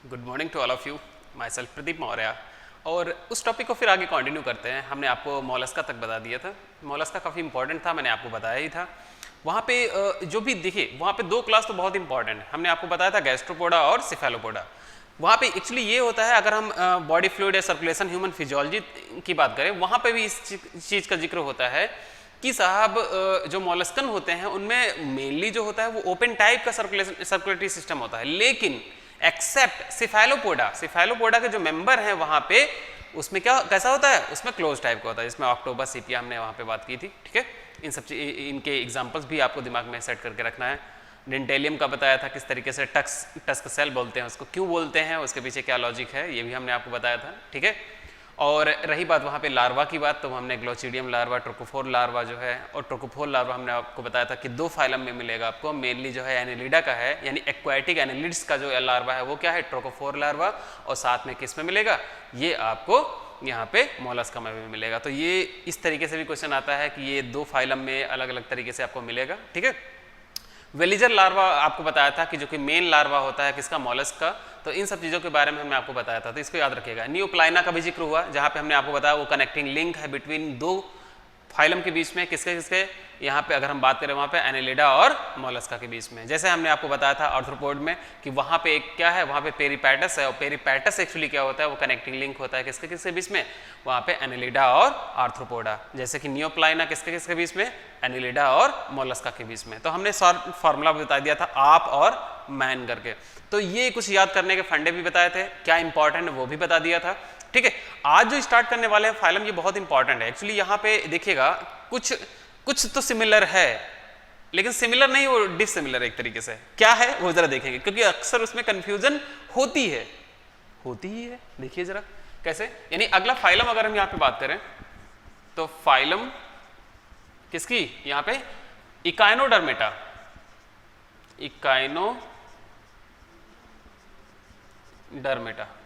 Good morning to all of you. Myself Pradeep Maurya. और उस topic को फिर आगे कंटिन्यू करते हैं। हमने आपको मोलस्का तक बता दिया था। मोलस्का काफ़ी इंपॉर्टेंट था, मैंने आपको बताया ही था। वहाँ पे जो भी देखिए, वहाँ पे दो क्लास तो बहुत इंपॉर्टेंट है। हमने आपको बताया था गैस्ट्रोपोडा और सिफेलोपोडा। वहाँ पे एक्चुअली ये होता है, अगर हम बॉडी फ्लूइड या सर्कुलेशन ह्यूमन फिजियोलॉजी की बात करें, वहाँ पे भी इस चीज़ का जिक्र होता है कि साहब जो मोलस्कन होते हैं उनमें मेनली जो होता है वो ओपन टाइप का सर्कुलेटरी सिस्टम होता है, लेकिन एक्सेप्ट सिफेलोपोडा के जो मेंबर हैं वहाँ पे उसमें क्या कैसा होता है, उसमें क्लोज टाइप का होता है, जिसमें ऑक्टोपस सीपिया हमने वहाँ पे बात की थी। ठीक है, इन सब इनके एग्जांपल्स भी आपको दिमाग में सेट करके रखना है। डेंटेलियम का बताया था किस तरीके से टस्क सेल बोलते हैं, उसको क्यों बोलते हैं, उसके पीछे क्या लॉजिक है, ये भी हमने आपको बताया था। ठीक है, और रही बात वहाँ पे लार्वा की बात, तो हमने ग्लोचिडियम लार्वा, ट्रोकोफोर लार्वा जो है, और ट्रोकोफोर लार्वा हमने आपको बताया था कि दो फाइलम में मिलेगा आपको। मेनली जो है एनेलिडा का है, यानी एक्वाटिक एनेलिड्स का जो लार्वा है वो क्या है, ट्रोकोफोर लार्वा, और साथ में किस में मिलेगा, ये आपको यहाँ पे मोलस्का में भी मिलेगा। तो ये इस तरीके से भी क्वेश्चन आता है कि ये दो फाइलम में अलग अलग तरीके से आपको मिलेगा। ठीक है, वेलिजर लार्वा आपको बताया था कि जो कि मेन लार्वा होता है किसका, मोलस्क का। तो इन सब चीज़ों के बारे में हमने आपको बताया था, तो इसको याद रखिएगा। नियोप्लाइना का भी जिक्र हुआ, जहाँ पे हमने आपको बताया वो कनेक्टिंग लिंक है बिटवीन दो फाइलम के बीच में, किसके किसके, यहाँ पे अगर हम बात करें वहाँ पे एनेलिडा और मोलस्का के बीच में। जैसे हमने आपको बताया था आर्थ्रोपोड में कि वहाँ पे एक क्या है, वहाँ पे पेरिपैटस है, और पेरिपैटस एक्चुअली क्या होता है, वो कनेक्टिंग लिंक होता है किसके किसके बीच में, वहाँ पे एनेलिडा और आर्थ्रोपोडा। जैसे कि नियोप्लाइना किसके किसके बीच में, एनेलिडा और मोलस्का के बीच में। तो हमने फॉर्मूला बता दिया था आप और मैन करके। तो ये कुछ याद करने के फंडे भी बताए थे, क्या इंपॉर्टेंट है वो भी बता दिया था। ठीक है, आज जो स्टार्ट करने वाले हैं फाइलम, ये बहुत इंपॉर्टेंट है एक्चुअली। यहाँ पे देखिएगा कुछ तो सिमिलर है, लेकिन सिमिलर नहीं, वो डिसिमिलर एक तरीके से। क्या है वो जरा देखेंगे, क्योंकि अक्सर उसमें कंफ्यूजन होती ही है। देखिए जरा कैसे, यानी अगला फाइलम अगर हम यहाँ पे बात करें तो फाइलम किसकी, यहाँ पे इकाइनोडर्मेटा, इकाइनोडर्मेटा।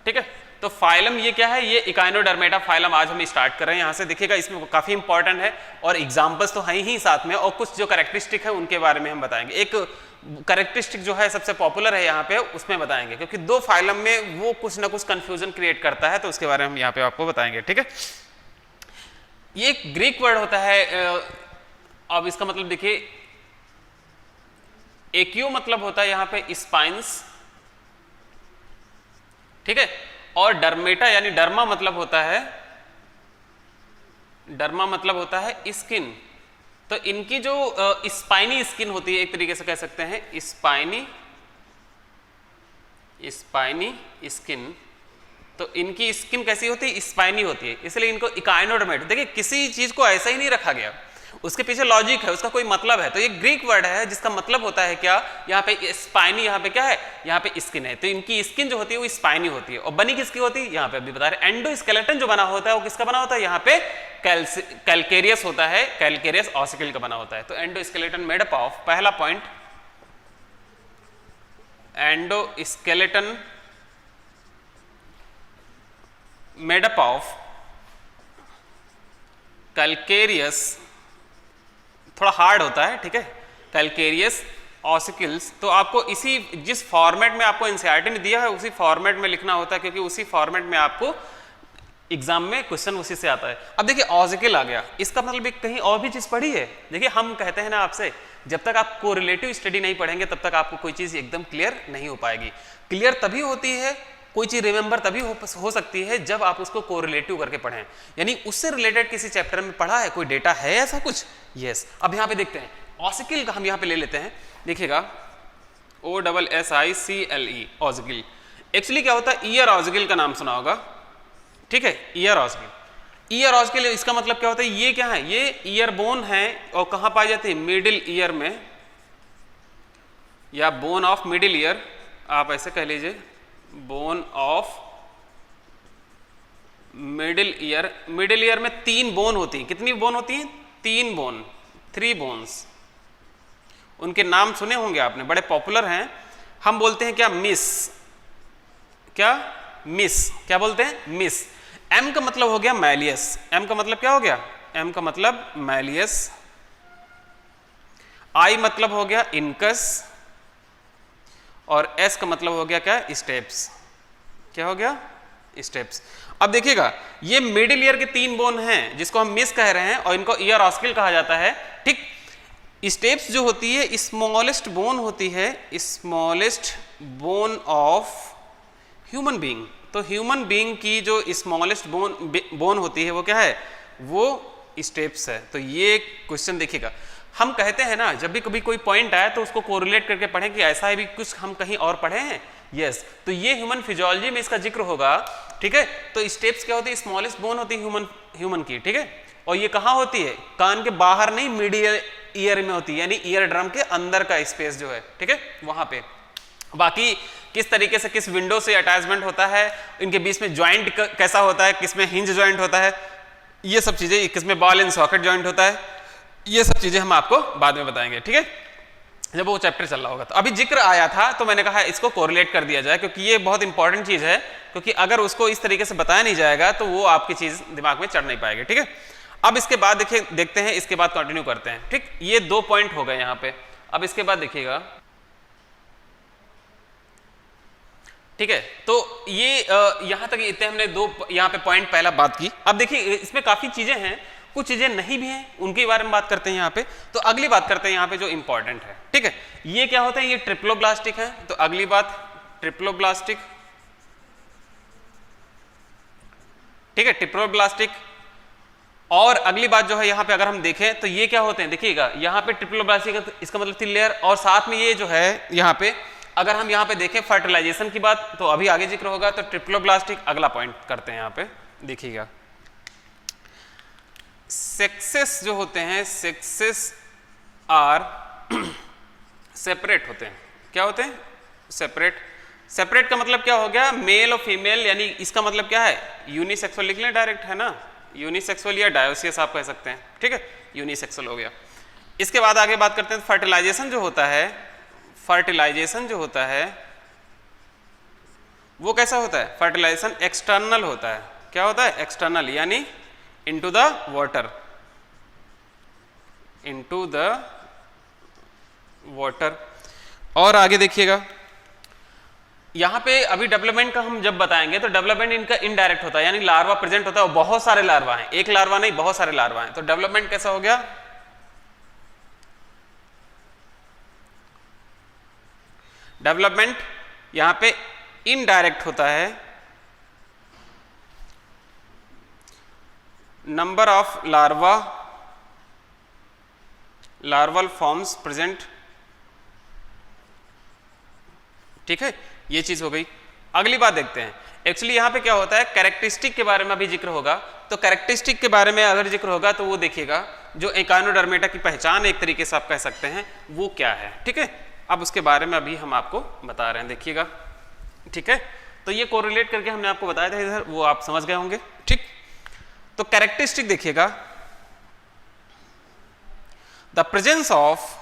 ठीक है, तो फाइलम ये क्या है, ये इकाइनोडर्मेटा फाइलम आज हम स्टार्ट कर रहे हैं। यहाँ से देखिएगा, इसमें काफी इंपॉर्टेंट है और एग्जांपल्स तो हैं ही साथ में, और कुछ जो कैरेक्टरिस्टिक है उनके बारे में हम बताएंगे। एक कैरेक्टरिस्टिक जो है सबसे पॉपुलर है यहाँ पे, उसमें बताएंगे, क्योंकि दो फाइलम में वो कुछ ना कुछ कंफ्यूजन क्रिएट करता है, तो उसके बारे में हम यहाँ पे आपको बताएंगे। ठीक है, ये एक ग्रीक वर्ड होता है। अब इसका मतलब देखिए, एक्यू मतलब होता है यहाँ पे स्पाइंस, ठीक है, और डर्मेटा यानी डर्मा मतलब होता है स्किन। तो इनकी जो स्पाइनी स्किन होती है, एक तरीके से कह सकते हैं स्पाइनी स्किन। तो इनकी स्किन कैसी होती है, स्पाइनी होती है, इसलिए इनको इकाइनोडर्मेटा। देखिए किसी चीज को ऐसा ही नहीं रखा गया, उसके पीछे लॉजिक है, उसका कोई मतलब है। तो ये ग्रीक वर्ड है जिसका मतलब होता है क्या, यहाँ पे स्पाइनी, यहाँ पे क्या है, यहाँ पे स्किन है। तो इनकी स्किन जो होती है वो स्पाइनी होती है, और बनी किसकी होती है, यहाँ पे अभी बता रहे एंडोस्केलेटन जो बना होता है वो किसका बना होता है, यहाँ पे कैलकेरियस होता है, कैलकेरियस ऑसिकल का बना होता है। तो एंडोस्केलेटन मेड अप ऑफ, पहला point, endoskeleton made up of calcareous, थोड़ा हार्ड होता है, ठीक है, कैलकेरियस ऑसिकल्स। तो आपको इसी जिस फॉर्मेट में आपको एनसीईआरटी ने दिया है उसी फॉर्मेट में लिखना होता है, क्योंकि उसी फॉर्मेट में आपको एग्जाम में क्वेश्चन उसी से आता है। अब देखिए ऑसिकल आ गया, इसका मतलब एक कहीं और भी चीज पढ़ी है। देखिए हम कहते हैं ना आपसे, जब तक आप कोरिलेटिव स्टडी नहीं पढ़ेंगे तब तक आपको कोई चीज एकदम क्लियर नहीं हो पाएगी। क्लियर तभी होती है, कोई चीज रिमेंबर तभी हो सकती है जब आप उसको कोरिलेटिव करके पढ़ें, यानी उससे रिलेटेड किसी चैप्टर में पढ़ा है, कोई डेटा है ऐसा कुछ। यस, अब यहाँ पे देखते हैं ऑसिकल का, हम यहाँ पे ले लेते हैं, देखिएगा OSSICLE ऑसिकल। एक्चुअली क्या होता है, ईयर ऑसिकल का नाम सुना होगा, ठीक है, ईयर ऑसिकल इसका मतलब क्या होता है, ये क्या है, ये ईयर बोन है, और कहाँ पाई जाती है, मिडिल ईयर में, या बोन ऑफ मिडिल ईयर, आप ऐसे कह लीजिए, bone of middle ear. Middle ear में 3 बोन होती हैं, कितनी बोन होती हैं, 3 बोन, 3 बोन्स। उनके नाम सुने होंगे आपने, बड़े पॉपुलर हैं। हम बोलते हैं क्या, मिस, क्या बोलते हैं, मिस। एम का मतलब हो गया मैलियस, एम का मतलब क्या हो गया, एम का मतलब मैलियस। आई मतलब हो गया इनकस, और एस का मतलब हो गया क्या, स्टेप्स। क्या हो गया, स्टेप्स। अब देखिएगा ये मिडिल ईयर के 3 बोन हैं जिसको हम मिस कह रहे हैं और इनको ईयर ऑस्किल कहा जाता है। ठीक, स्टेप्स जो होती है स्मॉलेस्ट बोन होती है, smallest bone of human being. तो ह्यूमन बीइंग की जो स्मॉलेस्ट बोन होती है वो क्या है, वो स्टेप्स है। तो ये क्वेश्चन देखिएगा, हम कहते हैं ना जब भी कभी कोई पॉइंट आए तो उसको कोरिलेट करके पढ़ें कि ऐसा है भी कुछ हम कहीं और पढ़े हैं। यस, तो ये ह्यूमन फिजियोलॉजी में इसका जिक्र होगा। ठीक है, तो स्टेप्स क्या होती है, स्मॉलेस्ट बोन होती है ह्यूमन की। ठीक है, और ये कहाँ होती है, कान के बाहर नहीं, मिडिल ईयर में होती है, यानी ईयर ड्रम के अंदर का स्पेस जो है, ठीक है, वहां पे। बाकी किस तरीके से किस विंडो से अटैचमेंट होता है, इनके बीच में ज्वाइंट कैसा होता है, किस में हिंज ज्वाइंट होता है, ये सब चीजें, किस में बॉल एंड सॉकेट ज्वाइंट होता है, ये सब चीजें हम आपको बाद में बताएंगे। ठीक है, जब वो चैप्टर चल रहा होगा। तो अभी जिक्र आया था तो मैंने कहा इसको कोरिलेट कर दिया जाए, क्योंकि ये बहुत इंपॉर्टेंट चीज है, क्योंकि अगर उसको इस तरीके से बताया नहीं जाएगा तो वो आपकी चीज दिमाग में चढ़ नहीं पाएगी। ठीक है, अब इसके बाद देखिए, देखते हैं इसके बाद कंटिन्यू करते हैं। ठीक, ये 2 पॉइंट हो गए यहाँ पे। अब इसके बाद देखिएगा, ठीक है, तो ये यहाँ तक इतने हमने 2 यहाँ पे पॉइंट पहला बात की। अब देखिए इसमें काफी चीजें हैं, कुछ चीजें नहीं भी हैं, उनके बारे में बात करते हैं यहाँ पे। तो अगली बात करते हैं यहाँ पे जो इंपॉर्टेंट है। ठीक है, ये क्या होते हैं, ये ट्रिप्लोब्लास्टिक है। तो अगली बात ट्रिप्लोब्लास्टिक, ठीक है, ट्रिप्लोब्लास्टिक। और अगली बात जो है यहाँ पे अगर हम देखें तो ये क्या होते हैं, देखिएगा यहाँ पे ट्रिप्लोब्लास्टिक, इसका मतलब थिन लेयर, और साथ में ये जो है यहाँ पे अगर हम यहाँ पे देखें फर्टिलाइजेशन की बात, तो अभी आगे जिक्र होगा। तो ट्रिप्लोब्लास्टिक अगला पॉइंट करते हैं यहाँ पे, देखिएगा सेक्सेस जो होते हैं, सेक्सेस आर सेपरेट होते हैं। क्या होते हैं, सेपरेट। सेपरेट का मतलब क्या हो गया, मेल और फीमेल, यानी इसका मतलब क्या है, यूनिसेक्सुअल लिख लें डायरेक्ट, है ना, यूनिसेक्सुअल या डायोसियस आप कह सकते हैं। ठीक है, यूनिसेक्सुअल हो गया। इसके बाद आगे बात करते हैं फर्टिलाइजेशन जो होता है, फर्टिलाइजेशन जो होता है वो कैसा होता है, फर्टिलाइजेशन एक्सटर्नल होता है। क्या होता है, एक्सटर्नल, यानी into the water, into the water. और आगे देखिएगा यहां पे अभी डेवलपमेंट का हम जब बताएंगे तो डेवलपमेंट इनका इनडायरेक्ट होता है, यानी लार्वा प्रेजेंट होता है और बहुत सारे लार्वा हैं, एक लार्वा नहीं बहुत सारे लार्वा हैं। तो डेवलपमेंट कैसा हो गया, डेवलपमेंट यहां पे इनडायरेक्ट होता है, number of larva, larval forms present. ठीक है, ये चीज हो गई। अगली बात देखते हैं, एक्चुअली यहां पे क्या होता है, कैरेक्टरिस्टिक के बारे में अभी जिक्र होगा। तो कैरेक्टरिस्टिक के बारे में अगर जिक्र होगा तो वो देखिएगा जो एकाइनोडर्मेटा की पहचान एक तरीके से आप कह सकते हैं वो क्या है। ठीक है, अब उसके बारे में अभी हम आपको बता रहे हैं, देखिएगा। ठीक है, तो ये कोरिलेट करके हमने आपको बताया था इधर, वो आप समझ गए होंगे। ठीक, तो कैरेक्टरिस्टिक देखिएगा, the presence of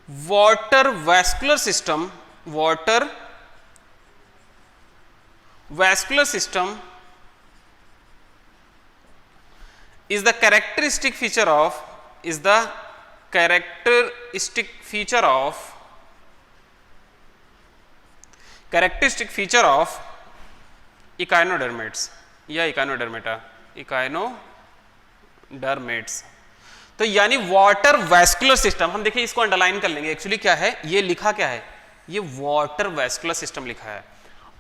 water vascular system, water vascular system is the characteristic feature of echinoderms या इकाइनोडर्मेटा, इकाइनोडर्मेट्स। तो यानी वाटर वैस्कुलर सिस्टम, हम देखिए इसको अंडरलाइन कर लेंगे। एक्चुअली क्या है, ये लिखा क्या है, ये वाटर वैस्कुलर सिस्टम लिखा है।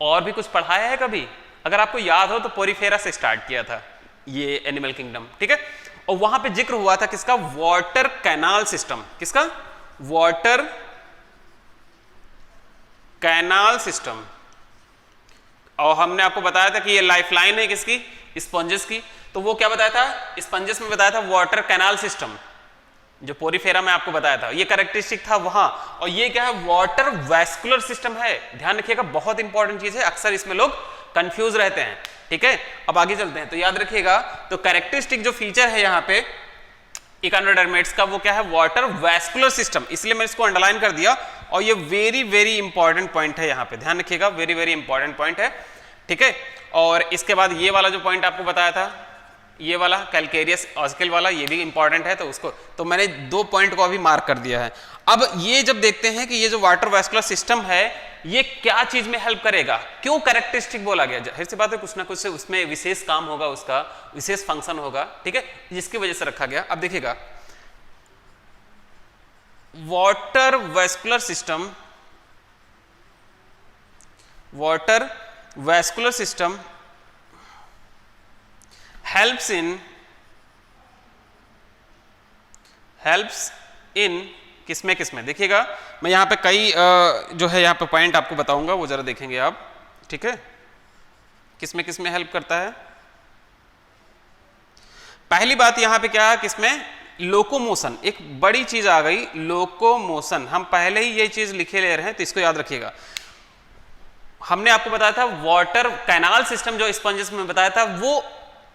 और भी कुछ पढ़ाया है कभी, अगर आपको याद हो तो पोरीफेरा से स्टार्ट किया था ये एनिमल किंगडम। ठीक है, और वहां पे जिक्र हुआ था किसका, वाटर कैनाल सिस्टम। किसका, वाटर कैनाल सिस्टम। और हमने आपको बताया था कि ये लाइफलाइन है किसकी, स्पंजेस की। तो वो क्या बताया था, स्पंजेस में बताया था वाटर कैनाल सिस्टम, जो पोरीफेरा में आपको बताया था, ये कैरेक्टरिस्टिक था वहां। और ये क्या है, वाटर वैस्कुलर सिस्टम है। ध्यान रखिएगा, बहुत इंपॉर्टेंट चीज है, अक्सर इसमें लोग कंफ्यूज रहते हैं। ठीक है, अब आगे चलते हैं। तो याद रखिएगा, तो कैरेक्टरिस्टिक जो फीचर है यहाँ पे इकाइनोडर्मेट्स का, वो क्या है, वाटर वैस्कुलर सिस्टम। इसलिए मैं इसको अंडरलाइन कर दिया, और ये वेरी वेरी इंपॉर्टेंट पॉइंट है यहाँ पे, ध्यान रखिएगा, वेरी वेरी इंपॉर्टेंट पॉइंट है। ठीक है, और इसके बाद ये वाला जो पॉइंट आपको बताया था, ये वाला कैलकेरियस ऑस्किल वाला, ये भी इंपॉर्टेंट है, तो उसको तो मैंने 2 पॉइंट को अभी मार्क कर दिया है। अब ये जब देखते हैं कि ये जो वाटर वैस्कुलर सिस्टम है ये क्या चीज में हेल्प करेगा, क्यों कैरेक्टरिस्टिक बोला गया, जाहिर सी बात है कुछ ना कुछ उसमें विशेष काम होगा, उसका विशेष फंक्शन होगा, ठीक है, जिसकी वजह से रखा गया। अब देखिएगा water vascular system, water vascular system helps in किसमें देखिएगा, मैं यहाँ पे कई जो है यहाँ पे पॉइंट आपको बताऊंगा, वो जरा देखेंगे आप, ठीक है, किसमें हेल्प करता है। पहली बात यहाँ पे क्या है, किसमें लोकोमोशन, एक बड़ी चीज आ गई लोकोमोशन, हम पहले ही ये चीज लिखे ले रहे हैं तो इसको याद रखिएगा। हमने आपको बताया था वाटर कैनाल सिस्टम जो स्पंजेस में बताया था वो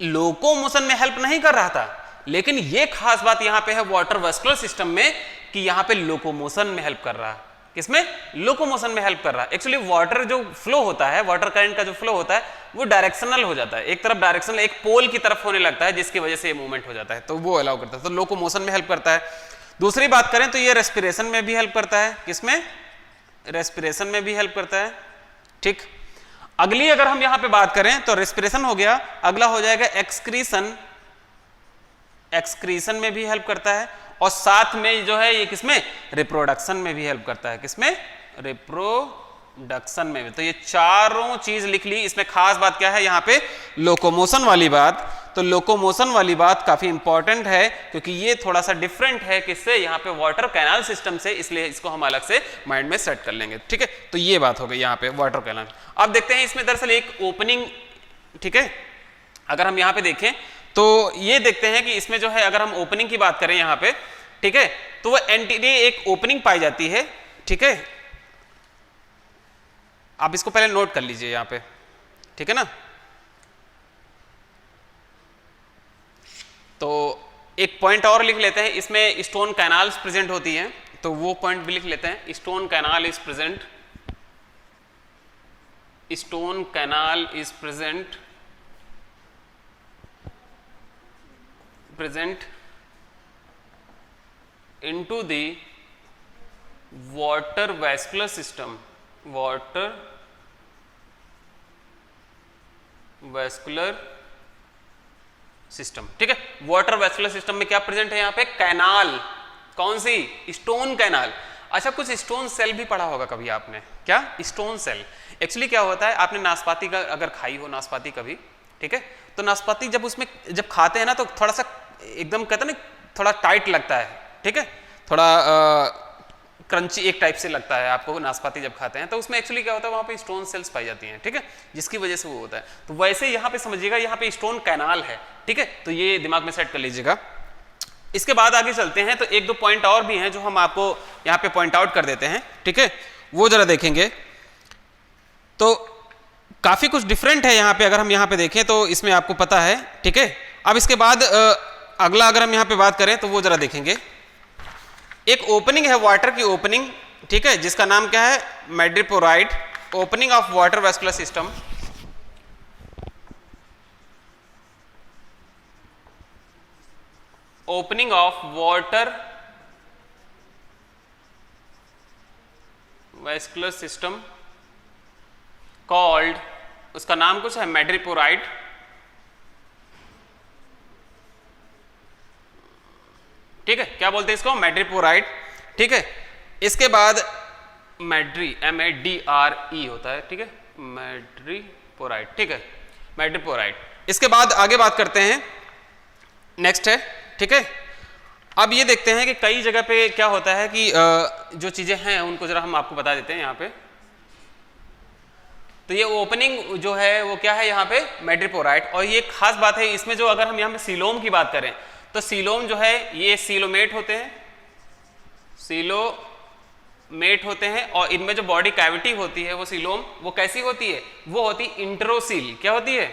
लोकोमोशन में हेल्प नहीं कर रहा था, लेकिन ये खास बात यहां पे है वाटर वैस्कुलर सिस्टम में कि यहां पे लोकोमोशन में हेल्प कर रहा है। किसमें? लोकोमोशन में हेल्प कर रहा है। एक्चुअली वाटर जो फ्लो होता है, वाटर करंट का जो फ्लो होता है वो डायरेक्शनल हो जाता है, एक तरफ डायरेक्शनल, एक पोल की तरफ होने लगता है, जिसकी वजह से ये मूवमेंट हो जाता है, तो वो अलाउ करता है, तो लोकोमोशन में हेल्प करता है। दूसरी बात करें तो ये रेस्पिरेशन में भी हेल्प करता है, किसमें? रेस्पिरेशन में भी हेल्प करता है, ठीक। अगली अगर हम यहां पे बात करें तो रेस्पिरेशन हो गया, अगला हो जाएगा एक्सक्रीशन, एक्सक्रीशन में भी हेल्प करता है, और साथ में जो है ये किसमें? रिप्रोडक्शन में भी हेल्प करता है, किसमें? रिप्रोडक्शन में भी। तो ये चारों चीज लिख ली। इसमें खास बात क्या है यहाँ पे? लोकोमोशन वाली बात। तो लोकोमोशन वाली बात काफी इंपॉर्टेंट है क्योंकि ये थोड़ा सा डिफरेंट है किससे? यहाँ पे वाटर कैनाल सिस्टम से, इसलिए इसको हम अलग से माइंड में सेट कर लेंगे, ठीक है। तो ये बात हो गई यहाँ पे वाटर कैनाल। अब देखते हैं इसमें दरअसल एक ओपनिंग, ठीक है, अगर हम यहाँ पे देखें तो ये देखते हैं कि इसमें जो है अगर हम ओपनिंग की बात करें यहाँ पे, ठीक है, तो वो एंटिटी एक ओपनिंग पाई जाती है, ठीक है। आप इसको पहले नोट कर लीजिए यहाँ पे, ठीक है ना। तो एक पॉइंट और लिख लेते हैं, इसमें स्टोन कैनाल्स प्रेजेंट होती हैं, तो वो पॉइंट भी लिख लेते हैं। Stone canal is present, stone canal is present into the water vascular system, water vascular system, ठीक है। वाटर वैस्कुलर सिस्टम में क्या प्रेजेंट है यहाँ पे? कैनाल। कौन सी? Stone canal. अच्छा, कुछ स्टोन सेल भी पढ़ा होगा कभी आपने, क्या? Stone cell. एक्चुअली क्या होता है, आपने नाशपाती का अगर खाई हो नाशपाती कभी, ठीक है, तो नाशपाती जब उसमें जब खाते हैं ना तो थोड़ा सा एकदम कहते हैं ना, थोड़ा टाइट लगता है, ठीक है, थोड़ा क्रंची एक टाइप से लगता है आपको नाशपाती जब खाते हैं, तो उसमें एक्चुअली क्या होता है, वहाँ पे स्टोन सेल्स पाई जाती हैं, ठीक है, जिसकी वजह से वो होता है। तो वैसे यहाँ पे समझिएगा, यहाँ पे स्टोन कैनाल है, ठीक है, तो ये दिमाग में सेट कर लीजिएगा। इसके बाद आगे चलते हैं तो एक दो पॉइंट और भी हैं जो हम आपको यहाँ पे पॉइंट आउट कर देते हैं, ठीक है, वो जरा देखेंगे। तो काफी कुछ डिफरेंट है यहाँ पे, अगर हम यहाँ पे देखें तो इसमें आपको पता है, ठीक है। अब इसके बाद अगला अगर हम यहाँ पे बात करें तो वो जरा देखेंगे। एक ओपनिंग है वाटर की ओपनिंग, ठीक है, जिसका नाम क्या है? Madreporite, opening of water vascular system. Opening of water vascular system called, उसका नाम कुछ है मैड्रिपोराइट, ठीक है, क्या बोलते हैं इसको? मैड्रिपोराइट, ठीक है। इसके बाद मैड्री, MADRE होता है, ठीक है, मैड्रिपोराइट, ठीक है, मैड्रिपोराइट। इसके बाद आगे बात करते हैं, नेक्स्ट है, ठीक है। अब ये देखते हैं कि कई जगह पे क्या होता है कि जो चीजें हैं उनको जरा हम आपको बता देते हैं यहाँ पे। तो ये ओपनिंग जो है वो क्या है यहाँ पे? मैड्रिपोराइट। और ये खास बात है इसमें, जो अगर हम यहाँ पे सीलोम की बात करें तो सीलोम जो है ये सीलोमेट होते हैं, सीलोमेट होते हैं, और इनमें जो बॉडी कैविटी होती है वो सीलोम, वो कैसी होती है? वो होती इंट्रोसील। क्या होती है?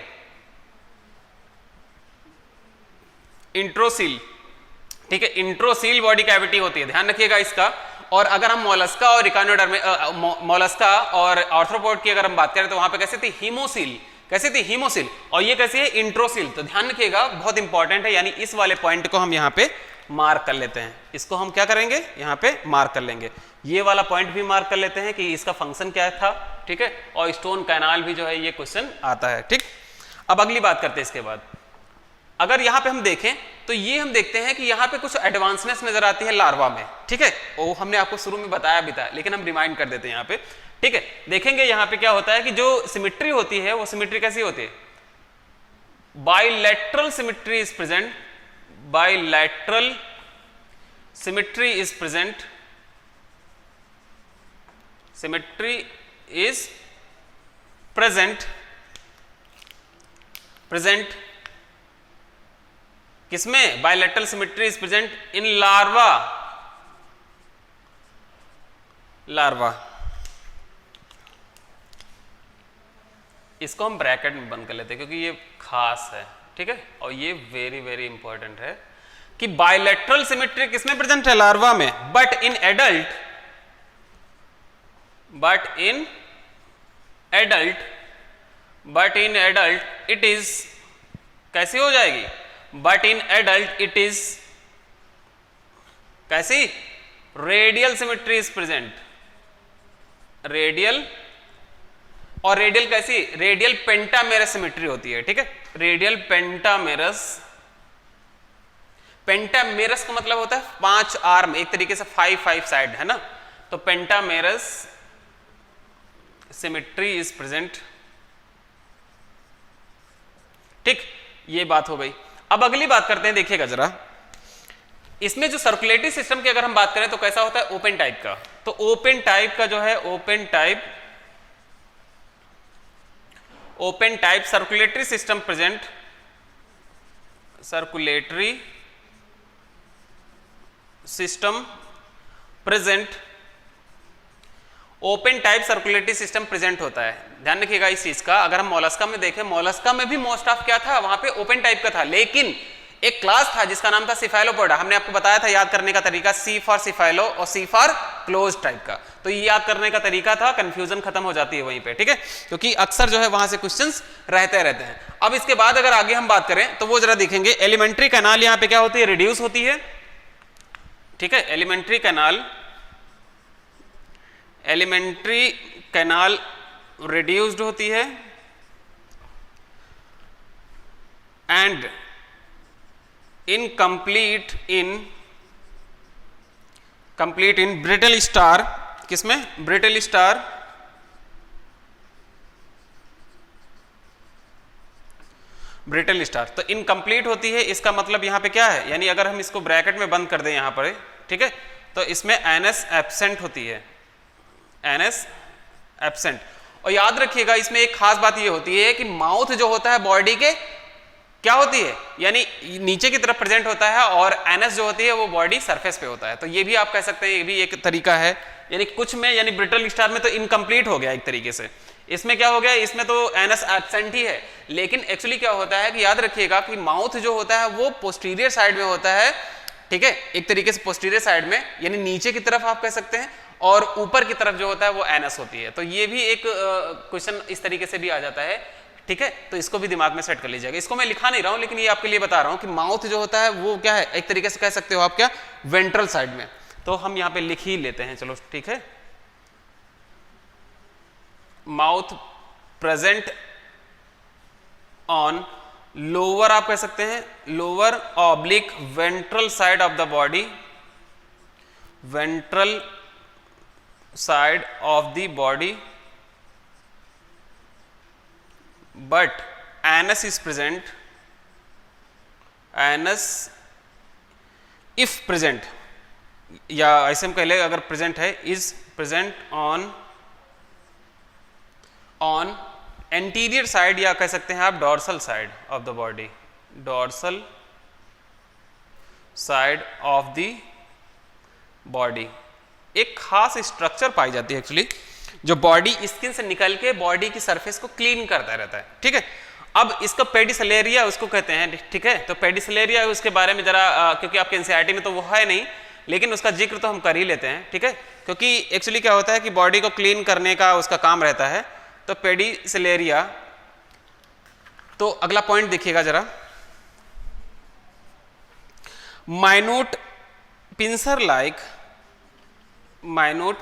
इंट्रोसील, ठीक है, इंट्रोसील बॉडी कैविटी होती है, ध्यान रखिएगा इसका। और अगर हम मोलस्का और इकानोडर्म, मोलस्का और आर्थ्रोपोड की अगर हम बात करें तो वहां पे कैसे थी? हीमोसील, कैसी थी, हीमोसिल, और ये कैसी है, इंट्रोसिल। तो ध्यान रखिएगा, बहुत इंपॉर्टेंट है, यानी इस वाले पॉइंट को हम यहाँ पे मार्क कर लेते हैं, इसको हम क्या करेंगे, यहाँ पे मार्क कर लेंगे। ये वाला पॉइंट भी मार्क कर लेते हैं कि इसका फंक्शन क्या था, ठीक है, और स्टोन कैनाल भी जो है ये क्वेश्चन आता है, ठीक। अब अगली बात करते हैं इसके बाद, अगर यहाँ पे हम देखें तो ये हम देखते हैं कि यहाँ पे कुछ एडवांसनेस नजर आती है लार्वा में, ठीक है, वो हमने आपको शुरू में बताया भी था, लेकिन हम रिमाइंड कर देते हैं यहाँ पे, ठीक है। देखेंगे यहाँ पे क्या होता है कि जो सिमेट्री होती है वो सिमेट्री कैसी होती है, bilateral symmetry is present, bilateral symmetry is present, symmetry is present, present किसमें, bilateral symmetry is present in larva, larva. इसको हम ब्रैकेट में बंद कर लेते हैं क्योंकि ये खास है, ठीक है, और ये वेरी वेरी इंपॉर्टेंट है कि बाइलैटरल सिमेट्री किसमें प्रेजेंट है, लार्वा में, but in adult, but in adult, but in adult it is कैसी हो जाएगी, but in adult it is कैसी, radial symmetry is present, radial, और रेडियल कैसी, रेडियल पेंटामेरस सिमेट्री होती है, ठीक है, रेडियल पेंटामेरस, पेंटामेरस का मतलब होता है 5 आर्म, एक तरीके से 5 साइड है ना, तो पेंटामेरस सिमेट्री इज प्रेजेंट, ठीक, ये बात हो गई। अब अगली बात करते हैं, देखिएगा जरा, इसमें जो सर्कुलेटरी सिस्टम की अगर हम बात करें तो कैसा होता है, ओपन टाइप का, तो ओपन टाइप का जो है, open type circulatory system present, circulatory system present, open type circulatory system present होता है। ध्यान रखिएगा इस चीज का, अगर हम मोलस्का में देखें, मोलस्का में भी मोस्ट ऑफ क्या था, वहां पे ओपन टाइप का था, लेकिन एक क्लास था जिसका नाम था सिफाइलोपोडा, हमने आपको बताया था याद करने का तरीका, सी फॉर सिफाइलो और सी फॉर क्लोज टाइप का, तो ये याद करने का तरीका था, कंफ्यूजन खत्म हो जाती है वहीं पे, ठीक है, क्योंकि अक्सर जो है वहां से क्वेश्चंस रहते हैं। अब इसके बाद अगर आगे हम बात करें तो वो जरा देखेंगे, एलिमेंट्री कैनाल यहाँ पे क्या होती है, रिड्यूस होती है, ठीक है, एलिमेंट्री कैनाल रिड्यूस्ड होती है, and incomplete in brittle star, किसमें, ब्रिटल स्टार, ब्रिटल स्टार, तो इनकम्प्लीट होती है, इसका मतलब यहां पे क्या है, यानी अगर हम इसको ब्रैकेट में बंद कर दें यहां पर, ठीक है, तो इसमें एनएस एब्सेंट होती है, एनएस एब्सेंट। और याद रखिएगा इसमें एक खास बात ये होती है कि माउथ जो होता है बॉडी के क्या होती है, यानी नीचे की तरफ प्रेजेंट होता है, और एनएस जो होती है वो बॉडी सरफेस पे होता है, तो ये भी आप कह सकते हैं, ये भी एक तरीका है, यानी कुछ में, यानी ब्रिटल स्टार में तो इनकम्प्लीट हो गया एक तरीके से, इसमें क्या हो गया, इसमें तो एनएस एब्सेंट ही है, लेकिन एक्चुअली क्या होता है कि याद रखिएगा कि माउथ जो होता है वो पोस्टीरियर साइड में होता है, ठीक है, एक तरीके से पोस्टीरियर साइड में, यानी नीचे की तरफ आप कह सकते हैं, और ऊपर की तरफ जो होता है वो एनएस होती है, तो ये भी एक क्वेश्चन इस तरीके से भी आ जाता है, ठीक है, तो इसको भी दिमाग में सेट कर लीजिएगा। इसको मैं लिखा नहीं रहा हूं, लेकिन ये आपके लिए बता रहा हूं कि माउथ जो होता है वो क्या है, एक तरीके से कह सकते हो आप क्या, वेंट्रल साइड में, तो हम यहां पे लिख ही लेते हैं, चलो ठीक है, माउथ प्रेजेंट ऑन लोअर, आप कह सकते हैं lower oblique ventral side of the body, ventral side of the body, but anus is present, anus if present, या ऐसे हम कह ले अगर प्रेजेंट है, is present on anterior side, या कह सकते हैं आप dorsal side of the body, dorsal side of the body। एक खास स्ट्रक्चर पाई जाती है एक्चुअली, जो बॉडी स्किन से निकल के बॉडी की सरफेस को क्लीन करता रहता है, ठीक है। अब इसका पेडिसलेरिया उसको कहते हैं, ठीक है, तो पेडिसलेरिया उसके बारे में जरा क्योंकि आपके एनसीईआरटी में तो वो है नहीं, लेकिन उसका जिक्र तो हम कर ही लेते हैं, ठीक है, क्योंकि एक्चुअली क्या होता है कि बॉडी को क्लीन करने का उसका काम रहता है, तो पेडिसलेरिया तो अगला पॉइंट देखिएगा जरा, minute pincer like, minute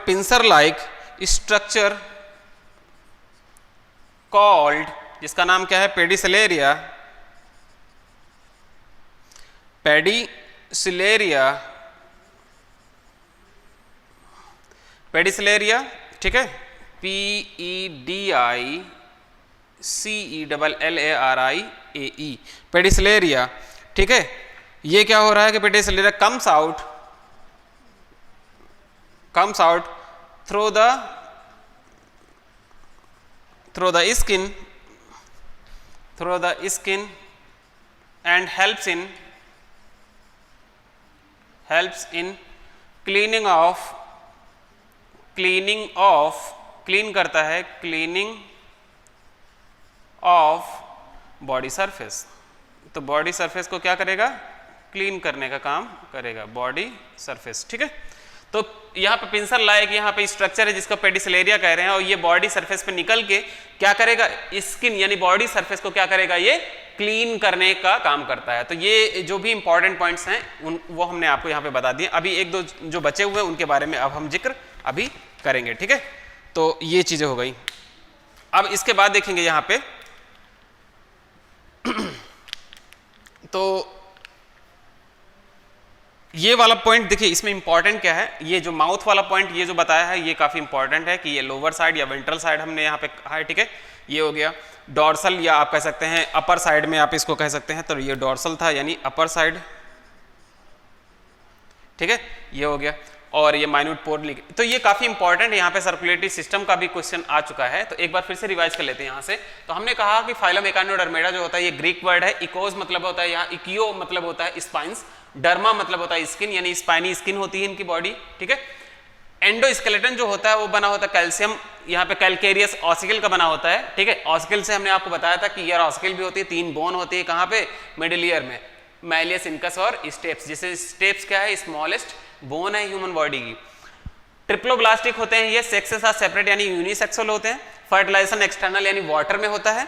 pincer like structure called, जिसका नाम क्या है, पेडिसिलेरिया, पेडिसिलेरिया, ठीक है, PEDICELLARIAE, पेडिसिलेरिया, ठीक है। ये क्या हो रहा है कि pedicellariae comes out through the skin and helps in cleaning of body surface. तो बॉडी सरफेस को क्या करेगा, क्लीन करने का काम करेगा बॉडी सरफेस, ठीक है। तो यहाँ पे पिंसर लाइक यहाँ पे स्ट्रक्चर है जिसको पेडिसिलेरिया कह रहे हैं, और ये बॉडी सरफेस पे निकल के क्या करेगा, स्किन यानी बॉडी सरफेस को क्या करेगा, ये क्लीन करने का काम करता है। तो ये जो भी इंपॉर्टेंट पॉइंट्स हैं वो हमने आपको यहाँ पे बता दिए। अभी एक दो जो बचे हुए हैं उनके बारे में अब हम जिक्र अभी करेंगे, ठीक है। तो ये चीजें हो गई। अब इसके बाद देखेंगे यहाँ पे तो ये वाला पॉइंट देखिए, इसमें इंपॉर्टेंट क्या है, ये जो माउथ वाला पॉइंट ये जो बताया है ये काफी इंपॉर्टेंट है कि ये लोअर साइड या वेंट्रल साइड हमने यहाँ पे कहा है, ठीक है। ये हो गया डॉर्सल, या आप कह सकते हैं अपर साइड में आप इसको कह सकते हैं, तो ये डॉर्सल था यानी अपर साइड, ठीक है, ये हो गया। और ये माइन्यूट पोर, तो ये काफी इंपॉर्टेंट है। यहाँ पे सर्कुलेटरी सिस्टम का भी क्वेश्चन आ चुका है, तो एक बार फिर से रिवाइज कर लेते हैं यहाँ से। तो हमने कहा कि फाइलम एकाइनोडर्मेडा जो होता है ये ग्रीक वर्ड है, इकोज मतलब होता है यहाँ, इकियो मतलब होता है स्पाइंस, डर्मा मतलब होता है स्किन, यानी स्पाइनी स्किन होती है इनकी बॉडी, ठीक है। एंडोस्केलेटन जो होता है वो बना होता है कैल्शियम, यहाँ पे कैलकेरियस ऑसिकल का बना होता है, ठीक है। ऑसिकल से हमने आपको बताया था कि ईयर ऑसिकल भी होती है, 3 बोन होती है, कहाँ पे, मिडिल ईयर में, मैलियस, इनकस और स्टेप्स। जैसे स्टेप्स क्या है, स्मॉलेस्ट बोन है ह्यूमन बॉडी की। ट्रिप्लोब्लास्टिक होते हैं ये, सेक्स के साथ सेपरेट यानी यूनिसेक्सुअल होते हैं। फर्टिलाइजेशन एक्सटर्नल यानी वाटर में होता है।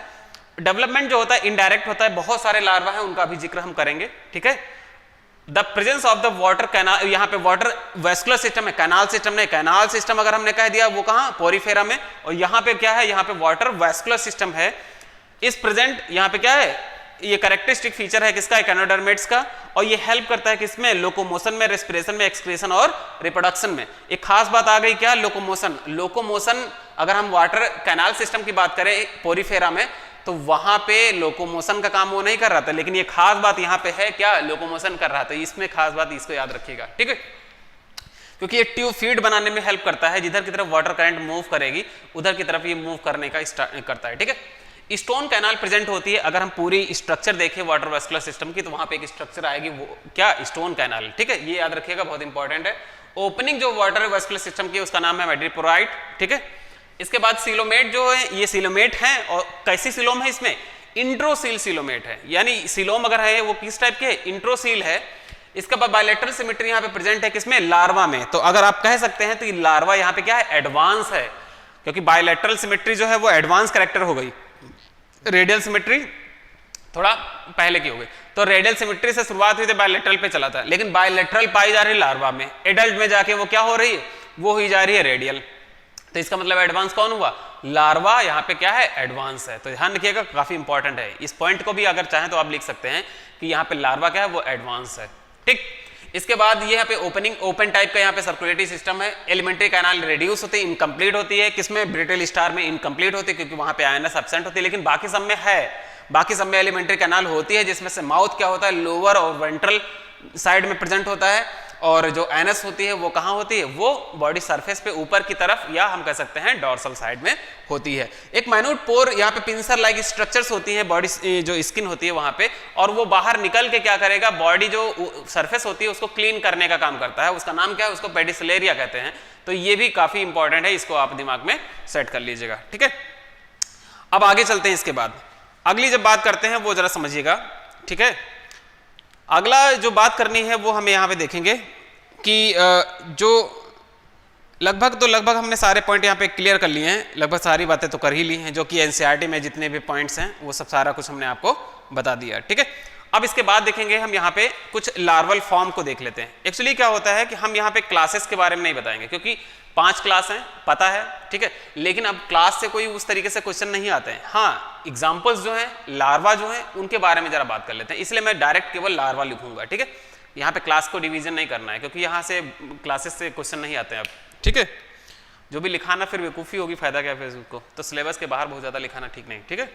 डेवलपमेंट जो होता है इनडायरेक्ट होता है, बहुत सारे लार्वा है उनका भी जिक्र हम करेंगे, ठीक है। The presence of the water canal, यहाँ पे वाटर वेस्कुलर सिस्टम है, कैनाल सिस्टम नहीं, कैनाल सिस्टम अगर हमने कह दिया वो कहाँ, पोरीफेरा में, और यहाँ पे क्या है, यहाँ पे वाटर वेस्कुलर सिस्टम है। इस प्रेजेंट यहाँ पे क्या है, ये कैरेक्टरिस्टिक फीचर है किसका, एकाइनोडर्मेट्स का, और ये हेल्प करता है किसमें, लोकोमोशन में, रेस्पिरेशन में, एक्सक्रीशन और रिप्रोडक्शन में। एक खास बात आ गई क्या, लोकोमोशन अगर हम वाटर कैनाल सिस्टम की बात करें पोरीफेरा में, तो वहां पे लोकोमोशन का काम वो नहीं कर रहा था, लेकिन ये खास बात यहाँ पे है क्या, लोकोमोशन कर रहा था। इसमें खास बात इसको याद रखिएगा, ठीक है, क्योंकि ये ट्यूब फीड बनाने में हेल्प करता है, जिधर की तरफ वाटर करंट मूव करेगी उधर की तरफ ये मूव करने का करता है, ठीक है। स्टोन कैनाल प्रेजेंट होती है, अगर हम पूरी स्ट्रक्चर देखें वाटर वेस्कुलर सिस्टम की, तो वहां पे एक स्ट्रक्चर आएगी, वो क्या, स्टोन कैनाल, ठीक है, ये याद रखिएगा, बहुत इंपॉर्टेंट है। ओपनिंग जो वाटर वेस्कुलर सिस्टम की उसका नाम है मैड्रिपोराइट, ठीक है। इसके बाद सिलोमेट जो है, ये सिलोमेट है, और कैसी सिलोम है, इसमें इंट्रोसील सिलोमेट है, यानी सिलोम अगर है वो किस टाइप के, इंट्रोसील है। इसके बाद बायलैटरल सिमेट्री यहाँ पे प्रेजेंट है किसमें, लार्वा में। तो अगर आप कह सकते हैं तो ये लार्वा यहाँ पे क्या है, एडवांस है, क्योंकि बायलैटरल सिमेट्री जो है वो एडवांस कैरेक्टर हो गई, रेडियल सिमेट्री थोड़ा पहले की हो गई। तो रेडियल सिमेट्री से शुरुआत हुई थी, बायलैटरल पे चला था, लेकिन बायलैटरल पाई जा रही है लार्वा में, एडल्ट में जाके वो क्या हो रही है, वो ही जा रही है रेडियल। तो इसका मतलब एडवांस कौन हुआ, लार्वा यहाँ पे क्या है, एडवांस है। तो ध्यान रखिएगा, काफी इंपॉर्टेंट है, इस पॉइंट को भी अगर चाहें तो आप लिख सकते हैं कि यहाँ पे लार्वा क्या है, वो एडवांस है, ठीक। इसके बाद ये यहाँ पे ओपन टाइप का यहाँ पे सर्कुलेटरी सिस्टम है। एलिमेंट्री कैनाल रेड्यूस होती है, इनकम्प्लीट होती है, किसमें, ब्रिटल स्टार में इनकम्प्लीट होती है, क्योंकि वहां पे आयनस एब्सेंट होती है, लेकिन बाकी सब में है, बाकी सब में एलिमेंट्री कैनाल होती है, जिसमें से माउथ क्या होता है, लोअर और वेंट्रल साइड में प्रेजेंट होता है, और जो एनस होती है वो कहाँ होती है, वो बॉडी सरफेस पे ऊपर की तरफ, या हम कह सकते हैं डॉर्सल साइड में होती है। एक माइन्यूट पोर यहाँ पे पिंसर लाइक स्ट्रक्चर्स होती हैं, बॉडी जो स्किन होती है वहां पे, और वो बाहर निकल के क्या करेगा, बॉडी जो सरफेस होती है उसको क्लीन करने का काम करता है। उसका नाम क्या है, उसको पेडिसिलेरिया कहते हैं। तो ये भी काफी इंपॉर्टेंट है, इसको आप दिमाग में सेट कर लीजिएगा, ठीक है। अब आगे चलते हैं, इसके बाद अगली जब बात करते हैं वो जरा समझिएगा, ठीक है। अगला जो बात करनी है वो हमें यहाँ पे देखेंगे कि जो लगभग हमने सारे पॉइंट यहाँ पे क्लियर कर लिए हैं, लगभग सारी बातें तो कर ही ली हैं, जो कि एनसीईआरटी में जितने भी पॉइंट्स हैं वो सब सारा कुछ हमने आपको बता दिया, ठीक है। अब इसके बाद देखेंगे हम यहाँ पे कुछ लार्वल फॉर्म को देख लेते हैं। एक्चुअली क्या होता है कि हम यहाँ पे क्लासेस के बारे में नहीं बताएंगे, क्योंकि 5 क्लास हैं पता है, ठीक है, लेकिन अब क्लास से कोई उस तरीके से क्वेश्चन नहीं आते हैं। हाँ, एग्जाम्पल्स जो हैं, लार्वा जो है, उनके बारे में जरा बात कर लेते हैं, इसलिए मैं डायरेक्ट केवल लार्वा लिखूंगा, ठीक है। यहाँ पे क्लास को डिवीजन नहीं करना है, क्योंकि यहाँ से क्लासेस से क्वेश्चन नहीं आते हैं अब, ठीक है। जो भी लिखाना फिर बेवकूफ़ी होगी, फायदा क्या फेसबुक को, तो सिलेबस के बाहर बहुत ज़्यादा लिखाना ठीक नहीं, ठीक है।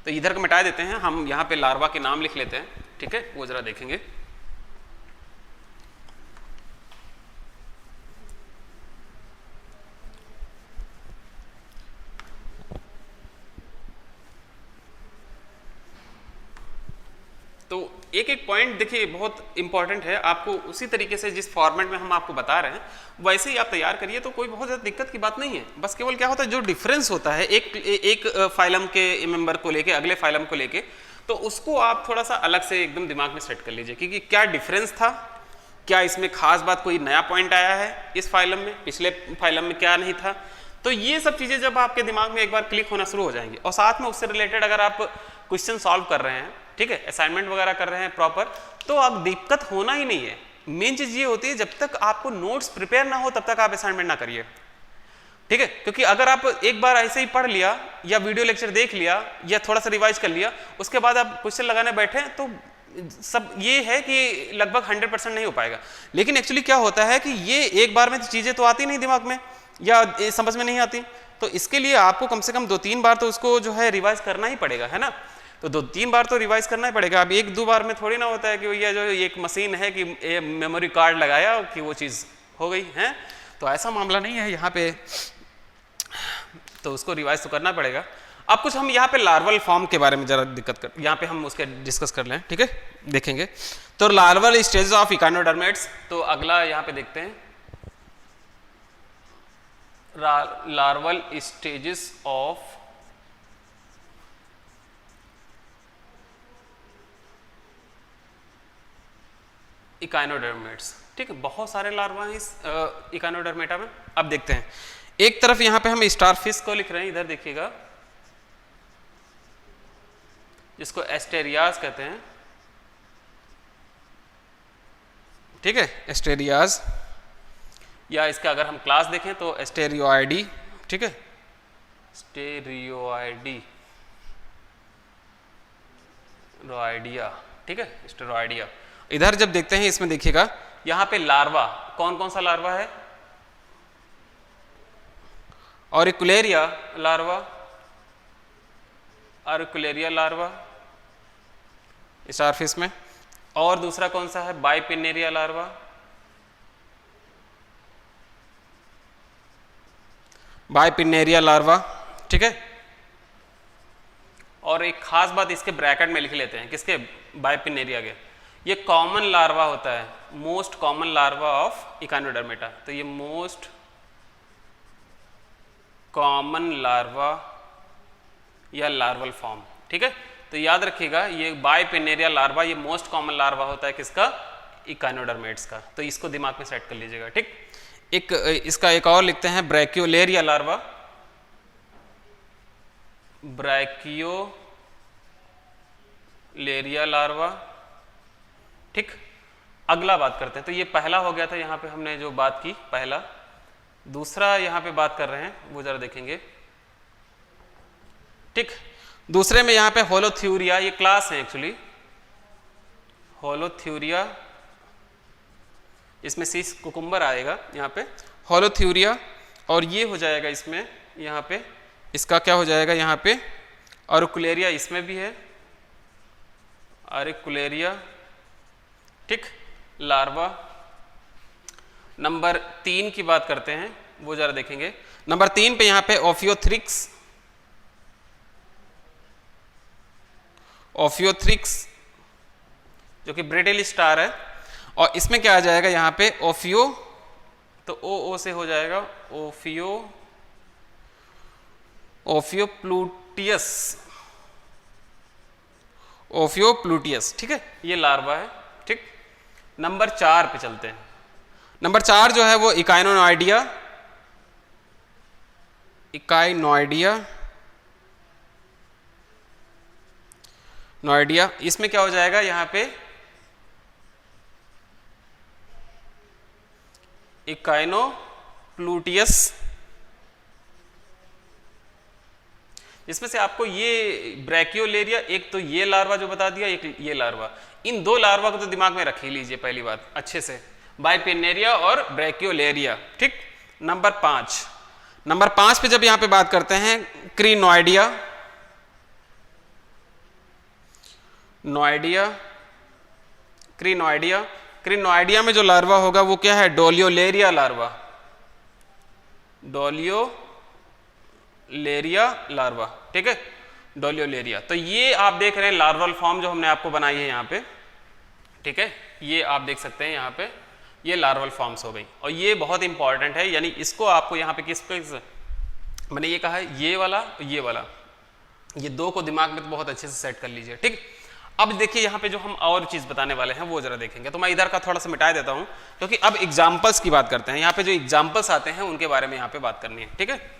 तो इधर को मिटा देते हैं, हम यहाँ पे लार्वा के नाम लिख लेते हैं, ठीक है, वो जरा देखेंगे। तो एक एक पॉइंट देखिए बहुत इंपॉर्टेंट है, आपको उसी तरीके से जिस फॉर्मेट में हम आपको बता रहे हैं वैसे ही आप तैयार करिए, तो कोई बहुत ज़्यादा दिक्कत की बात नहीं है। बस केवल क्या होता है, जो डिफरेंस होता है एक फाइलम के मेंबर को लेके अगले फाइलम को लेके, तो उसको आप थोड़ा सा अलग से एकदम दिमाग में सेट कर लीजिए, क्योंकि क्या डिफरेंस था, क्या इसमें खास बात, कोई नया पॉइंट आया है इस फाइलम में, पिछले फाइलम में क्या नहीं था। तो ये सब चीज़ें जब आपके दिमाग में एक बार क्लिक होना शुरू हो जाएंगी, और साथ में उससे रिलेटेड अगर आप क्वेश्चन सॉल्व कर रहे हैं, ठीक है, असाइनमेंट वगैरह कर रहे हैं प्रॉपर, तो अब दिक्कत होना ही नहीं है। मेन चीज़ ये होती है, जब तक आपको नोट्स प्रिपेयर ना हो तब तक आप असाइनमेंट ना करिए, ठीक है, क्योंकि अगर आप एक बार ऐसे ही पढ़ लिया या वीडियो लेक्चर देख लिया या थोड़ा सा रिवाइज कर लिया, उसके बाद आप क्वेश्चन लगाने बैठे, तो सब ये है कि लगभग 100% नहीं हो पाएगा। लेकिन एक्चुअली क्या होता है कि ये एक बार में चीज़ें तो आती नहीं दिमाग में या समझ में नहीं आती, तो इसके लिए आपको कम से कम 2-3 बार तो उसको जो है रिवाइज करना ही पड़ेगा, है ना। तो 2-3 बार तो रिवाइज करना ही पड़ेगा। अब 1-2 बार में थोड़ी ना होता है कि भैया जो एक मशीन है कि मेमोरी कार्ड लगाया कि वो चीज़ हो गई है, तो ऐसा मामला नहीं है यहाँ पे, तो उसको रिवाइज तो करना पड़ेगा। अब कुछ हम यहाँ पे लार्वल फॉर्म के बारे में जरा दिक्कत कर, यहाँ पे हम उसके डिस्कस कर लें, ठीक है, देखेंगे। तो लार्वल स्टेजेस ऑफ इकानोडर्मेट्स, तो अगला यहाँ पे देखते हैं, लार्वल स्टेजेस ऑफ इकानोडर्मेट्स, ठीक है, बहुत सारे लार्वा हैं इस इकानोडर्मेटा में। अब देखते हैं, एक तरफ यहाँ पे हम स्टारफिश को लिख रहे हैं, इधर देखिएगा, जिसको एस्टेरियाज कहते हैं, ठीक है, एस्टेरियाज, या इसका अगर हम क्लास देखें तो एस्टेरियोइडी, ठीक है, स्टेरियोइडी, रोइडिया, ठीक है, स्टेरोइडिया। इधर जब देखते हैं इसमें देखिएगा, यहाँ पे लार्वा, कौन कौन सा लार्वा है, ऑरिकुलेरिया लार्वा, ऑरिकुलेरिया लार्वा स्टारफिश में, और दूसरा कौन सा है, बाइपिनेरिया लार्वा, बाइपिनेरिया लार्वा, ठीक है। और एक खास बात इसके ब्रैकेट में लिख लेते हैं, किसके, बाइपिनेरिया के, ये कॉमन लार्वा होता है, most common larva of Echinodermata, तो ये मोस्ट कॉमन लार्वा या लार्वल फॉर्म, ठीक है। तो याद रखिएगा, ये बाइपिनेरिया लार्वा ये मोस्ट कॉमन लार्वा होता है किसका, इकानोडर्मेट्स का, तो इसको दिमाग में सेट कर लीजिएगा, ठीक। एक इसका एक और लिखते हैं, ब्रैकियोलेरिया लार्वा, ब्रैकियोलेरिया लार्वा, ठीक। अगला बात करते हैं, तो ये पहला हो गया था, यहाँ पे हमने जो बात की पहला। दूसरा यहाँ पे बात कर रहे हैं, वो जरा देखेंगे, ठीक। दूसरे में यहाँ पे होलोथ्यूरिया, ये क्लास है एक्चुअली, होलोथ्यूरिया, इसमें सीस कुकुम्बर आएगा यहाँ पे, होलोथ्यूरिया, और ये हो जाएगा इसमें, यहाँ पे इसका क्या हो जाएगा, यहाँ पे ऑरिकुलेरिया, इसमें भी है ऑरिकुलेरिया, ठीक, लार्वा। नंबर 3 की बात करते हैं, वो जरा देखेंगे। नंबर 3 पे यहाँ पे ओफियोथ्रिक्स, ओफियोथ्रिक्स जो कि ब्रिटिल स्टार है, और इसमें क्या आ जाएगा यहाँ पे ओफियो, तो ओ से हो जाएगा ओफियो, ओफियोप्लूटियस, ओफियोप्लूटियस, ठीक है, ये लार्वा है, ठीक। नंबर 4 पे चलते हैं। नंबर 4 जो है वो इकाइनोइडिया, इकाइनोइडिया, नोइडिया, इसमें क्या हो जाएगा यहाँ पे इकाइनोप्लूटियस, इसमें से आपको ये ब्रैकियोलेरिया, एक तो ये लार्वा जो बता दिया, एक ये लार्वा, इन दो लार्वा को तो दिमाग में रख ही लीजिए पहली बात अच्छे से, बाइपिनेरिया और ब्रैकियोलेरिया। ठीक, नंबर 5 पे जब यहां पे बात करते हैं क्रीनोइडिया, नोइडिया, क्रीनोइडिया, क्रीनोइडिया में जो लार्वा होगा वो क्या है, डोलियोलेरिया लार्वा, डोलियोलेरिया लार्वा। ठीक है, डोलियोलेरिया। तो ये आप देख रहे हैं लार्वल फॉर्म जो हमने आपको बनाई है यहाँ पे। ठीक है, ये आप देख सकते हैं यहाँ पे, ये लार्वल फॉर्म्स हो गई और ये बहुत इंपॉर्टेंट है, यानी इसको आपको यहाँ पे किस मैंने ये कहा है ये वाला, ये दो को दिमाग में तो बहुत अच्छे से सेट कर लीजिए। ठीक, अब देखिए यहाँ पे जो हम और चीज बताने वाले हैं वो जरा देखेंगे। तो मैं इधर का थोड़ा सा मिटा देता हूँ क्योंकि अब एग्जाम्पल्स की बात करते हैं। यहाँ पे जो एग्जाम्पल्स आते हैं उनके बारे में यहाँ पे बात करनी है। ठीक है,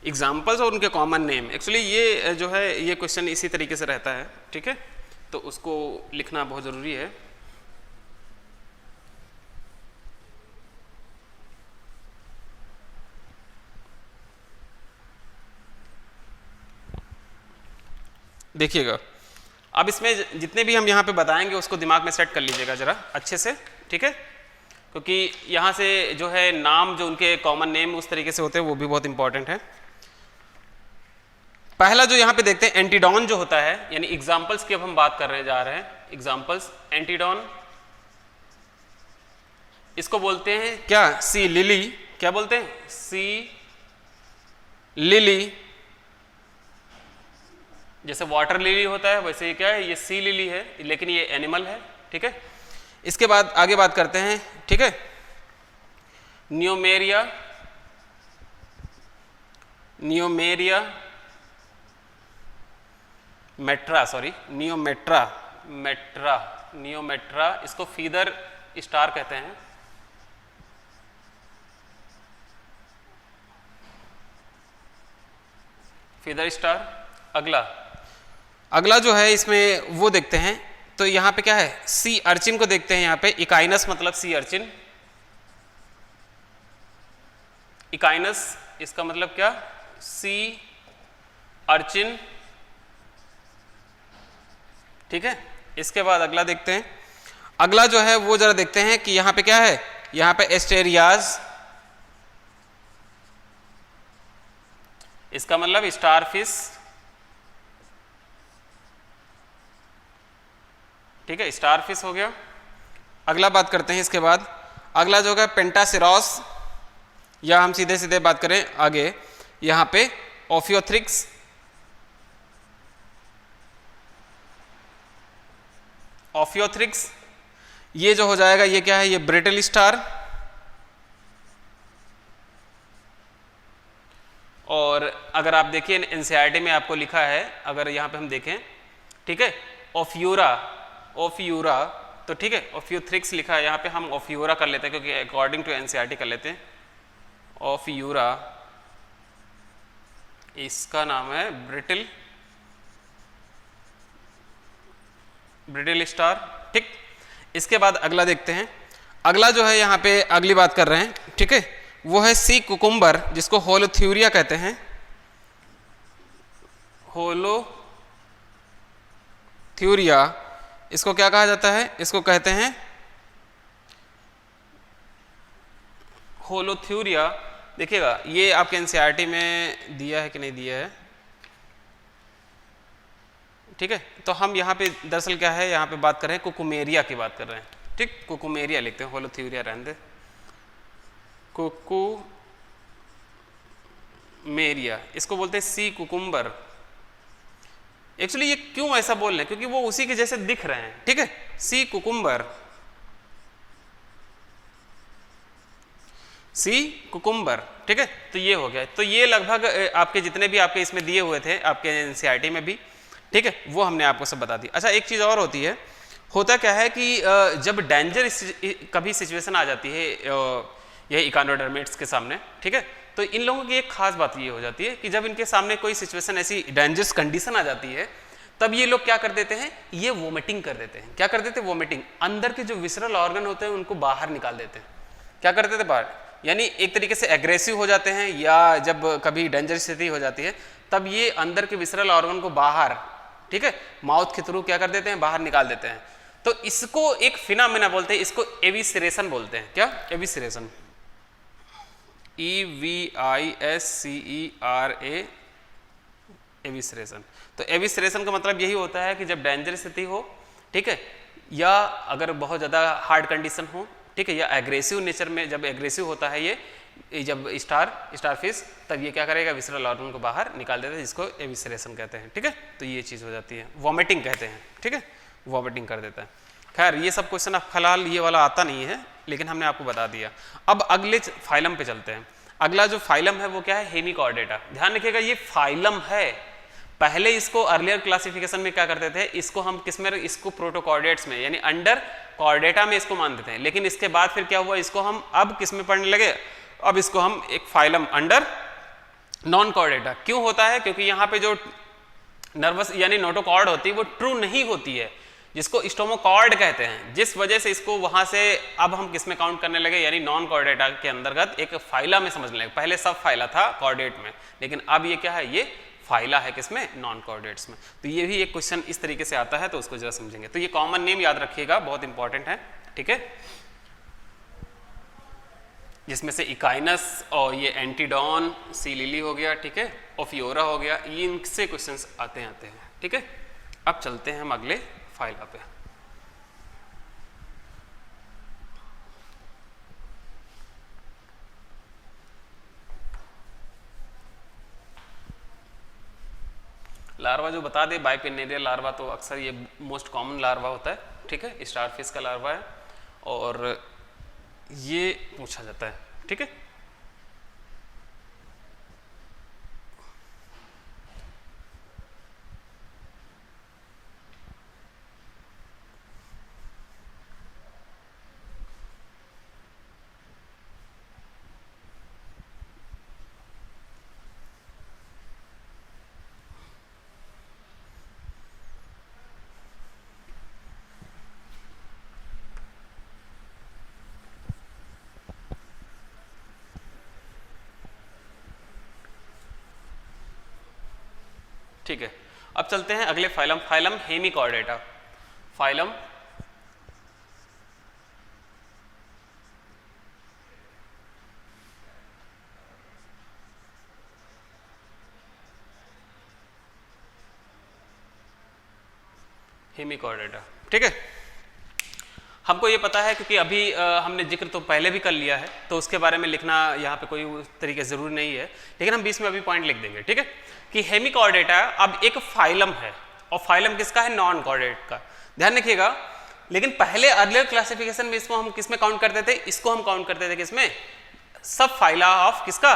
एग्जाम्पल्स और उनके कॉमन नेम। एक्चुअली ये जो है ये क्वेश्चन इसी तरीके से रहता है। ठीक है, तो उसको लिखना बहुत ज़रूरी है। देखिएगा, अब इसमें जितने भी हम यहाँ पे बताएंगे उसको दिमाग में सेट कर लीजिएगा ज़रा अच्छे से। ठीक है, क्योंकि यहाँ से जो है नाम जो उनके कॉमन नेम उस तरीके से होते हैं वो भी बहुत इंपॉर्टेंट है। पहला जो यहाँ पे देखते हैं एंटीडॉन जो होता है, यानी एग्जाम्पल्स की अब हम बात करने जा रहे हैं। एग्जाम्पल्स, एंटीडॉन, इसको बोलते हैं क्या, सी लिली। क्या बोलते हैं, सी लिली। जैसे वाटर लिली होता है वैसे ये क्या है, ये सी लिली है, लेकिन ये एनिमल है। ठीक है, इसके बाद आगे बात करते हैं। ठीक है, नियोमेरिया, नियोमेरिया मेट्रा, सॉरी नियोमेट्रा, मेट्रा, नियोमेट्रा, इसको फीदर स्टार कहते हैं। Feather star. अगला जो है इसमें वो देखते हैं, तो यहाँ पे क्या है, सी अर्चिन को देखते हैं। यहाँ पे इकाइनस मतलब सी अर्चिन, इकाइनस इसका मतलब क्या, सी अर्चिन। ठीक है, इसके बाद अगला देखते हैं। अगला जो है वो जरा देखते हैं कि यहाँ पे क्या है, यहाँ पे एस्टेरियाज, इसका मतलब स्टारफिश। ठीक है, स्टारफिश हो गया। अगला बात करते हैं इसके बाद, अगला जो है पेंटासिरॉस, या हम सीधे सीधे बात करें आगे, यहाँ पे ओफियोथ्रिक्स, ओफियोथ्रिक्स। ये जो हो जाएगा ये क्या है, ये ब्रिटल स्टार। और अगर आप देखिए एनसीईआरटी में आपको लिखा है, अगर यहाँ पे हम देखें, ठीक है, ओफियूरा, ओफियूरा, तो ठीक है, ओफियोथ्रिक्स लिखा है यहाँ पे, हम ओफियूरा कर लेते हैं क्योंकि अकॉर्डिंग टू एनसीईआरटी कर लेते हैं। ओफियूरा, इसका नाम है ब्रिटल, ब्रिटल स्टार। ठीक, इसके बाद अगला देखते हैं। अगला जो है यहाँ पे अगली बात कर रहे हैं, ठीक है, वो है सी कुकुम्बर, जिसको होलोथ्यूरिया कहते हैं। होलोथ्यूरिया, इसको क्या कहा जाता है, इसको कहते हैं होलोथ्यूरिया। देखिएगा ये आपके एनसीईआरटी में दिया है कि नहीं दिया है। ठीक है, तो हम यहाँ पे दरअसल क्या है, यहाँ पे बात कर रहे हैं कुकुमेरिया की बात कर रहे हैं। ठीक, कुकुमेरिया लिखते हैं, होलोथ्यूरिया रहने दे, कुकुमेरिया, इसको बोलते हैं सी कुकुम्बर। एक्चुअली ये क्यों ऐसा बोल रहे हैं, क्योंकि वो उसी के जैसे दिख रहे हैं। ठीक है, सी कुकुम्बर, सी कुकुम्बर। ठीक है, तो ये हो गया। तो ये लगभग आपके जितने भी आपके इसमें दिए हुए थे आपके एनसीईआरटी में भी, ठीक है, वो हमने आपको सब बता दी। अच्छा एक चीज़ और होती है, होता क्या है कि जब डेंजर कभी सिचुएशन आ जाती है ये इकानोडर्मेट्स के सामने, ठीक है, तो इन लोगों की एक खास बात ये हो जाती है कि जब इनके सामने कोई सिचुएशन ऐसी डेंजरस कंडीशन आ जाती है, तब ये लोग क्या कर देते हैं, ये वोमिटिंग कर देते हैं। क्या कर देते हैं? वोमिटिंग। अंदर के जो विसरल ऑर्गन होते हैं उनको बाहर निकाल देते हैं। क्या कर देते हैं? बाहर, यानी एक तरीके से एग्रेसिव हो जाते हैं, या जब कभी डेंजर स्थिति हो जाती है तब ये अंदर के विसरल ऑर्गन को बाहर, ठीक है, माउथ के थ्रू क्या कर देते हैं, बाहर निकाल देते हैं। तो इसको एक फिनोमेना बोलते हैं, इसको एविसरेशन बोलते हैं। क्या? एविसरेशन, EVISCERA, एविसरेशन। तो एविसरेशन का मतलब यही होता है कि जब डेंजर स्थिति हो, ठीक है, या अगर बहुत ज़्यादा हार्ड कंडीशन हो, ठीक है, या एग्रेसिव नेचर में, जब एग्रेसिव होता है ये जब स्टारफिश, तब ये क्या करेगा, विसरल ऑर्गन को बाहर निकाल देता है, जिसको एविसरेशन कहते हैं। ठीक है, तो ये चीज़ हो जाती है, वॉमिटिंग कहते हैं। ठीक है, वॉमिटिंग कर देता है। खैर ये सब क्वेश्चन अब फिलहाल ये वाला आता नहीं है, लेकिन हमने आपको बता दिया। अब अगले फाइलम पे चलते हैं। अगला जो फाइलम है वो क्या है? हेमिकॉर्डेटा। ध्यान रखिएगा ये फाइलम है। पहले इसको अर्लियर क्लासिफिकेशन में क्या करते थे, इसको हम किस में, इसको प्रोटोकॉर्डेट्स में यानी अंडर कॉर्डेटा में इसको मानते थे। लेकिन इसके बाद फिर क्या हुआ, इसको हम अब किस में पढ़ने लगे, अब इसको हम एक फाइलम अंडर नॉन कॉर्डेटा। क्यों होता है? क्योंकि यहाँ पे जो नर्वस यानी नोटोकॉर्ड होती है वो ट्रू नहीं होती है, जिसको स्टोमोकॉर्ड कहते हैं, जिस वजह से इसको वहां से अब हम किस में काउंट करने लगे, यानी नॉन कॉर्डेटा के अंतर्गत एक फाइला में समझने लगे। पहले सब फाइला था कॉर्डेट में, लेकिन अब ये क्या है, ये फाइला है किसमें, नॉन कॉर्डेट्स में। तो ये भी एक क्वेश्चन इस तरीके से आता है, तो उसको जरा समझेंगे। तो ये कॉमन नेम याद रखिएगा, बहुत इंपॉर्टेंट है। ठीक है, जिसमें से इकाइनस और ये एंटीडॉन, सी लिली हो गया, ठीक है, ओफियोरा हो गया, इनसे क्वेश्चंस आते हैं। ठीक है, अब चलते हैं हम अगले फाइला पे। लार्वा जो बता दे, बाइपेनेरियल लार्वा, तो अक्सर ये मोस्ट कॉमन लार्वा होता है। ठीक है, स्टारफिश का लार्वा है और ये पूछा जाता है। ठीक है, ठीक है, अब चलते हैं अगले phylum, phylum Hemichordata. Phylum Hemichordata. ठीक है, हमको ये पता है क्योंकि अभी हमने जिक्र तो पहले भी कर लिया है, तो उसके बारे में लिखना यहाँ पे कोई तरीके जरूरी नहीं है, लेकिन हम बीच में अभी पॉइंट लिख देंगे। ठीक है, कि हेमिकॉर्डेटा अब एक फाइलम है, और फाइलम किसका है? नॉन कॉर्डेट का। ध्यान रखिएगा, लेकिन पहले अर्लियर क्लासिफिकेशन में इसको हम किसमें काउंट करते थे? इसको हम काउंट करते थे किसमें? सब फाइला ऑफ किसका?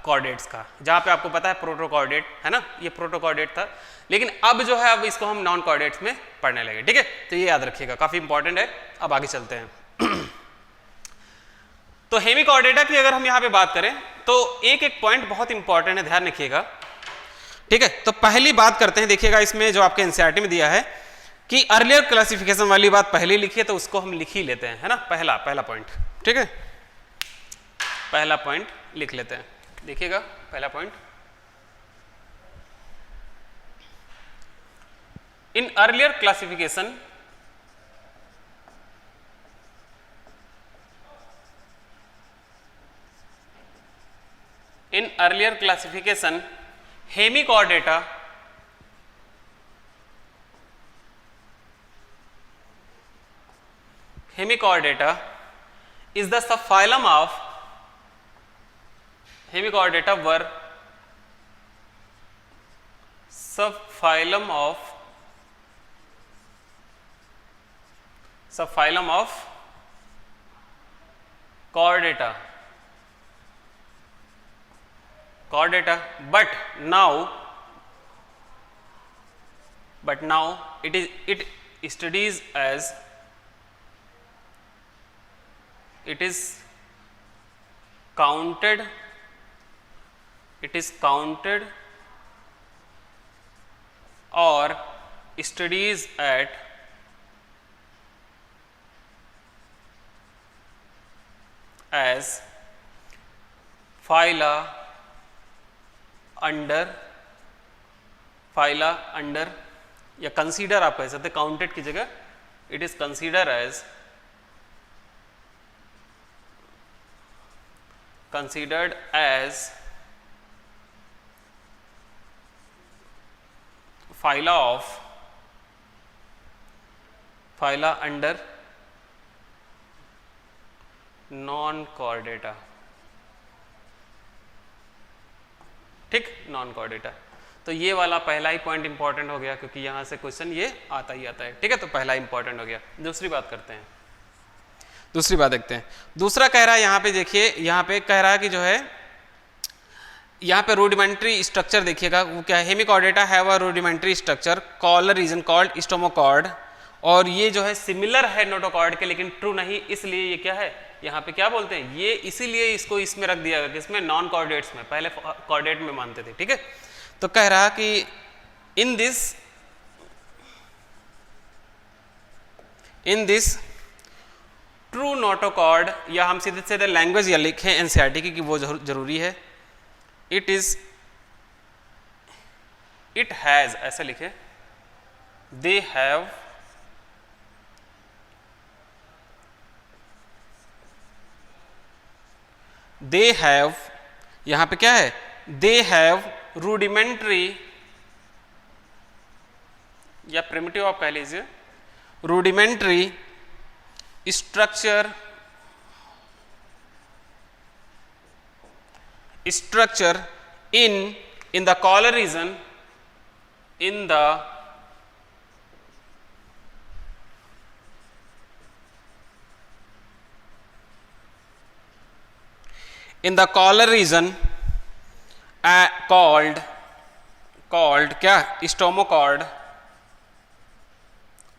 कॉर्डेट्स का। जहां पे आपको पता है प्रोटोकॉर्डेट है ना, ये प्रोटोकॉर्डेट था, लेकिन अब जो है अब इसको हम नॉन कॉर्डेट्स में पढ़ने लगे। ठीक है, तो ये याद रखिएगा, काफी इंपॉर्टेंट है। अब आगे चलते हैं। तो हेमिकॉर्डेटा की अगर हम यहां पे बात करें तो एक एक पॉइंट बहुत इंपॉर्टेंट है, ध्यान रखिएगा। ठीक है, तो पहली बात करते हैं, देखिएगा इसमें जो आपके एनसीईआरटी में दिया है कि अर्लियर क्लासिफिकेशन वाली बात पहले लिखी है, तो उसको हम लिख ही लेते हैं, है ना, पहला पॉइंट। ठीक है, पहला पॉइंट लिख लेते हैं। देखिएगा पहला point, in earlier classification Hemichordata is the subphylum of Hemichordata were subphylum of Chordata, but now but now it studies as it is counted or studies at as phyla under या consider आप कह सकते, counted की जगह it is consider as considered as phyla under non-chordata, ठीक, non-chordata। तो ये वाला पहला ही पॉइंट इंपॉर्टेंट हो गया, क्योंकि यहां से क्वेश्चन ये आता ही आता है, ठीक है। तो पहला इंपॉर्टेंट हो गया। दूसरी बात करते हैं, दूसरी बात देखते हैं। दूसरा कह रहा है यहाँ पे, देखिए यहाँ पे कह रहा है कि जो है यहाँ पे रूडिमेंट्री स्ट्रक्चर देखिएगा वो क्या है, hemichordata have a rudimentary structure collar region called stomochord, और ये जो है सिमिलर है नोटोकॉर्ड के लेकिन ट्रू नहीं, इसलिए ये क्या है यहाँ पे क्या बोलते हैं ये, इसीलिए इसको इसमें रख दिया गया, किसमें, नॉन कॉर्डेट्स में, पहले कॉर्डेट में मानते थे, ठीक है। तो कह रहा कि इन दिस ट्रू नोटोकॉर्ड, या हम सीधे सीधे लैंग्वेज या लिखें एनसीईआरटी की कि वो जरूरी है, इट हैज, ऐसे लिखे, दे हैव, यहां पे क्या है, दे हैव रूडिमेंट्री या प्रिमिटिव आप कह लीजिए, rudimentary structure in the collar region, in the collar region called क्या, स्टोमोकॉर्ड।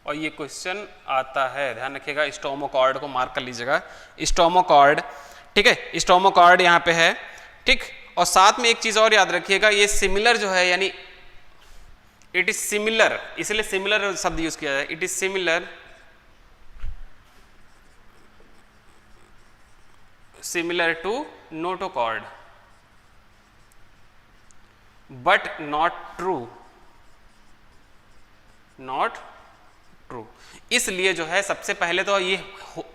और ये क्वेश्चन आता है, ध्यान रखिएगा, स्टोमोकॉर्ड को मार्क कर लीजिएगा, स्टोमोकॉर्ड, ठीक है, स्टोमोकॉर्ड यहाँ पे है, ठीक। और साथ में एक चीज और याद रखिएगा, ये सिमिलर जो है, यानी इट इज सिमिलर, इसलिए सिमिलर शब्द यूज किया जाए, it is similar to notochord but not true, इसलिए जो है सबसे पहले तो ये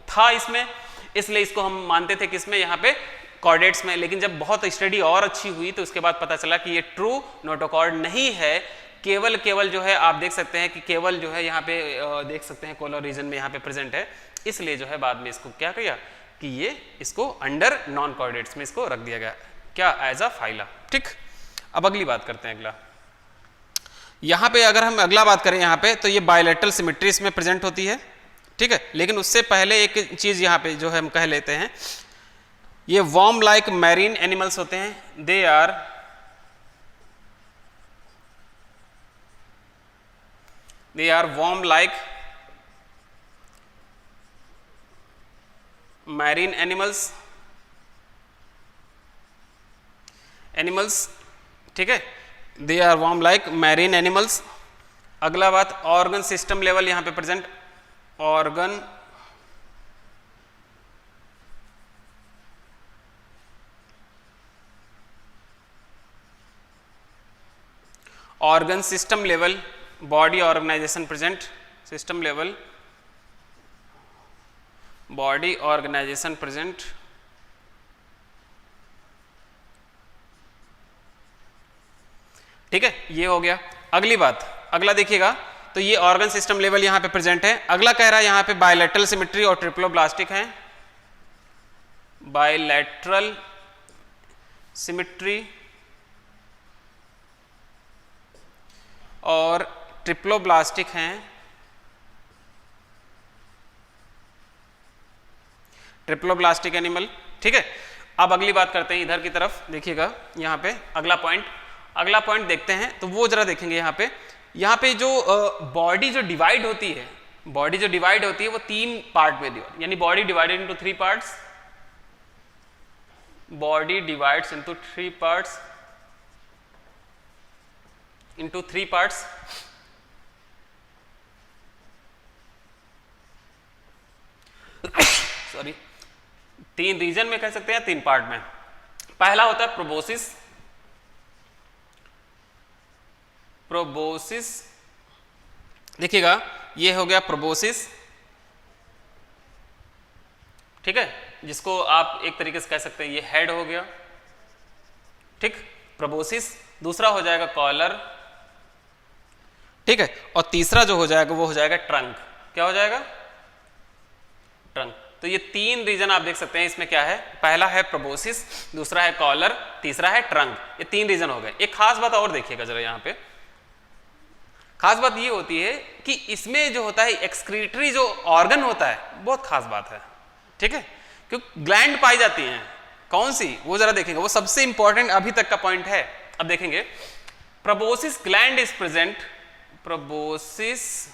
था इसमें, इसलिए इसको हम मानते थे किसमें, यहाँ पे कॉर्डेट्स में, लेकिन जब बहुत स्टडी और अच्छी हुई तो उसके बाद पता चला कि ये ट्रू नोटोकॉर्ड नहीं है, केवल जो है आप देख सकते हैं कि केवल जो है यहाँ पे देख सकते हैं कोलर रीजन में यहाँ पे प्रेजेंट है, इसलिए जो है बाद में इसको क्या किया कि ये इसको अंडर नॉन कॉर्डेट्स में इसको रख दिया गया, क्या, एज अ फाइला, ठीक। अब अगली बात करते हैं, अगला यहाँ पे अगर हम अगला बात करें यहाँ पे, तो ये बायलैटरल सिमेट्री इसमें प्रेजेंट होती है, ठीक है। लेकिन उससे पहले एक चीज यहाँ पे जो है हम कह लेते हैं, ये वर्म लाइक मैरीन एनिमल्स होते हैं, they are worm like marine animals, ठीक है, they are worm like marine animals. अगला बात, ऑर्गन सिस्टम लेवल यहां पे present, organ system level, body organisation present, system level body organisation present, ठीक है, ये हो गया। अगली बात, अगला देखिएगा, तो ये ऑर्गन सिस्टम लेवल यहां पे प्रेजेंट है। अगला कह रहा है यहां पे बायलैटरल सिमेट्री और ट्रिप्लोब्लास्टिक है, बायलैटरल सिमेट्री और ट्रिप्लोब्लास्टिक हैं, ट्रिप्लोब्लास्टिक एनिमल, ठीक है। अब अगली बात करते हैं इधर की तरफ, देखिएगा यहाँ पे अगला पॉइंट देखते हैं, तो वो जरा देखेंगे यहाँ पे यहाँ पे जो बॉडी जो डिवाइड होती है, बॉडी जो डिवाइड होती है वो 3 पार्ट में डिवाइड, यानी body divided into 3 parts, body divides into 3 parts, into 3 parts. Sorry, 3 region में कह सकते हैं, 3 पार्ट में। पहला होता है प्रोबोसिस, प्रोबोसिस देखिएगा, ये हो गया प्रोबोसिस, ठीक है, जिसको आप एक तरीके से कह सकते हैं ये हेड हो गया, ठीक, प्रोबोसिस। दूसरा हो जाएगा कॉलर, ठीक है, और तीसरा जो हो जाएगा वो हो जाएगा ट्रंक। क्या हो जाएगा? ट्रंक। तो ये 3 रीजन आप देख सकते हैं इसमें क्या है, पहला है प्रोबोसिस, दूसरा है कॉलर, तीसरा है ट्रंक। ये 3 रीजन हो गए। एक खास बात और देखिएगा जरा, यहाँ पे खास बात ये होती है कि इसमें जो होता है एक्सक्रीटरी जो ऑर्गन होता है, बहुत खास बात है, ठीक है, क्योंकि ग्लैंड पाई जाती हैं। कौन सी? वो जरा देखेंगे, वो सबसे इंपॉर्टेंट अभी तक का पॉइंट है। अब देखेंगे, proboscis gland is present, proboscis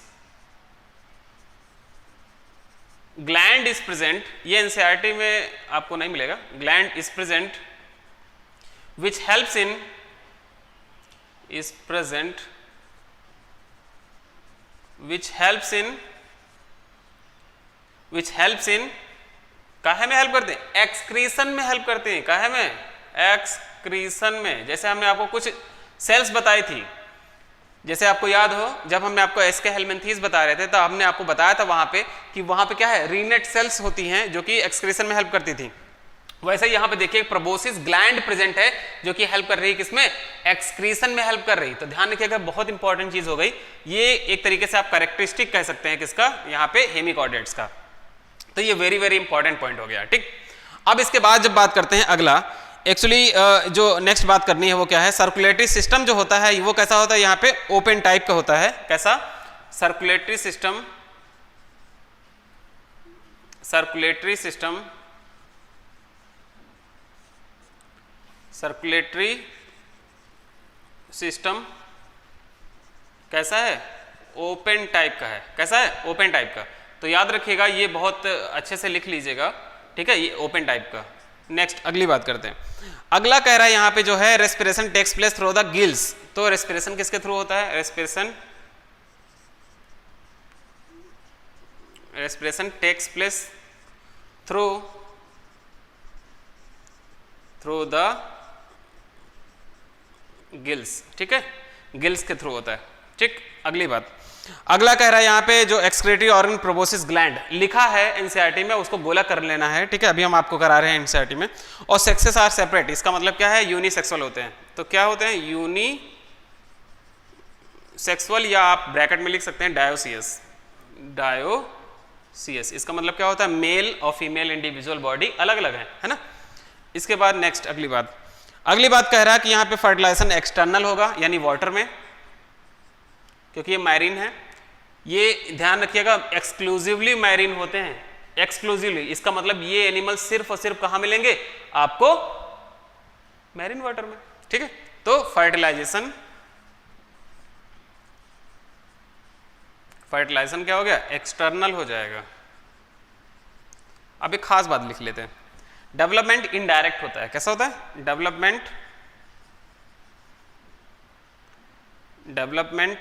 gland is present, ये एनसीईआरटी में आपको नहीं मिलेगा। Gland is present which helps in, is present which helps in, which helps in, काहे में हेल्प करते हैं? एक्सक्रीशन में हेल्प करते हैं। काहे में? एक्सक्रीशन में। जैसे हमने आपको कुछ सेल्स बताई थी, जैसे आपको याद हो जब हमने आपको एस्के हेलमिंथीज बता रहे थे तो हमने आपको बताया था वहां पे कि वहां पे क्या है, रीनेट सेल्स होती हैं जो कि एक्सक्रीशन में हेल्प करती थी। वैसे यहाँ पे देखिए प्रोबोसिस ग्लैंड प्रेजेंट है जो कि हेल्प कर रही है किसमें? एक्सक्रीशन में हेल्प कर रही। तो ध्यान रखिएगा, बहुत इंपॉर्टेंट चीज हो गई ये, एक तरीके से आप कैरेक्टरिस्टिक कह सकते हैं किसका, यहाँ पे हेमिकॉर्डेट्स का। तो ये वेरी वेरी इंपॉर्टेंट पॉइंट हो गया, ठीक। अब इसके बाद जब बात करते हैं अगला, एक्चुअली जो नेक्स्ट बात करनी है वो क्या है, सर्कुलेटरी सिस्टम जो होता है वो कैसा होता है, यहाँ पे ओपन टाइप का होता है। कैसा? Circulatory system, circulatory system, circulatory system कैसा है? ओपन टाइप का है। कैसा है? ओपन टाइप का। तो याद रखिएगा, ये बहुत अच्छे से लिख लीजिएगा, ठीक है, ये ओपन टाइप का। नेक्स्ट अगली बात करते हैं। अगला कह रहा है यहाँ पे जो है respiration takes place through the gills. तो रेस्पिरेशन किसके थ्रू होता है? Respiration, respiration takes place through the gills, ठीक है, गिल्स के थ्रू होता है, ठीक। अगली बात, अगला कह रहा है यहाँ पे जो एक्सक्रीटरी ऑर्गन प्रोबोसिस ग्लैंड लिखा है एनसीईआरटी में, उसको गोला कर लेना है, ठीक है, अभी हम आपको करा रहे हैं एनसीईआरटी में। और सेक्सेस आर सेपरेट, इसका मतलब क्या है? यूनिसेक्सुअल होते हैं। तो क्या होते हैं? यूनिसेक्सुअल, या आप ब्रैकेट में लिख सकते हैं डायोसियस, डायोसियस। इसका मतलब क्या होता है? मेल और फीमेल इंडिविजुअल बॉडी अलग अलग है ना। इसके बाद नेक्स्ट अगली बात, अगली बात कह रहा है कि यहाँ पे फर्टिलाइजेशन एक्सटर्नल होगा, यानी वाटर में, क्योंकि ये मैरीन है। ये ध्यान रखिएगा, एक्सक्लूसिवली मैरीन होते हैं, एक्सक्लूसिवली। इसका मतलब ये एनिमल सिर्फ और सिर्फ कहाँ मिलेंगे आपको? मैरीन वाटर में, ठीक है। तो फर्टिलाइजेशन, फर्टिलाइजेशन क्या हो गया? एक्सटर्नल हो जाएगा। अब एक खास बात लिख लेते हैं, डेवलपमेंट इनडायरेक्ट होता है। कैसा होता है? डेवलपमेंट, डेवलपमेंट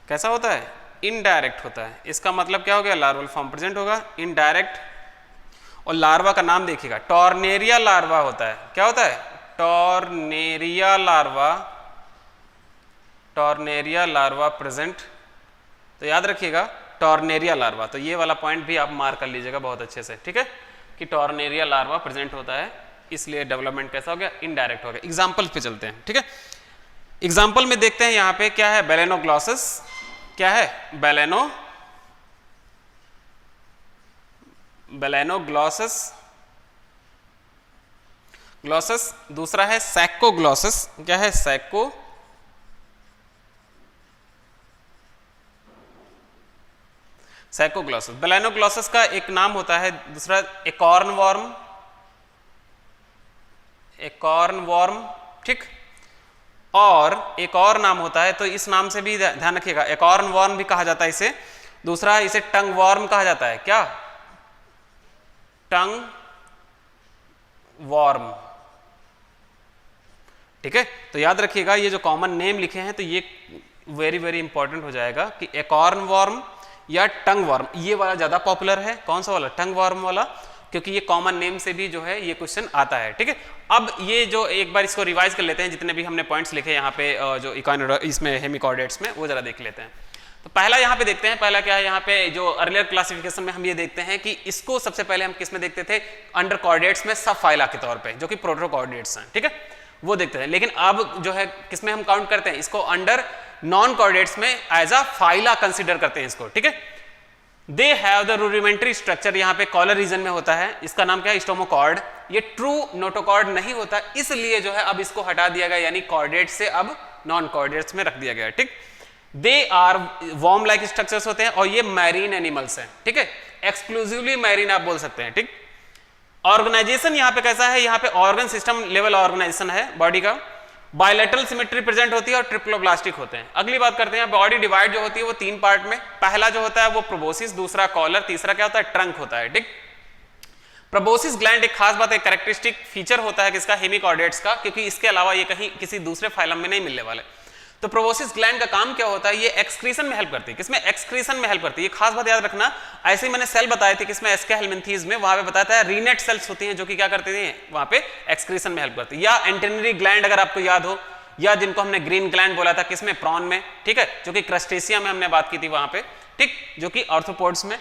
कैसा होता है? इनडायरेक्ट होता है। इसका मतलब क्या हो गया? लार्वल फॉर्म प्रेजेंट होगा, इनडायरेक्ट। और लार्वा का नाम देखिएगा, टॉर्नेरिया लार्वा होता है। क्या होता है? Tornaria larva, tornaria larva present. तो याद रखिएगा टॉर्नेरिया लार्वा, तो ये वाला पॉइंट भी आप मार्क कर लीजिएगा बहुत अच्छे से, ठीक है, कि टॉर्नेरिया लार्वा प्रेजेंट होता है, इसलिए डेवलपमेंट कैसा हो गया? इनडायरेक्ट हो गया। एग्जाम्पल पे चलते हैं, ठीक है। एग्जाम्पल में देखते हैं यहाँ पे क्या है, बेलेनोग्लॉसस। क्या है? बेलेनोग्लॉसस, ग्लॉसस। दूसरा है सैकोग्लॉसस। क्या है? सैको, सैकोग्लॉसस। बेलेनोग्लॉसस का एक नाम होता है दूसरा, एकॉर्न वॉर्म, एकॉर्न वॉर्म, ठीक। और एक और नाम होता है, तो इस नाम से भी ध्यान रखिएगा, एकॉर्न वॉर्म भी कहा जाता है इसे। दूसरा इसे टंग वॉर्म कहा जाता है। क्या? टंग वॉर्म। ठीक है, तो याद रखिएगा ये जो कॉमन नेम लिखे हैं तो ये वेरी वेरी इंपॉर्टेंट हो जाएगा कि एकॉर्न वॉर्म या टंग वॉर्म, ये वाला ज्यादा पॉपुलर है। कौन सा वाला? टंग वॉर्म वाला, क्योंकि ये कॉमन नेम से भी जो है ये क्वेश्चन आता है। ठीक है, अब ये जो एक बार इसको रिवाइज कर लेते हैं, जितने भी हमने पॉइंट्स लिखे यहाँ पे जो इसमें हेमिकॉर्डेट्स में, वो जरा देख लेते हैं। तो पहला यहाँ पे देखते हैं, पहला क्या है यहाँ पे जो अर्लियर क्लासिफिकेशन में हम ये देखते हैं कि इसको सबसे पहले हम किस में देखते थे? अंडर कॉर्डेट्स में, सब फाइला के तौर पे, जो कि प्रोटोकॉर्डेट्स हैं। ठीक है, वो देखते हैं। लेकिन अब जो है किस में हम काउंट करते हैं इसको? अंडर नॉन कॉर्डेट्स में एज अ फाइला कंसिडर करते हैं इसको। ठीक है, they have the rudimentary structure, यहाँ पे कॉलर रीजन में होता है, इसका नाम क्या है? स्टोमोकॉर्ड। ये ट्रू नोटोकॉर्ड नहीं होता, इसलिए जो है अब इसको हटा दिया गया, यानी कॉर्डेट से अब नॉन कॉर्डेट्स में रख दिया गया। ठीक, they are worm like structures होते हैं और ये मैरीन एनिमल्स हैं। ठीक है, एक्सक्लूसिवली मैरीन आप बोल सकते हैं। ठीक, ऑर्गेनाइजेशन यहाँ पे कैसा है? यहाँ पे ऑर्गन सिस्टम लेवल ऑर्गेनाइजेशन है बॉडी का। बायलैटरल सिमेट्री प्रेजेंट होती है और ट्रिप्लोब्लास्टिक होते हैं। अगली बात करते हैं, बॉडी डिवाइड जो होती है वो 3 पार्ट में। पहला जो होता है वो प्रोबोसिस, दूसरा कॉलर, तीसरा क्या होता है? ट्रंक होता है। ठीक, प्रोबोसिस ग्लैंड एक खास बात है, कैरेक्टरिस्टिक फीचर होता है किसका? हेमिकॉर्डेट्स का, क्योंकि इसके अलावा ये कहीं किसी दूसरे फाइलम में नहीं मिलने वाले। तो प्रोबोसिस ग्लैंड का काम क्या होता है? ये एक्सक्रीशन में हेल्प करती है। किसमें? एक्सक्रीशन में हेल्प करती है। ये खास बात याद रखना। ऐसे ही मैंने सेल बताए थे किसमें? एस्के हेलमिंथीज में, वहां पे बताता है रीनेट सेल्स होती हैं जो कि क्या करती हैं? वहां पे एक्सक्रीशन में हेल्प करती है। या एंटेनरी ग्लैंड अगर आपको याद हो, या जिनको हमने ग्रीन ग्लैंड बोला था किसमें? प्रॉन में। ठीक है, जो कि क्रस्टेशिया में हमने बात की थी वहां पे। ठीक, जो कि आर्थ्रोपोड्स में।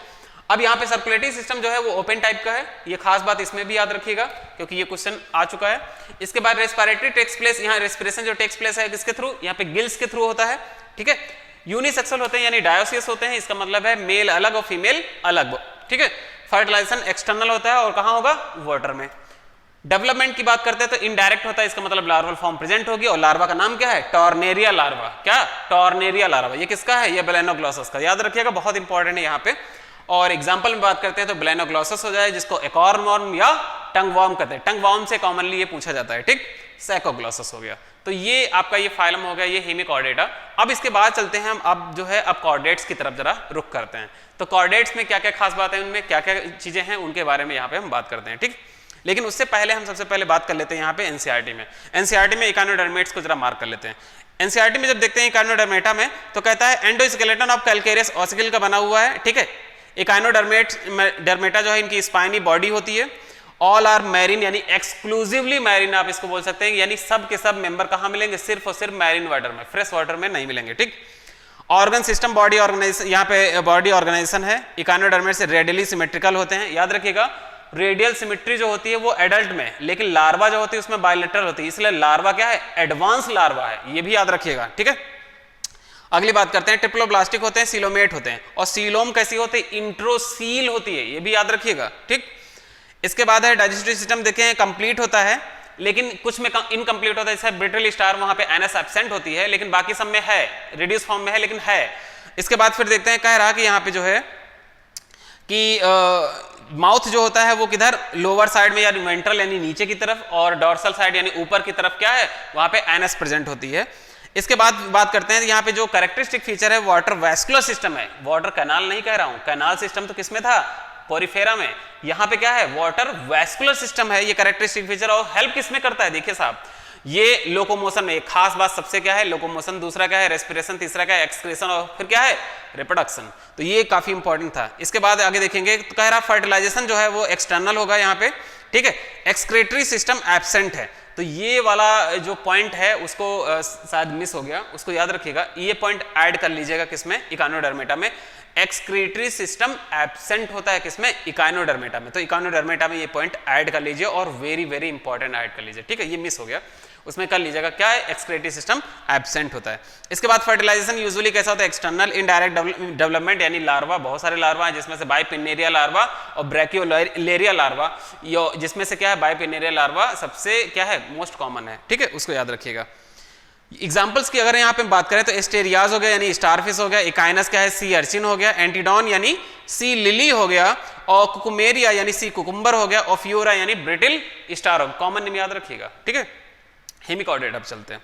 अब यहाँ पे सर्कुलेटरी सिस्टम जो है वो ओपन टाइप का है, ये खास बात इसमें भी याद रखिएगा क्योंकि ये क्वेश्चन आ चुका है। इसके बाद रेस्पिरेटरी टेक्स प्लेस, यहाँ रेस्पिरेशन जो टेक्स प्लेस है किसके थ्रू? यहाँ पे गिल्स के थ्रू होता है। ठीक है, यूनिसेक्सुअल होते हैं यानी डायोसियस होते हैं, इसका मतलब है मेल अलग और फीमेल अलग। ठीक है, फर्टिलाइजेशन एक्सटर्नल होता है और कहाँ होगा? वाटर में। डेवलपमेंट की बात करते हैं तो इनडायरेक्ट होता है, इसका मतलब लार्वल फॉर्म प्रेजेंट होगी। और लार्वा का नाम क्या है? Tornaria larva. क्या? Tornaria larva. ये किसका है? ये बेलेनोग्लॉसस का। याद रखिएगा, बहुत इंपॉर्टेंट है यहाँ पे। और एग्जाम्पल में बात करते हैं तो बेलेनोग्लॉसस हो जाए, जिसको एकॉर्न वॉर्म या टंग वॉर्म कहते हैं। टंग वॉर्म से कॉमनली ये पूछा जाता है। ठीक, सैकोग्लॉसस हो गया। तो ये आपका ये फाइलम हो गया, ये हेमिकॉर्डेटा। अब इसके बाद चलते हैं हम, अब जो है अब कॉर्डेट्स की तरफ जरा रुख करते हैं। तो कॉर्डेट्स में क्या क्या खास बात है, उनमें क्या क्या चीजें हैं, उनके बारे में यहाँ पे हम बात करते हैं। ठीक, लेकिन उससे पहले हम सबसे पहले बात कर लेते हैं यहाँ पे एनसीईआरटी में। एनसीईआरटी में इकानोडर्मेट्स को जरा मार्क कर लेते हैं। एनसीईआरटी में जब देखते हैं इकानोडर्मेटा में तो कहता है एंडोस्केलेटन ऑफ कैलकेरियस ऑसिकल का बना हुआ है। ठीक है, इकानोडर्मेटा जो है इनकी स्पाइनी बॉडी होती है। ऑल आर मैरीन यानी एक्सक्लूसिवली मैरीन आप इसको बोल सकते हैं, यानी सब के सब मेंबर कहाँ मिलेंगे? सिर्फ और सिर्फ मैरीन वाटर में, फ्रेश वाटर में नहीं मिलेंगे। ठीक, ऑर्गन सिस्टम बॉडी ऑर्गेनाइजेशन, यहाँ पे बॉडी ऑर्गेनाइजेशन है। इकानोडर्मेट से रेडियली सिमेट्रिकल होते हैं। याद रखिएगा, रेडियल सिमेट्री जो होती है वो एडल्ट में, लेकिन लार्वा जो होती है उसमें बायलेटरल होती है, इसलिए लार्वा क्या है? एडवांस लार्वा है, ये भी याद रखिएगा। ठीक है, अगली बात करते हैं, ट्रिप्लोब्लास्टिक होते हैं, सीलोमेट होते हैं। और सीलोम कैसी होती है? इंट्रोसील होती है, ये भी याद रखिएगा। ठीक, इसके बाद है डाइजेस्टिव सिस्टम, देखें कंप्लीट होता है लेकिन कुछ में इनकम्प्लीट होता है, जैसे ब्रिटल स्टार, वहां पे एनएस एब्सेंट होती है, लेकिन बाकी सब में है, रिड्यूस फॉर्म में है लेकिन है। इसके बाद फिर देखते हैं, कह रहा कि यहाँ पे जो है कि माउथ जो होता है वो किधर? लोअर साइड में, या वेंट्रल यानी नीचे की तरफ, और डॉर्सल साइड यानी ऊपर की तरफ क्या है? वहां पे एनएस प्रेजेंट होती है। इसके बाद बात करते हैं, यहाँ पे जो कैरेक्टरिस्टिक फीचर है वाटर वैस्कुलर सिस्टम है। वाटर कैनाल नहीं कह रहा हूं, कैनाल सिस्टम तो किसमें था? पोरिफेरा में। यहाँ पे क्या है? वाटर वैस्कुलर सिस्टम है, ये कैरेक्टरिस्टिक फीचर। और हेल्प किसमें करता है? देखिए साहब, ये लोकोमोशन में, एक खास बात सबसे क्या है? लोकोमोशन, दूसरा क्या है? रेस्पिरेशन, तीसरा क्या है? एक्सक्रीशन, और फिर क्या है? रिप्रोडक्शन। तो ये काफी इंपॉर्टेंट था। इसके बाद आगे देखेंगे तो कह रहा फर्टिलाइजेशन जो है वो एक्सटर्नल होगा यहाँ पे। ठीक है, एक्सक्रीटरी सिस्टम एब्सेंट है। तो ये वाला जो पॉइंट है उसको शायद मिस हो गया, उसको याद रखिएगा, ये पॉइंट ऐड कर लीजिएगा। किसमें? इकानोडर्मेटा में एक्सक्रीटरी सिस्टम एब्सेंट होता है। किसमें? इकानोडर्मेटा में। तो इकानोडर्मेटा में ये पॉइंट ऐड कर लीजिए, और वेरी वेरी इंपॉर्टेंट ऐड कर लीजिए। ठीक है, ये मिस हो गया, उसमें कर लीजिएगा। क्या है? एक्सक्रीटरी सिस्टम एब्सेंट होता है। इसके बाद फर्टिलाइजेशन यूजुअली कैसा होता है? एक्सटर्नल। इनडायरेक्ट डेवलपमेंट यानी लार्वा, बहुत सारे लार्वा हैं जिसमें से बाइपिनेरिया लार्वा और ब्रैकियोलेरिया लार्वा, जिसमें से क्या है? बाइपिनेरिया लार्वा सबसे क्या है? मोस्ट कॉमन है। ठीक है, उसको याद रखिएगा। एग्जाम्पल्स की अगर यहाँ पे बात करें तो एस्टेरियाज हो गया यानी स्टारफिश हो गया, इकाइनस क्या है? सी अर्चिन हो गया, एंटीडॉन यानी सी लिली हो गया, और कुकुमेरिया यानी सी कुकुम्बर हो गया, और फ्यूरा यानी ब्रिटिल स्टार हो गया। कॉमन नेम याद रखिएगा। ठीक है, हेमिकॉर्डेट। अब चलते हैं,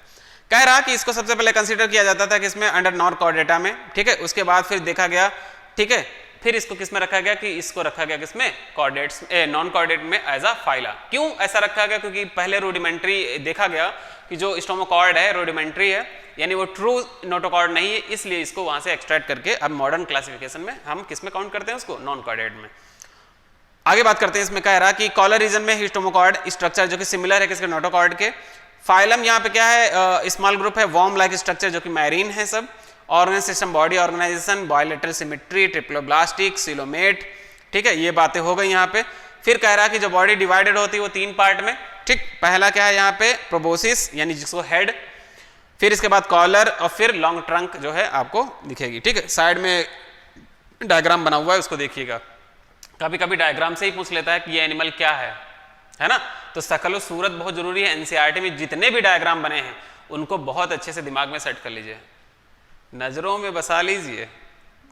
कह रहा कि इसको सबसे पहले कंसीडर किया जाता था कि इसमें अंडर नॉन कॉर्डेटा में, ठीक है। उसके बाद फिर देखा गया, ठीक है, फिर इसको किस में रखा गया कि इसको रखा गया किसमें, कॉर्डेट्स नॉन कॉर्डेट में एज अ फाइला। क्यों ऐसा रखा गया? क्योंकि पहले रूडिमेंट्री देखा गया कि जो स्टोमोकॉर्ड है रूडिमेंट्री है, यानी वो ट्रू नोटोकॉर्ड नहीं है, इसलिए इसको वहां से एक्सट्रैक्ट करके अब मॉडर्न क्लासिफिकेशन में हम किस में काउंट करते हैं उसको, नॉन कॉर्डेट में। आगे बात करते हैं, इसमें कह रहा कि कॉलर रीजन में हिस्टोमोकॉर्ड स्ट्रक्चर जो कि सिमिलर है किसके, नोटोकॉर्ड के। फाइलम यहाँ पे क्या है, स्मॉल ग्रुप है, वॉर्म लाइक स्ट्रक्चर जो कि मैरीन है सब। Organ system, body organisation, bilateral symmetry, triploblastic, coelomate, ठीक है, ये बातें हो गई यहाँ पे। फिर कह रहा कि जो बॉडी डिवाइडेड होती है वो 3 पार्ट में, ठीक। पहला क्या है यहाँ पे, प्रोबोसिस यानी जिसको हेड, फिर इसके बाद कॉलर और फिर लॉन्ग ट्रंक जो है आपको दिखेगी, ठीक है। साइड में डायग्राम बना हुआ है, उसको देखिएगा। कभी कभी डायग्राम से ही पूछ लेता है कि ये एनिमल क्या है ना। तो शकल सूरत बहुत जरूरी है। एनसीईआरटी में जितने भी डायग्राम बने हैं उनको बहुत अच्छे से दिमाग में सेट कर लीजिए, नजरों में बसा लीजिए,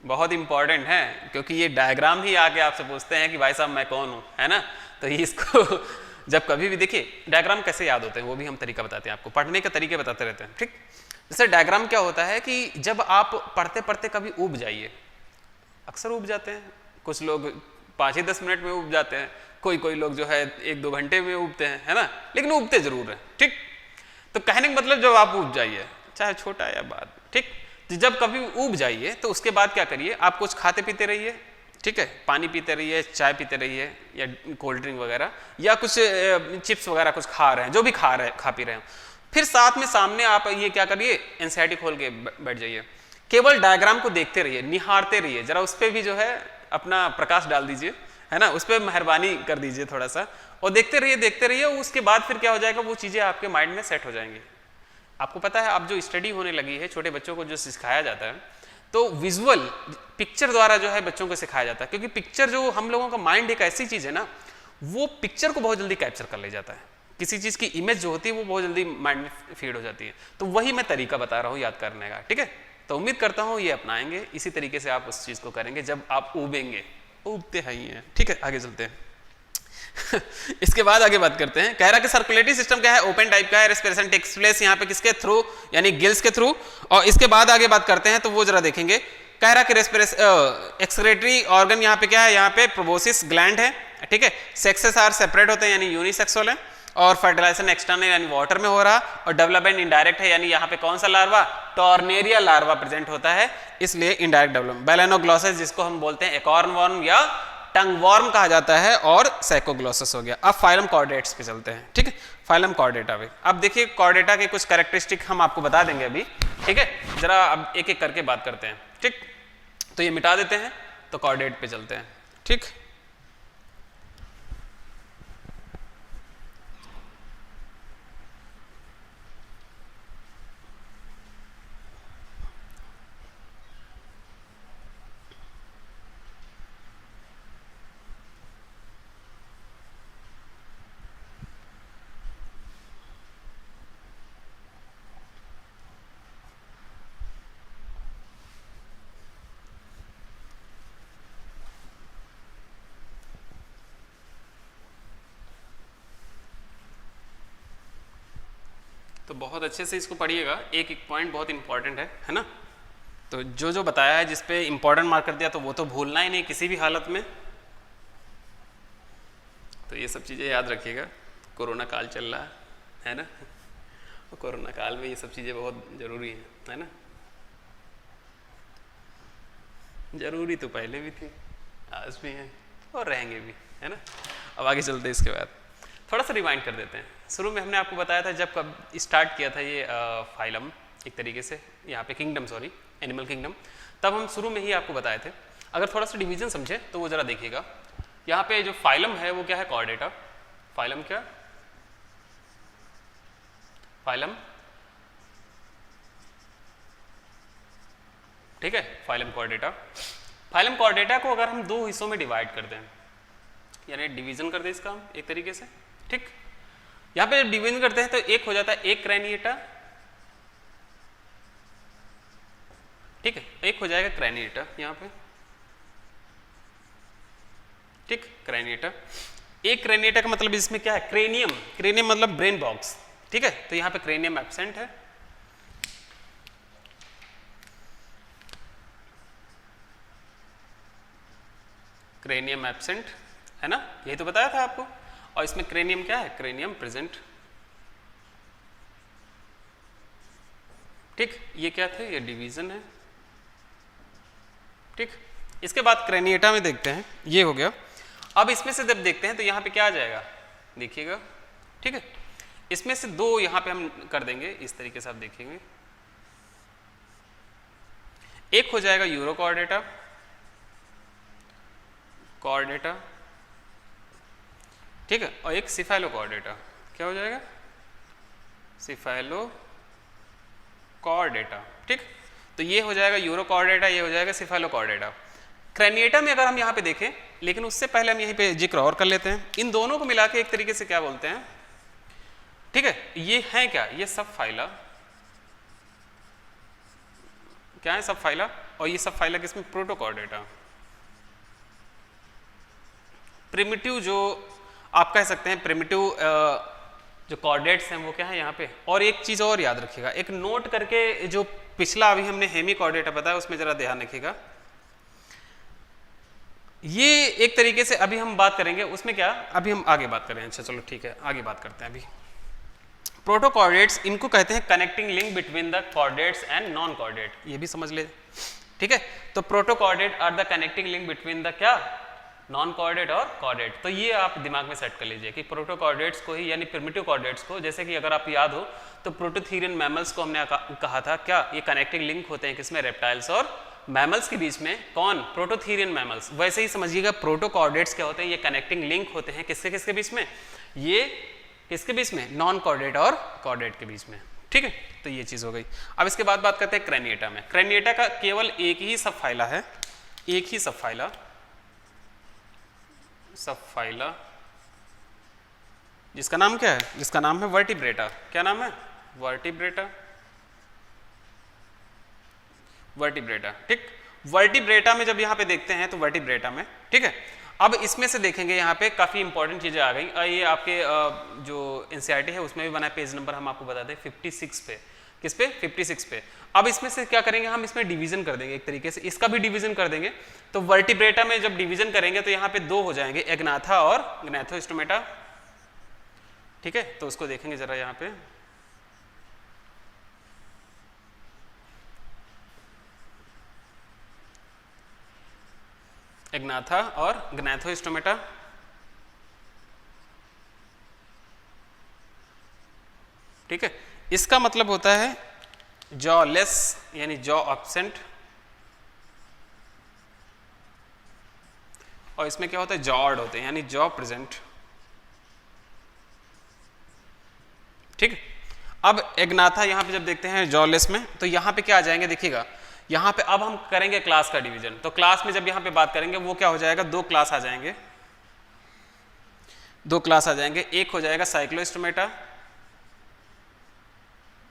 बहुत इंपॉर्टेंट है। क्योंकि ये डायग्राम ही आके आपसे पूछते हैं कि भाई साहब मैं कौन हूं, है ना। तो ये इसको जब कभी भी देखिए, डायग्राम कैसे याद होते हैं वो भी हम तरीका बताते हैं आपको, पढ़ने के तरीके बताते रहते हैं, ठीक। जैसे डायग्राम क्या होता है कि जब आप पढ़ते पढ़ते कभी ऊब जाइए, अक्सर ऊब जाते हैं, कुछ लोग 5 ही 10 मिनट में ऊब जाते हैं, कोई लोग जो है 1-2 घंटे में उबते हैं, है ना, लेकिन उबते जरूर है, ठीक। तो कहने का मतलब जब आप उब जाइए, चाहे छोटा या बड़ा, ठीक, जब कभी उब जाइए तो उसके बाद क्या करिए, आप कुछ खाते पीते रहिए, ठीक है, पानी पीते रहिए, चाय पीते रहिए या कोल्ड ड्रिंक वगैरह, या कुछ चिप्स वगैरह कुछ खा रहे हैं, जो भी खा पी रहे हैं। फिर साथ में सामने आप ये क्या करिए, एनसीईआरटी खोल के बैठ जाइए, केवल डायग्राम को देखते रहिए, निहारते रहिए, जरा उस पर भी जो है अपना प्रकाश डाल दीजिए, है ना, उस पर मेहरबानी कर दीजिए थोड़ा सा, और देखते रहिए। उसके बाद फिर क्या हो जाएगा, वो चीज़ें आपके माइंड में सेट हो जाएंगी। आपको पता है, अब जो स्टडी होने लगी है, छोटे बच्चों को जो सिखाया जाता है, तो विजुअल पिक्चर द्वारा जो है बच्चों को सिखाया जाता है। क्योंकि पिक्चर जो हम लोगों का माइंड एक ऐसी चीज़ है ना, वो पिक्चर को बहुत जल्दी कैप्चर कर ले जाता है। किसी चीज़ की इमेज जो होती है वो बहुत जल्दी माइंड में फीड हो जाती है। तो वही मैं तरीका बता रहा हूँ याद करने का, ठीक है। तो उम्मीद करता हूँ ये अपनाएंगे, इसी तरीके से आप उस चीज़ को करेंगे जब आप उबेंगे, उबते हैं, ठीक है। आगे चलते हैं। इसके बाद आगे बात करते हैं। कह रहा कि सर्कुलेटरी सिस्टम क्या है, ओपन टाइप का है, रेस्पिरेशन टेक्स प्लेस यहाँ पे किसके थ्रू, यानी गिल्स के थ्रू। और इसके बाद आगे बात करते हैं तो वो जरा देखेंगे। कह रहा कि रेस्पिरेशन एक्सक्रेटरी ऑर्गन यहाँ पे क्या है, यहाँ पे प्रोबोसिस ग्लैंड है, ठीक है। सेक्सेस आर सेपरेट होते हैं यानी यूनिसेक्सुअल है, और फर्टिलाइजेशन एक्सटर्नल यानी वाटर में हो रहा, और डेवलपमेंट इनडायरेक्ट है, यानी यहाँ पे कौन सा लार्वा, टॉर्नेरिया लार्वा प्रेजेंट होता है, इसलिए इनडायरेक्ट डेवलपमेंट। बैलेनोग्लोसिस जिसको हम बोलते हैं एकॉर्न वॉर्म या टंग वॉर्म कहा जाता है, और साइकोग्लोसिस हो गया। अब फाइलम कॉर्डेट्स पे चलते हैं, ठीक है। फाइलम कॉर्डेटा पे अब देखिए, कॉर्डेटा के कुछ कैरेक्टरिस्टिक हम आपको बता देंगे अभी, ठीक है। जरा अब एक एक करके बात करते हैं, ठीक। तो ये मिटा देते हैं, तो कॉर्डेट पे चलते हैं, ठीक। तो बहुत अच्छे से इसको पढ़िएगा, एक एक पॉइंट बहुत इंपॉर्टेंट है ना। तो जो बताया है, जिस पे इंपॉर्टेंट मार्क कर दिया, तो वो तो भूलना ही नहीं किसी भी हालत में। तो ये सब चीज़ें याद रखिएगा। कोरोना काल चल रहा है ना, कोरोना काल में ये सब चीज़ें बहुत ज़रूरी है ना। ज़रूरी तो पहले भी थी, आज भी हैं और रहेंगे भी, है ना। अब आगे चलते हैं। इसके बाद थोड़ा सा रिवाइंड कर देते हैं। शुरू में हमने आपको बताया था जब कब स्टार्ट किया था ये फाइलम, एक तरीके से यहाँ पे किंगडम, सॉरी एनिमल किंगडम, तब हम शुरू में ही आपको बताए थे। अगर थोड़ा सा डिवीजन समझे तो वो जरा देखिएगा। यहाँ पे जो फाइलम है वो क्या है, कॉर्डेटा। फाइलम क्या, फाइलम, ठीक है, फाइलम कॉर्डेटा। फाइलम कॉर्डेटा को अगर हम 2 हिस्सों में डिवाइड कर दें, यानी डिवीजन कर दें इसका हम एक तरीके से, ठीक। यहाँ पे डिवीजन करते हैं तो एक हो जाता है एक क्रैनिएटा, ठीक है, एक हो जाएगा क्रैनिएटा यहाँ पे, ठीक, क्रैनिएटा। एक क्रैनिएटा का मतलब इसमें क्या है, क्रेनियम, क्रेनियम मतलब ब्रेन बॉक्स, ठीक है। तो यहाँ पे क्रेनियम एब्सेंट है, क्रेनियम एब्सेंट, है ना, यही तो बताया था आपको। और इसमें क्रेनियम क्या है, क्रेनियम प्रेजेंट। ठीक, ये क्या थे, ये डिवीजन है। ठीक, इसके बाद क्रेनिएटा में देखते हैं, ये हो गया। अब इसमें से जब देखते हैं तो यहाँ पे क्या आ जाएगा, देखिएगा। ठीक है, इसमें से दो यहाँ पे हम कर देंगे, इस तरीके से आप देखेंगे। एक हो जाएगा यूरो कॉर्डेटा, कॉर्डेटा, ठीक है, और एक सिफेलो कॉर्डेटा। क्या हो जाएगा, सिफेलो कॉर्डेटा। ठीक, तो ये हो जाएगा यूरो कॉर्डेटा, ये हो जाएगा सिफेलो कॉर्डेटा। क्रेनिएटा में अगर हम यहाँ पे देखें, लेकिन उससे पहले हम यहीं पे जिक्र और कर लेते हैं, इन दोनों को मिला के एक तरीके से क्या बोलते हैं, ठीक है, ये है क्या, ये सब फाइला, क्या है, सब फाइला। और ये सब फाइला किसमें, प्रोटोकॉर्डेटा। प्रिमिटिव जो आप कह सकते हैं, प्रिमिटिव जो कॉर्डेट्स हैं वो क्या है यहाँ पे। और एक चीज और याद रखिएगा, एक नोट करके, जो पिछला अभी हमने हेमी कॉर्डेटा बताया उसमें जरा ध्यान रखिएगा। ये एक तरीके से अभी हम बात करेंगे, उसमें क्या, अभी हम आगे बात करें। अच्छा चलो ठीक है, आगे बात करते हैं। अभी प्रोटोकॉर्डेट्स, इनको कहते हैं connecting link between the chordates and non chordate, ये भी समझ ले। ठीक है, तो protochordate are the connecting link between the क्या, नॉन कॉर्डेट और कॉर्डेट। तो ये आप दिमाग में सेट कर लीजिए कि प्रोटोकॉर्डेट्स को ही, यानी प्रिमिटिव कॉर्डेट्स को, जैसे कि अगर आप याद हो तो प्रोटोथीरियन मैमल्स को हमने कहा था क्या, ये कनेक्टिंग लिंक होते हैं किसमें, रेप्टाइल्स और मैमल्स के बीच में। कौन, प्रोटोथीरियन मैमल्स। वैसे ही समझिएगा प्रोटोकॉर्डेट्स क्या होते हैं, ये कनेक्टिंग लिंक होते हैं किसके किसके बीच में, ये किसके बीच में, नॉन कॉर्डेट और कॉर्डेट के बीच में। ठीक है, तो ये चीज हो गई। अब इसके बाद बात करते हैं क्रेनिएटा में। क्रेनिएटा का केवल एक ही सब फाइला है, एक ही सब फाइला, सब फाइला, जिसका नाम क्या है, जिसका नाम है वर्टिब्रेटा। क्या नाम है, वर्टिब्रेटा, वर्टिब्रेटा। ठीक, वर्टिब्रेटा में जब यहाँ पे देखते हैं तो वर्टिब्रेटा में, ठीक है, अब इसमें से देखेंगे यहाँ पे काफी इंपॉर्टेंट चीजें आ गई। ये आपके जो एनसीईआरटी है उसमें भी बना है, पेज नंबर हम आपको बता दें 56 पे। किस पे, 56 पे। अब इसमें से क्या करेंगे, हम इसमें डिवीजन कर देंगे एक तरीके से, इसका भी डिवीजन कर देंगे। तो वर्टिब्रेटा में जब डिवीजन करेंगे तो यहाँ पे दो हो जाएंगे, एग्नाथा और ग्नैथोस्टोमेटा। ठीक है, तो उसको देखेंगे जरा यहाँ पे। एग्नाथा और ग्नैथोस्टोमेटा। ठीक है, इसका मतलब होता है जॉलेस, यानी जॉ एब्सेंट, और इसमें क्या होता है, जॉर्ड होते हैं, यानी जॉ प्रेजेंट। ठीक, अब एग्नाथा यहां पे जब देखते हैं जॉलेस में, तो यहां पे क्या आ जाएंगे, देखिएगा यहां पे अब हम करेंगे क्लास का डिवीजन। तो क्लास में जब यहां पे बात करेंगे वो क्या हो जाएगा, दो क्लास आ जाएंगे, दो क्लास आ जाएंगे। एक हो जाएगा साइक्लोस्टोमेटा,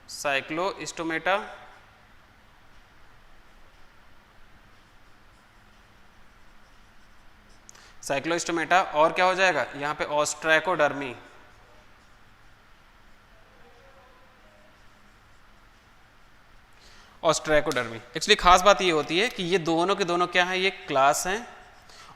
साइक्लोस्टोमेटा, साइक्लोस्टोमेटा, और क्या हो जाएगा यहाँ पे ऑस्ट्रैकोडर्मी, ऑस्ट्रैकोडर्मी। एक्चुअली खास बात ये होती है कि ये दोनों के दोनों क्या है, ये क्लास हैं,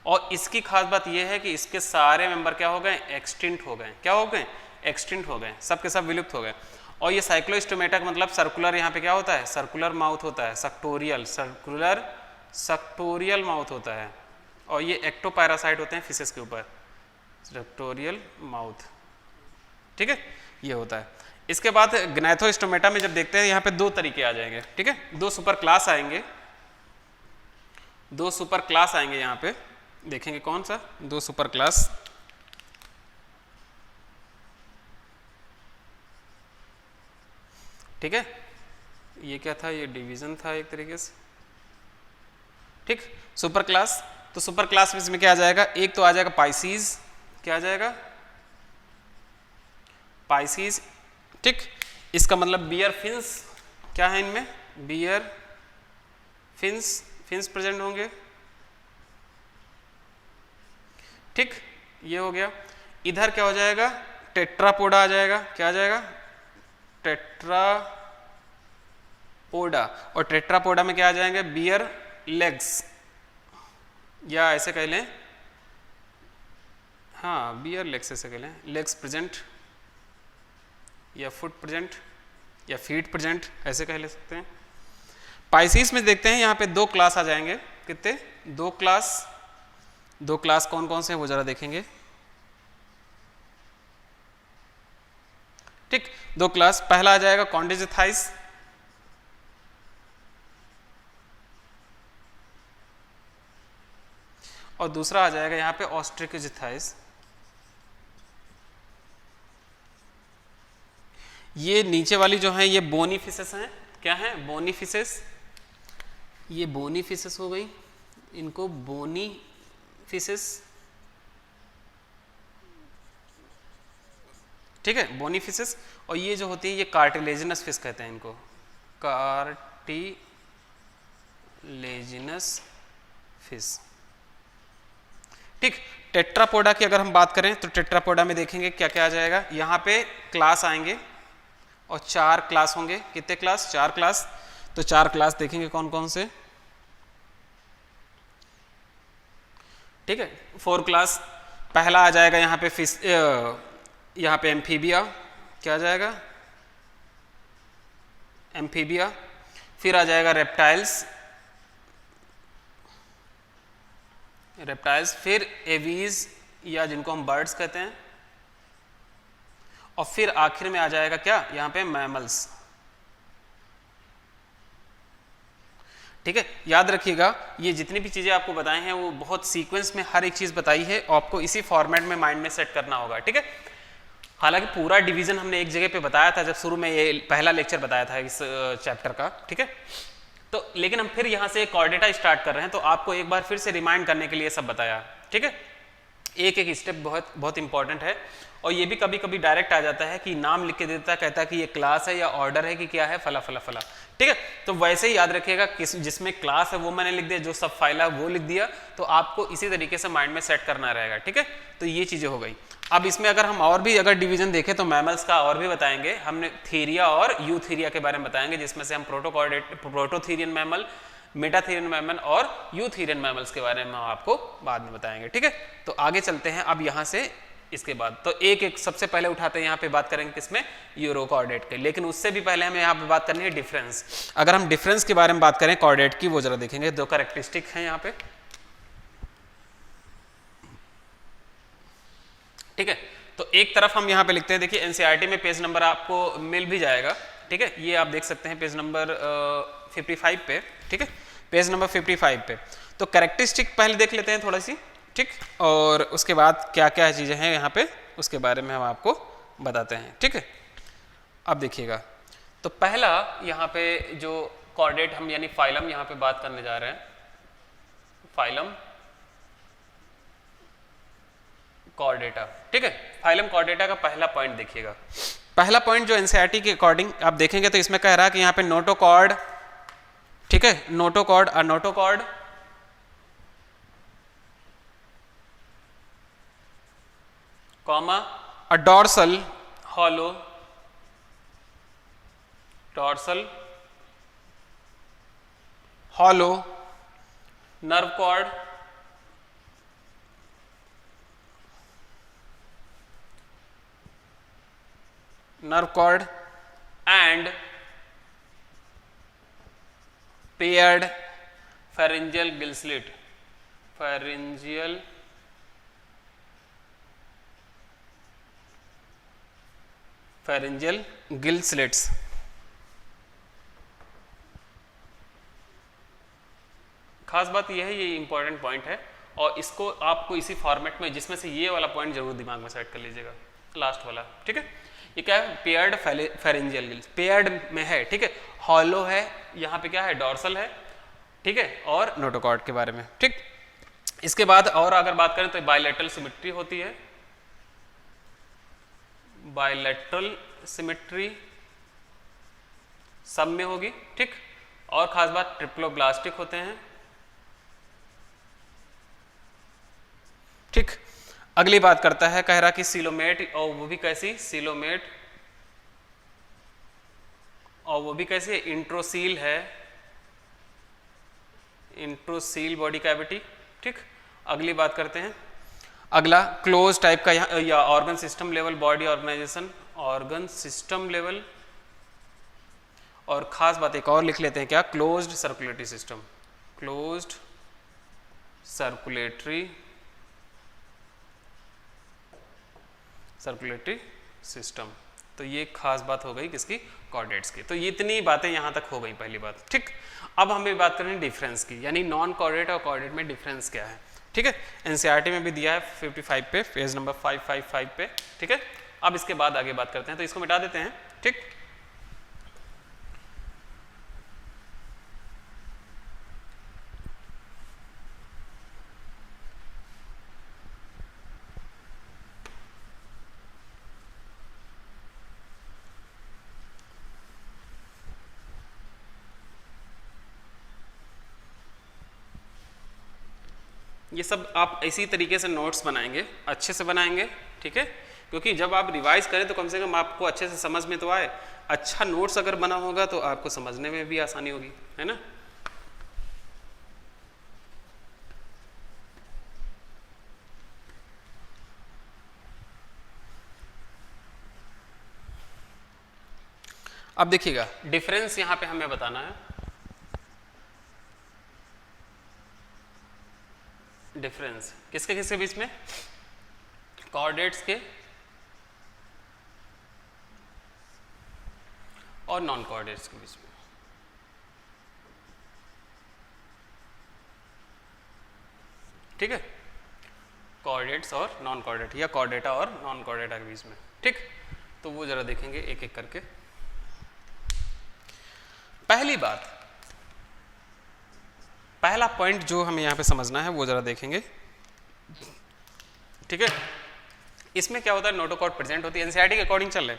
और इसकी खास बात ये है कि इसके सारे मेंबर क्या हो गए, एक्सटिंक्ट हो गए। क्या हो गए, एक्सटिंक्ट हो गए, सब के सब विलुप्त हो गए। और ये साइक्लोस्टोमेटा का मतलब सर्कुलर, यहाँ पे क्या होता है, सर्कुलर माउथ होता है, सक्टोरियल, सर्कुलर सक्टोरियल माउथ होता है। और ये एक्टोपैरासाइट होते हैं फिशेस के ऊपर, सक्टोरियल माउथ। ठीक है, ये होता है। इसके बाद ग्नैथोस्टोमेटा में जब देखते हैं यहाँ पे दो तरीके आ जाएंगे। ठीक है, दो सुपर क्लास आएंगे, दो सुपर क्लास आएंगे यहाँ पे, देखेंगे कौन सा, दो सुपर क्लास। ठीक है, ये क्या था, ये डिवीजन था एक तरीके से। ठीक, सुपर क्लास, तो सुपर क्लास में इसमें क्या आ जाएगा, एक तो आ जाएगा पाइसीज, क्या आ जाएगा, पाइसीज। ठीक, इसका मतलब बियर फिन्स, क्या है इनमें, बियर फिन्स, फिन्स प्रेजेंट होंगे। ठीक, ये हो गया। इधर क्या हो जाएगा, टेट्रापोडा आ जाएगा, क्या आ जाएगा, टेट्रापोडा। और टेट्रापोडा में क्या आ जाएंगे, बियर लेग्स, या ऐसे कह लें हाँ, बियर लेग्स ऐसे कह लें, लेग्स प्रेजेंट या फुट प्रेजेंट या फीट प्रेजेंट ऐसे कह ले सकते हैं। पाइसिस में देखते हैं यहाँ पे 2 क्लास आ जाएंगे। कितने? 2 क्लास। 2 क्लास कौन कौन से हैं वो जरा देखेंगे। ठीक, 2 क्लास। पहला आ जाएगा कॉन्डिजिथाइस, और दूसरा आ जाएगा यहाँ पे ऑस्ट्रिकोजिथाइस। ये नीचे वाली जो है ये बोनी फिशेस हैं। क्या है? Bony fishes. ये बोनी फिशेस हो गई, इनको बोनी फिशेस, ठीक है, बोनी फिशेस। और ये जो होती है ये कार्टिलेजिनस फिश कहते हैं इनको, कार्टिलेजिनस फिश। ठीक, टेट्रापोडा की अगर हम बात करें तो टेट्रापोडा में देखेंगे क्या क्या आ जाएगा। यहाँ पे क्लास आएंगे और 4 क्लास होंगे। कितने क्लास? 4 क्लास। तो 4 क्लास देखेंगे कौन कौन से। ठीक है, 4 क्लास। पहला आ जाएगा यहाँ पे फिश, यहाँ पे एम्फीबिया। क्या आ जाएगा? एम्फीबिया। फिर आ जाएगा रेप्टाइल्स, रेप्टाइल्स। फिर एवीज या जिनको हम बर्ड्स कहते हैं। और फिर आखिर में आ जाएगा क्या? यहाँ पे मैमल्स। ठीक है, याद रखिएगा ये जितनी भी चीजें आपको बताई हैं वो बहुत सीक्वेंस में हर एक चीज बताई है और आपको इसी फॉर्मेट में माइंड में सेट करना होगा। ठीक है, हालांकि पूरा डिवीजन हमने एक जगह पे बताया था जब शुरू में ये पहला लेक्चर बताया था इस चैप्टर का। ठीक है, तो लेकिन हम फिर यहाँ से कॉर्डेटा स्टार्ट कर रहे हैं तो आपको एक बार फिर से रिमाइंड करने के लिए सब बताया। ठीक है, एक एक स्टेप बहुत बहुत इंपॉर्टेंट है। और ये भी कभी कभी डायरेक्ट आ जाता है कि नाम लिख के देता है, कहता है कि ये क्लास है या ऑर्डर है कि क्या है, फला फला फला। ठीक है, तो वैसे ही याद रखिएगा जिसमें क्लास है वो मैंने लिख दिया, जो सब फाइल है वो लिख दिया, तो आपको इसी तरीके से माइंड में सेट करना रहेगा। ठीक है, तो ये चीजें हो गई। अब इसमें अगर हम और भी अगर डिवीजन देखें तो मैमल्स का और भी बताएंगे। हमने थीरिया और यूथीरिया के बारे में बताएंगे, जिसमें से हम प्रोटोथीरियन मैमल, मेटाथीरियन मैमल और यूथीरियन मैमल्स के बारे में हम आपको बाद में बताएंगे। ठीक है, तो आगे चलते हैं अब यहाँ से। इसके बाद तो एक एक सबसे पहले उठाते हैं, यहाँ पे बात करेंगे किसमें? यूरोकॉर्डेट के। लेकिन उससे भी पहले हमें यहाँ पे बात करनी है डिफरेंस। अगर हम डिफरेंस के बारे में बात करें कॉर्डेट की, वो जरा देखेंगे। 2 कैरेक्टरिस्टिक हैं यहाँ पे। ठीक है, तो एक तरफ हम यहाँ पे लिखते हैं, देखिए एनसीईआरटी में पेज नंबर आपको मिल भी जाएगा। ठीक है, ये आप देख सकते हैं पेज नंबर 55 पे। ठीक है, पेज नंबर 55 पे। तो कैरेक्टरिस्टिक पहले देख लेते हैं थोड़ा सी। ठीक, और उसके बाद क्या क्या चीजें हैं यहाँ पे उसके बारे में हम आपको बताते हैं। ठीक है, अब देखिएगा, तो पहला यहाँ पे जो कॉर्डेट हम यानी फाइलम यहाँ पे बात करने जा रहे हैं, फाइलम कॉर्डेटा। ठीक है, फाइलम कॉर्डेटा का पहला पॉइंट देखिएगा। पहला पॉइंट जो एनसीईआरटी के अकॉर्डिंग आप देखेंगे तो इसमें कह रहा है कि यहाँ पे नोटोकॉर्ड। ठीक है, notochord, a notochord, comma a dorsal hollow, dorsal hollow nerve cord, nerve cord and paired pharyngeal gill slit, pharyngeal gill slits। खास बात यह है, ये इंपॉर्टेंट पॉइंट है और इसको आपको इसी फॉर्मेट में, जिसमें से ये वाला पॉइंट जरूर दिमाग में सेट कर लीजिएगा, लास्ट वाला। ठीक है, ये क्या है? पेयर्ड फेरेंजियल गिल्स, पेयर्ड में है। ठीक है, हॉलो है, यहाँ पे क्या है? डॉर्सल है। ठीक है, और नोटोकॉर्ड के बारे में। ठीक, इसके बाद और अगर बात करें तो बायलैटरल सिमेट्री होती है, बायलैटरल सिमेट्री सब में होगी। ठीक, और खास बात ट्रिप्लोब्लास्टिक होते हैं। ठीक, अगली बात करता है, कह रहा कि सिलोमेट, और वो भी कैसी? सिलोमेट, और वो भी कैसी है? इंट्रोसील है, इंट्रोसील बॉडी कैविटी। ठीक, अगली बात करते हैं, अगला क्लोज टाइप का या organ system level body organisation, organ system level, और खास बात एक और लिख लेते हैं क्या, closed circulatory system, closed circulatory system. तो ये खास बात हो गई किसकी, कॉर्डेट्स की। तो ये इतनी बातें यहाँ तक हो गई पहली बात, ठीक। अब हमें बात करें डिफरेंस की, यानी नॉन कॉर्डेट और कॉर्डेट में डिफरेंस क्या है, ठीक है। एनसीईआरटी में भी दिया है 55 पे, पेज नंबर 555 पे, ठीक है। अब इसके बाद आगे बात करते हैं, तो इसको मिटा देते हैं, ठीक। ये सब आप इसी तरीके से नोट्स बनाएंगे, अच्छे से बनाएंगे, ठीक है, क्योंकि जब आप रिवाइज करें तो कम से कम आपको अच्छे से समझ में तो आए। अच्छा नोट्स अगर बना होगा तो आपको समझने में भी आसानी होगी, है ना। अब देखिएगा डिफरेंस यहाँ पे हमें बताना है, डिफरेंस किसके किसके बीच में, कॉर्डेट्स के और नॉन कॉर्डेट्स के बीच में, ठीक है, कॉर्डेट्स और नॉन कॉर्डेट या कॉर्डेटा और नॉन कॉर्डेटा के बीच में, ठीक। तो वो जरा देखेंगे एक एक करके। पहली बात, पहला पॉइंट जो हमें यहाँ पे समझना है वो जरा देखेंगे, ठीक है। इसमें क्या होता है, नोटोकॉर्ड प्रेजेंट होती है, एनसीईआरटी के अकॉर्डिंग चल रहे,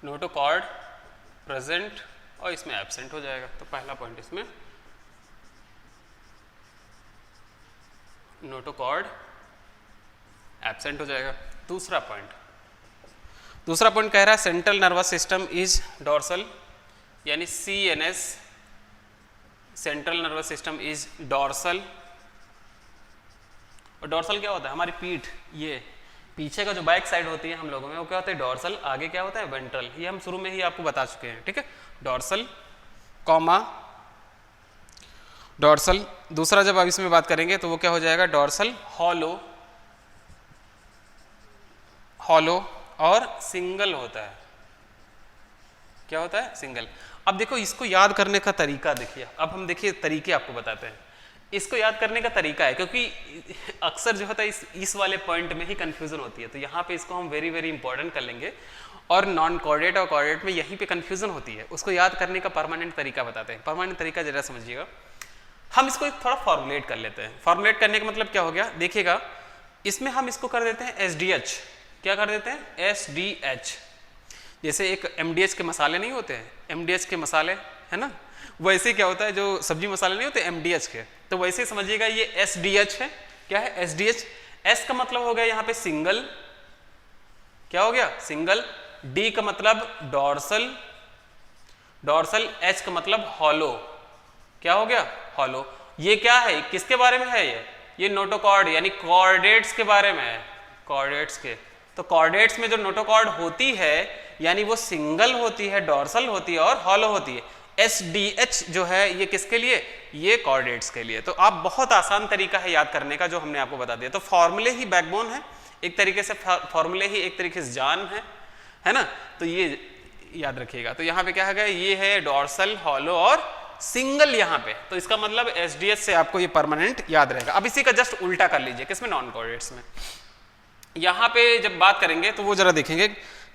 नोटोकॉर्ड प्रेजेंट और इसमें एब्सेंट हो जाएगा। तो पहला पॉइंट इसमें नोटोकॉर्ड एब्सेंट हो जाएगा। दूसरा पॉइंट कह रहा है central nervous system is dorsal, यानी CNS, central nervous system is dorsal. और डॉर्सल क्या होता है, हमारी पीठ, ये पीछे का जो बैक साइड होती है हम लोगों में वो क्या होता है, डॉर्सल। आगे क्या होता है, वेंट्रल। ये हम शुरू में ही आपको बता चुके हैं, ठीक है। Dorsal comma dorsal. दूसरा जब आप इसमें बात करेंगे तो वो क्या हो जाएगा, डॉर्सल हॉलो, हॉलो और सिंगल होता है। क्या होता है, सिंगल। अब देखो इसको याद करने का तरीका देखिए, अब हम देखिए तरीके आपको बताते हैं। इसको याद करने का तरीका है, क्योंकि अक्सर जो होता है इस वाले पॉइंट में ही कंफ्यूजन होती है, तो यहाँ पे इसको हम वेरी वेरी इंपॉर्टेंट कर लेंगे। और नॉन कॉर्डेट और कॉर्डेट में यहीं पे कंफ्यूजन होती है, उसको याद करने का परमानेंट तरीका बताते हैं। परमानेंट तरीका जरा समझिएगा। हम इसको थोड़ा फॉर्मुलेट कर लेते हैं। फॉर्मुलेट करने का मतलब क्या हो गया, देखिएगा इसमें हम इसको कर देते हैं SDH। क्या कर देते हैं, SDH। जैसे एक MDH के मसाले नहीं होते हैं, MDH के मसाले, है ना, वैसे क्या होता है जो सब्जी मसाले नहीं होते MDH के, तो वैसे समझिएगा ये SDH है। क्या है, SDH। S का मतलब हो गया यहाँ पे सिंगल, क्या हो गया, सिंगल। D का मतलब डॉर्सल, डॉर्सल। H का मतलब हॉलो, क्या हो गया, हॉलो। ये क्या है, किसके बारे में है, ये नोटोकॉर्ड यानी कॉर्डेट्स के बारे में है, कॉर्डेट्स के। तो कॉर्डेट्स में जो नोटोकॉर्ड होती है यानी वो सिंगल होती है, डॉर्सल होती है और हॉलो होती है। SDH जो है ये किसके लिए, ये कॉर्डेट्स के लिए। तो आप बहुत आसान तरीका है याद करने का जो हमने आपको बता दिया। तो फॉर्मूले ही बैकबोन है एक तरीके से, फॉर्मूले ही एक तरीके से जान है ना। तो ये याद रखिएगा। तो यहाँ पे क्या है, ये है डॉर्सल, हॉलो और सिंगल यहाँ पे। तो इसका मतलब SDH से आपको ये परमानेंट याद रहेगा। अब इसी का जस्ट उल्टा कर लीजिए, किसमें, नॉन कॉर्डेट्स में। यहाँ पे जब बात करेंगे तो वो जरा देखेंगे,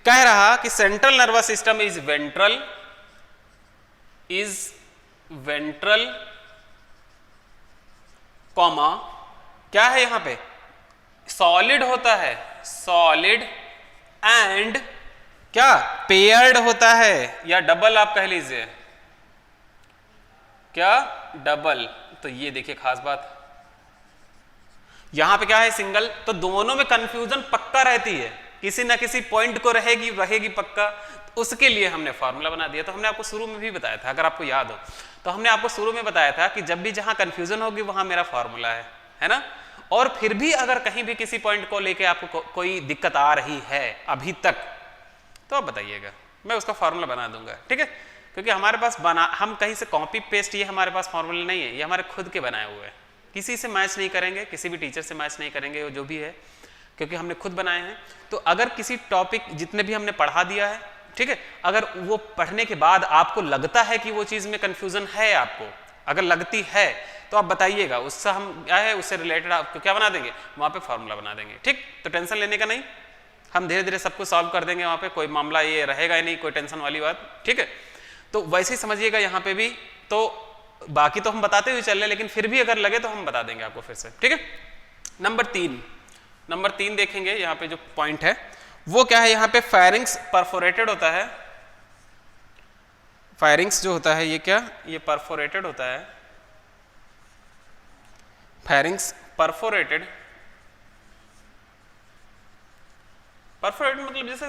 कह रहा कि central nervous system is ventral comma, क्या है यहाँ पे, सॉलिड होता है, सॉलिड एंड क्या, पेयर्ड होता है, या डबल आप कह लीजिए, क्या, डबल। तो ये देखिए खास बात, यहां पे क्या है, सिंगल। तो दोनों में कंफ्यूजन पक्का रहती है, किसी ना किसी पॉइंट को रहेगी पक्का, उसके लिए हमने फॉर्मूला बना दिया। तो हमने आपको शुरू में भी बताया था, अगर आपको याद हो तो हमने आपको शुरू में बताया था कि जब भी जहां कंफ्यूजन होगी वहां मेरा फॉर्मूला है ना। और फिर भी अगर कहीं भी किसी पॉइंट को लेके आपको कोई दिक्कत आ रही है अभी तक, तो आप बताइएगा, मैं उसका फॉर्मूला बना दूंगा, ठीक है। क्योंकि हमारे पास हम कहीं से कॉपी पेस्ट ये हमारे पास फॉर्मूला नहीं है, ये हमारे खुद के बनाए हुए हैं, किसी से मैच नहीं करेंगे, किसी भी टीचर से मैच नहीं करेंगे, जो भी है, क्योंकि हमने खुद बनाए हैं। तो अगर किसी टॉपिक जितने भी हमने पढ़ा दिया है, ठीक है, अगर वो पढ़ने के बाद आपको लगता है कि वो चीज़ में कंफ्यूजन है, आपको अगर लगती है तो आप बताइएगा, उससे हम क्या है, उससे रिलेटेड आपको क्या बना देंगे, वहाँ पे फॉर्मूला बना देंगे, ठीक। तो टेंशन लेने का नहीं, हम धीरे धीरे सब कुछ सॉल्व कर देंगे, वहाँ पे कोई मामला ये रहेगा ही नहीं, कोई टेंशन वाली बात, ठीक है। तो वैसे ही समझिएगा यहाँ पे भी। तो बाकी तो हम बताते हुए चल रहे, लेकिन फिर भी अगर लगे तो हम बता देंगे आपको फिर से, ठीक है। नंबर 3 देखेंगे, यहाँ पे जो पॉइंट है वो क्या है, यहाँ पे फायरिंग्स परफोरेटेड होता है। फायरिंग्स जो होता है ये क्या, ये परफोरेटेड होता है। फायरिंग्स परफोरेटेड मतलब जैसे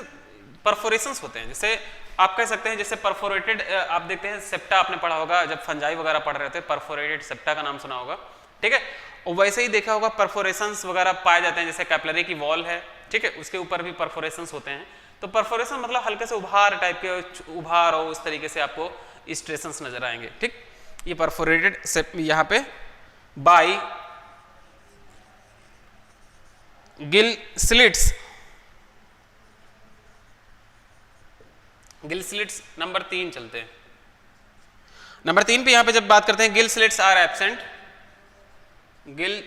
परफोरेशंस होते हैं, जैसे आप कह सकते हैं, जैसे परफोरेटेड आप देखते हैं सेप्टा, आपने पढ़ा होगा जब फंजाई वगैरह पढ़ रहे थे, परफोरेटेड सेप्टा का नाम सुना होगा, ठीक है। और वैसे ही देखा होगा परफोरेशंस वगैरह पाए जाते हैं, जैसे कैपिलरी की वॉल है, ठीक है, उसके ऊपर भी परफोरेशंस होते हैं। तो परफोरेशन मतलब हल्के से उभार टाइप के, उभार और उस तरीके से आपको स्ट्रेशंस नजर आएंगे, ठीक। ये परफोरेटेड यहाँ पे by gill slits. Gill slits number 3 चलते हैं। नंबर 3 पे यहां पे जब बात करते हैं, gill slits are absent, gill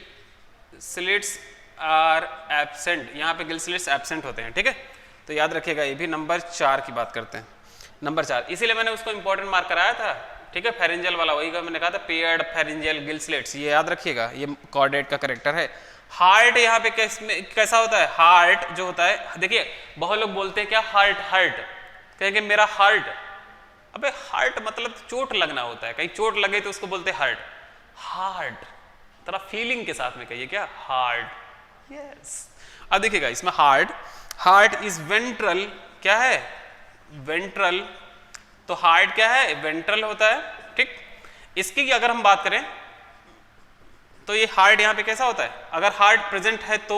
slits are absent, यहां पे गिल स्लिट्स एब्सेंट होते हैं, ठीक है। तो याद रखिएगा, ये भी नंबर 4 की बात करते हैं। नंबर 4 इसीलिए मैंने उसको इंपॉर्टेंट मार्क कराया था, ठीक है, फेरेंजियल वाला, वही का मैंने कहा था, पेयर्ड फेरेंजियल गिल स्लिट्स, ये याद रखिएगा, ये कॉर्डेट का करेक्टर है। हार्ट यहाँ पे कैसा होता है, हार्ट जो होता है, देखिए बहुत लोग बोलते हैं क्या, हार्ट कहेंगे मेरा हार्ट, अबे हार्ट मतलब चोट लगना होता है, कहीं चोट लगे तो उसको बोलते हैं हार्ट, थोड़ा फीलिंग के साथ में कहिए, क्या हार्ट, यस। अब देखिएगा इसमें हार्ट इज वेंट्रल, क्या है, वेंट्रल, तो हार्ट क्या है, वेंट्रल होता है, ठीक। इसकी अगर हम बात करें तो ये हार्ट यहाँ पे कैसा होता है, अगर हार्ट प्रेजेंट है तो,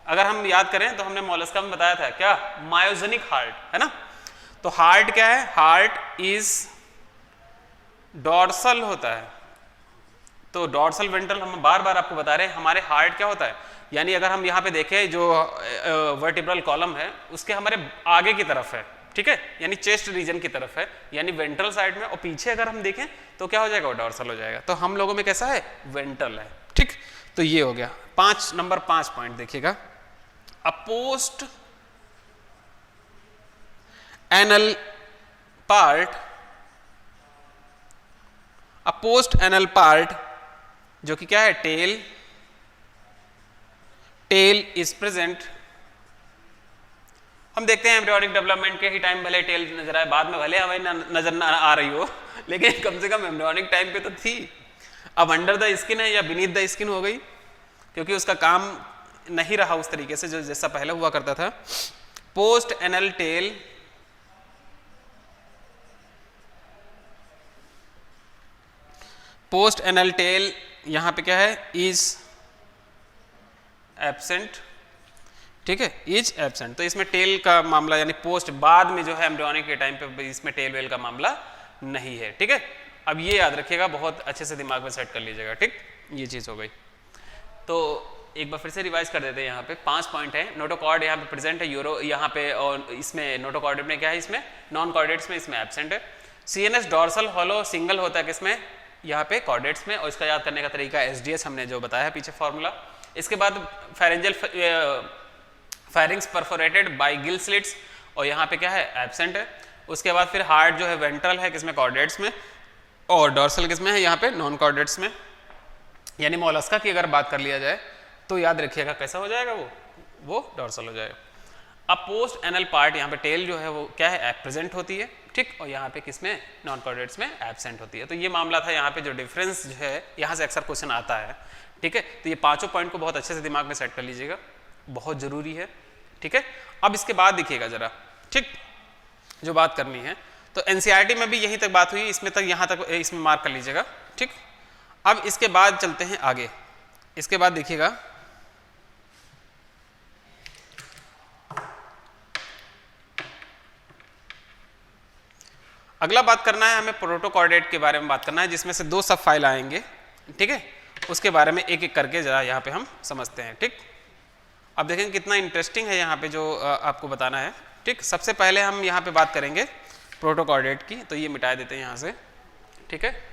अगर हम याद करें तो हमने मोलस्का में बताया था क्या, मायोजेनिक हार्ट, है ना। तो हार्ट क्या है, हार्ट इज डॉर्सल होता है। तो डॉर्सल वेंट्रल हम बार बार आपको बता रहे हैं, हमारे हार्ट क्या होता है, यानी अगर हम यहाँ पे देखें जो वर्टिब्रल कॉलम है उसके हमारे आगे की तरफ है, ठीक है, यानी चेस्ट रीजन की तरफ है, यानी वेंट्रल साइड में, और पीछे अगर हम देखें तो क्या हो जाएगा, वो डॉर्सल हो जाएगा। तो हम लोगों में कैसा है, वेंट्रल है, ठीक। तो ये हो गया नंबर 5 पॉइंट देखिएगा, अ पोस्ट एनल पार्ट, जो कि क्या है, टेल इज प्रेजेंट। हम देखते हैं एम्ब्रियोनिक डेवलपमेंट के ही टाइम भले टेल नजर आए, बाद में भले हमें नजर ना आ रही हो, लेकिन कम से कम एम्ब्रियोनिक टाइम पे तो थी। अब अंडर द स्किन है या बीनीथ द स्किन हो गई, क्योंकि उसका काम नहीं रहा उस तरीके से जो जैसा पहले हुआ करता था। Post anal tail, post anal tail यहां पे क्या है, इज एब्सेंट, ठीक है, इज एब्सेंट। तो इसमें टेल का मामला, यानी पोस्ट बाद में जो है एम्ब्रियोनिक के टाइम पे, इसमें टेल वेल का मामला नहीं है, ठीक है। अब ये याद रखिएगा, बहुत अच्छे से दिमाग में सेट कर लीजिएगा, ठीक, ये चीज हो गई। तो एक बार फिर से रिवाइज कर देते हैं, यहाँ पे 5 पॉइंट है। नोटोकॉर्ड यहाँ पे प्रेजेंट है, यूरो यहाँ पे, और इसमें नोटोकॉर्डेट में क्या है, इसमें नॉन कॉर्डेट्स में इसमें एब्सेंट है। सीएनएस डॉर्सल हॉलो सिंगल होता है किसमें, यहाँ पे कॉर्डेट्स में, और इसका याद करने का तरीका एसडीएस हमने जो बताया है पीछे फॉर्मूला। इसके बाद pharyngeal firings perforated bye gill slits, और यहाँ पे क्या है, एब्सेंट है। उसके बाद फिर हार्ट जो है वेंट्रल है किसमें, कॉर्डेट्स में, और डॉर्सल किसमें है, यहाँ पे नॉन कॉर्डेट्स में। यानी मोलस्का की अगर बात कर लिया जाए तो याद रखिएगा कैसा हो जाएगा, वो डॉर्सल हो जाएगा। अब पोस्ट एनल पार्ट, यहाँ पे टेल जो है वो क्या है, प्रेजेंट होती है, ठीक, और यहाँ पे किसमें, नॉन कॉर्डेट्स में एब्सेंट होती है। तो ये मामला था, यहाँ पे जो डिफरेंस जो है, यहाँ से अक्सर क्वेश्चन आता है, ठीक है। तो ये 5 पॉइंट को बहुत अच्छे से दिमाग में सेट कर लीजिएगा, बहुत जरूरी है, ठीक है। अब इसके बाद देखिएगा जरा, ठीक, जो बात करनी है तो एनसीईआरटी में भी यहीं तक बात हुई, इसमें तक, यहाँ तक इसमें मार्क कर लीजिएगा, ठीक। अब इसके बाद चलते हैं आगे। इसके बाद देखिएगा अगला बात करना है हमें प्रोटोकॉर्डेट के बारे में बात करना है, जिसमें से 2 सब फाइल आएंगे, ठीक है। उसके बारे में एक एक करके जरा यहाँ पे हम समझते हैं, ठीक। अब देखेंगे कितना इंटरेस्टिंग है यहाँ पे जो आपको बताना है, ठीक। सबसे पहले हम यहाँ पे बात करेंगे प्रोटोकॉर्डेट की, तो ये मिटा देते हैं यहाँ से, ठीक है।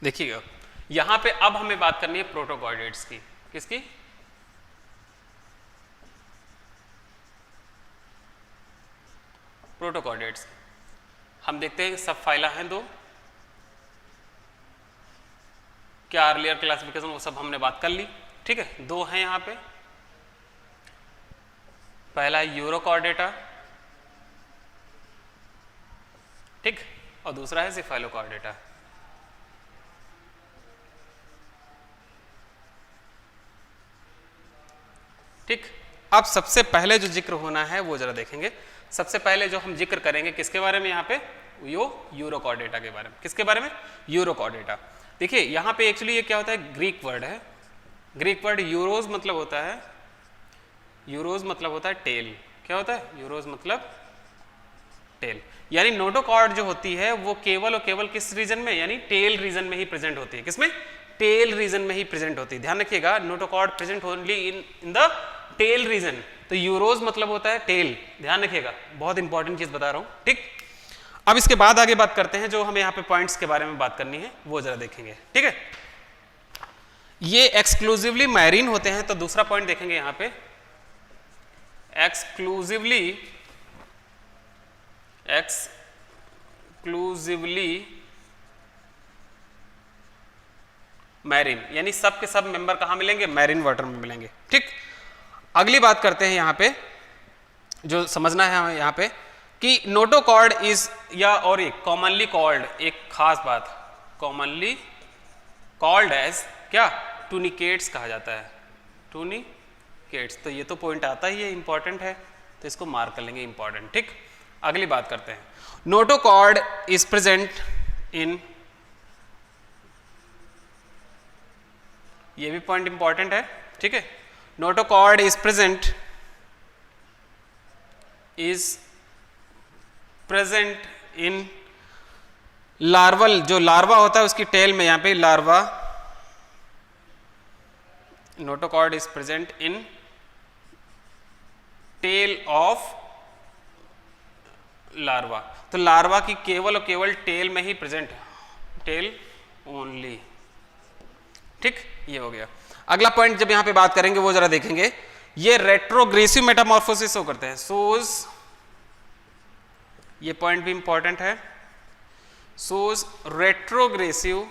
देखिएगा यहाँ पे अब हमें बात करनी है प्रोटोकॉर्डेट्स की, किसकी, प्रोटोकॉर्डेट्स। हम देखते हैं सब फाइला हैं 2, क्या अर्लियर क्लासिफिकेशन वो सब हमने बात कर ली, ठीक है। 2 हैं यहाँ पे, पहला है यूरोकॉर्डेटा, ठीक, और दूसरा है सिफाइलोकॉर्डेटा। ठीक, अब सबसे पहले जो जिक्र होना है वो जरा देखेंगे। सबसे पहले जो हम जिक्र करेंगे किसके बारे में, यहाँ पे यूरोकॉर्डेटा के बारे में। किसके बारे में, यूरोकॉर्डेटा। देखिए यहाँ पे एक्चुअली ये क्या होता है, ग्रीक वर्ड है। ग्रीक वर्ड यूरोज मतलब होता है, यूरोज मतलब होता है टेल। क्या होता है, यूरोज मतलब टेल। यानी नोटोकॉर्ड जो होती है वो केवल और केवल किस रीजन में, यानी टेल रीजन में ही प्रेजेंट होती है। किसमें, टेल रीजन में ही प्रेजेंट होती है। ध्यान रखिएगा, notochord present only in the tail reason. तो यूरोज मतलब होता है टेल, ध्यान रखिएगा, बहुत इंपॉर्टेंट चीज बता रहा हूं, ठीक। अब इसके बाद आगे बात करते हैं, जो हमें यहाँ पे पॉइंट्स के बारे में बात करनी है वो जरा देखेंगे, ठीक है। ये एक्सक्लूसिवली मैरीन होते हैं, तो दूसरा पॉइंट देखेंगे यहाँ पे, एक्सक्लूसिवली मैरीन, यानी सब के सब मेंबर कहां मिलेंगे, मैरीन वाटर में मिलेंगे, ठीक। अगली बात करते हैं यहाँ पे, जो समझना है हमें यहाँ पे कि नोटोकॉर्ड इज, या और एक कॉमनली कॉल्ड, एक खास बात, कॉमनली कॉल्ड एज क्या, टूनिकेट्स कहा जाता है, टूनिकेट्स। तो ये तो पॉइंट आता ही है, इंपॉर्टेंट है, तो इसको मार्क कर लेंगे इंपॉर्टेंट, ठीक। अगली बात करते हैं, नोटोकॉर्ड इज प्रेजेंट इन, ये भी पॉइंट इंपॉर्टेंट है, ठीक है। Notochord is present in larval, जो लार्वा होता है उसकी टेल में, यहां पे larva, notochord is present in tail of larva. तो लार्वा की केवल और केवल टेल में ही प्रेजेंट है, टेल ओनली, ठीक। ये हो गया। अगला पॉइंट जब यहां पे बात करेंगे वो जरा देखेंगे, ये रेट्रोग्रेसिव मेटामॉर्फोसिस शो करते हैं, सोज, ये पॉइंट भी इंपॉर्टेंट है, सोज रेट्रोग्रेसिव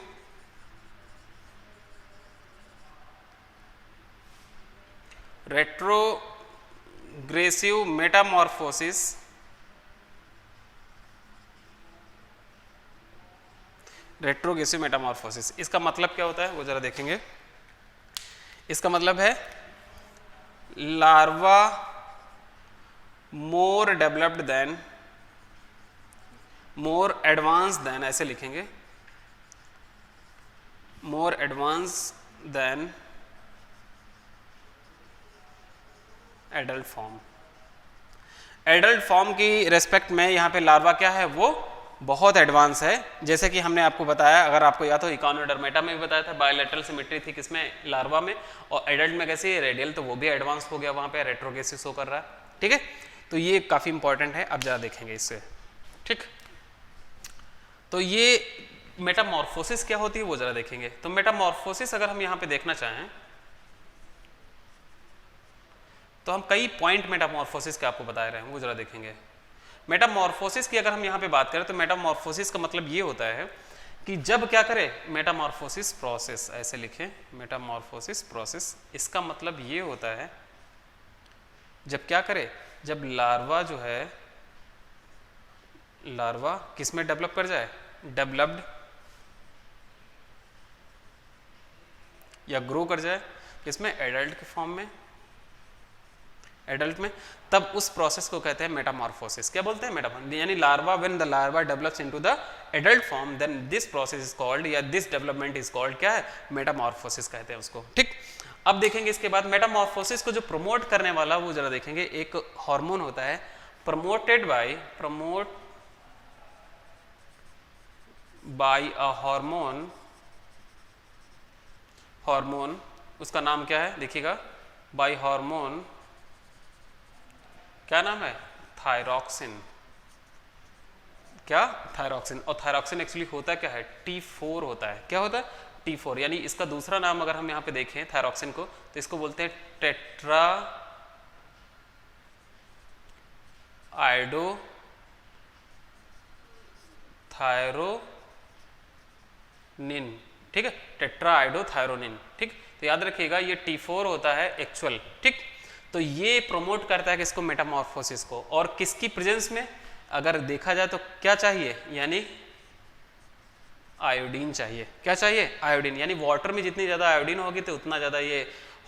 मेटामॉर्फोसिस, रेट्रोग्रेसिव मेटामॉर्फोसिस। इसका मतलब क्या होता है वो जरा देखेंगे। इसका मतलब है larva more developed than, more advance than, ऐसे लिखेंगे, more advance than adult form. Adult form की रेस्पेक्ट में यहाँ पे लार्वा क्या है, वो बहुत एडवांस है। जैसे कि हमने आपको बताया, अगर आपको याद हो इकोनोडर्मेटा में भी बताया था, बायोलेटरल सिमेट्री थी किसमें, लार्वा में, और एडल्ट में कैसे रेडियल, तो वो भी एडवांस हो गया, वहां पे रेट्रोग्रेसिव शो कर रहा है, ठीक है। तो ये काफी इंपॉर्टेंट है, अब जरा देखेंगे इससे, ठीक। तो ये मेटामॉर्फोसिस क्या होती है वो जरा देखेंगे। तो मेटामॉर्फोसिस अगर हम यहाँ पे देखना चाहें तो हम कई पॉइंट मेटामॉर्फोसिस के आपको बता रहे हैं, वो जरा देखेंगे। मेटामॉर्फोसिस की अगर हम यहाँ पे बात करें तो मेटामॉर्फोसिस का मतलब ये होता है कि जब क्या करे, मेटामॉर्फोसिस प्रोसेस, ऐसे लिखें मेटामॉर्फोसिस प्रोसेस, इसका मतलब ये होता है जब क्या करे, जब लार्वा जो है, लार्वा किस में डेवलप कर जाए, डेवलप्ड या ग्रो कर जाए, किसमें, एडल्ट के फॉर्म में, एडल्ट में, तब उस प्रोसेस को कहते हैं मेटामॉर्फोसिस। क्या बोलते हैं, मेटामॉर्फोसिस, यानी larva, when the larva develops into the adult form then this process is called, या दिस डेवलपमेंट इज कॉल्ड, क्या है, मेटामॉर्फोसिस कहते हैं उसको। ठीक, अब देखेंगे इसके बाद मेटामॉर्फोसिस को जो प्रमोट करने वाला वो जरा देखेंगे, एक हार्मोन होता है प्रमोट बाय अ हार्मोन, उसका नाम क्या है देखिएगा, बाय हार्मोन, क्या नाम है, थायरॉक्सिन, क्या, थायरॉक्सिन। और थायरॉक्सिन एक्चुअली होता क्या है, T4 होता है। क्या होता है, T4, यानी इसका दूसरा नाम अगर हम यहाँ पे देखें थायरॉक्सिन को तो इसको बोलते हैं टेट्रा आइडो थायरोनिन। ठीक है, टेट्रा आइडो थायरोनिन। ठीक, तो याद रखिएगा ये T4 होता है एक्चुअल। ठीक, तो ये प्रमोट करता है किसको, मेटामॉर्फोसिस को। और किसकी प्रेजेंस में अगर देखा जाए तो क्या चाहिए, यानी आयोडीन चाहिए। क्या चाहिए, आयोडीन, यानी वाटर में जितनी ज़्यादा आयोडीन होगी तो उतना ज़्यादा ये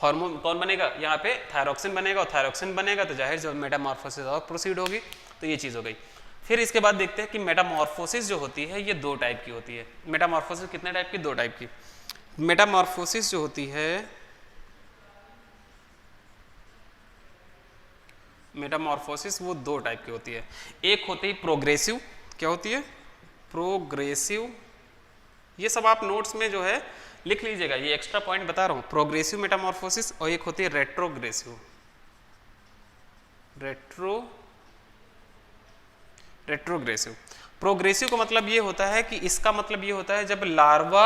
हार्मोन कौन बनेगा, यहाँ पे थायरॉक्सिन बनेगा, और थायरॉक्सिन बनेगा तो जाहिर से मेटामॉर्फोसिस और प्रोसीड होगी। तो ये चीज़ हो गई। फिर इसके बाद देखते हैं कि मेटामॉर्फोसिस जो होती है ये दो टाइप की होती है। मेटामॉर्फोसिस कितने टाइप की, दो टाइप की। मेटामॉर्फोसिस जो होती है, मेटामॉर्फोसिस वो दो टाइप की होती है। एक होती है प्रोग्रेसिव, क्या होती है, प्रोग्रेसिव, ये सब आप नोट्स में जो है लिख लीजिएगा, ये एक्स्ट्रा पॉइंट बता रहा हूँ, प्रोग्रेसिव मेटामॉर्फोसिस। और एक होती है रेट्रोग्रेसिव, रेट्रोग्रेसिव। प्रोग्रेसिव का मतलब ये होता है कि इसका मतलब ये होता है जब लार्वा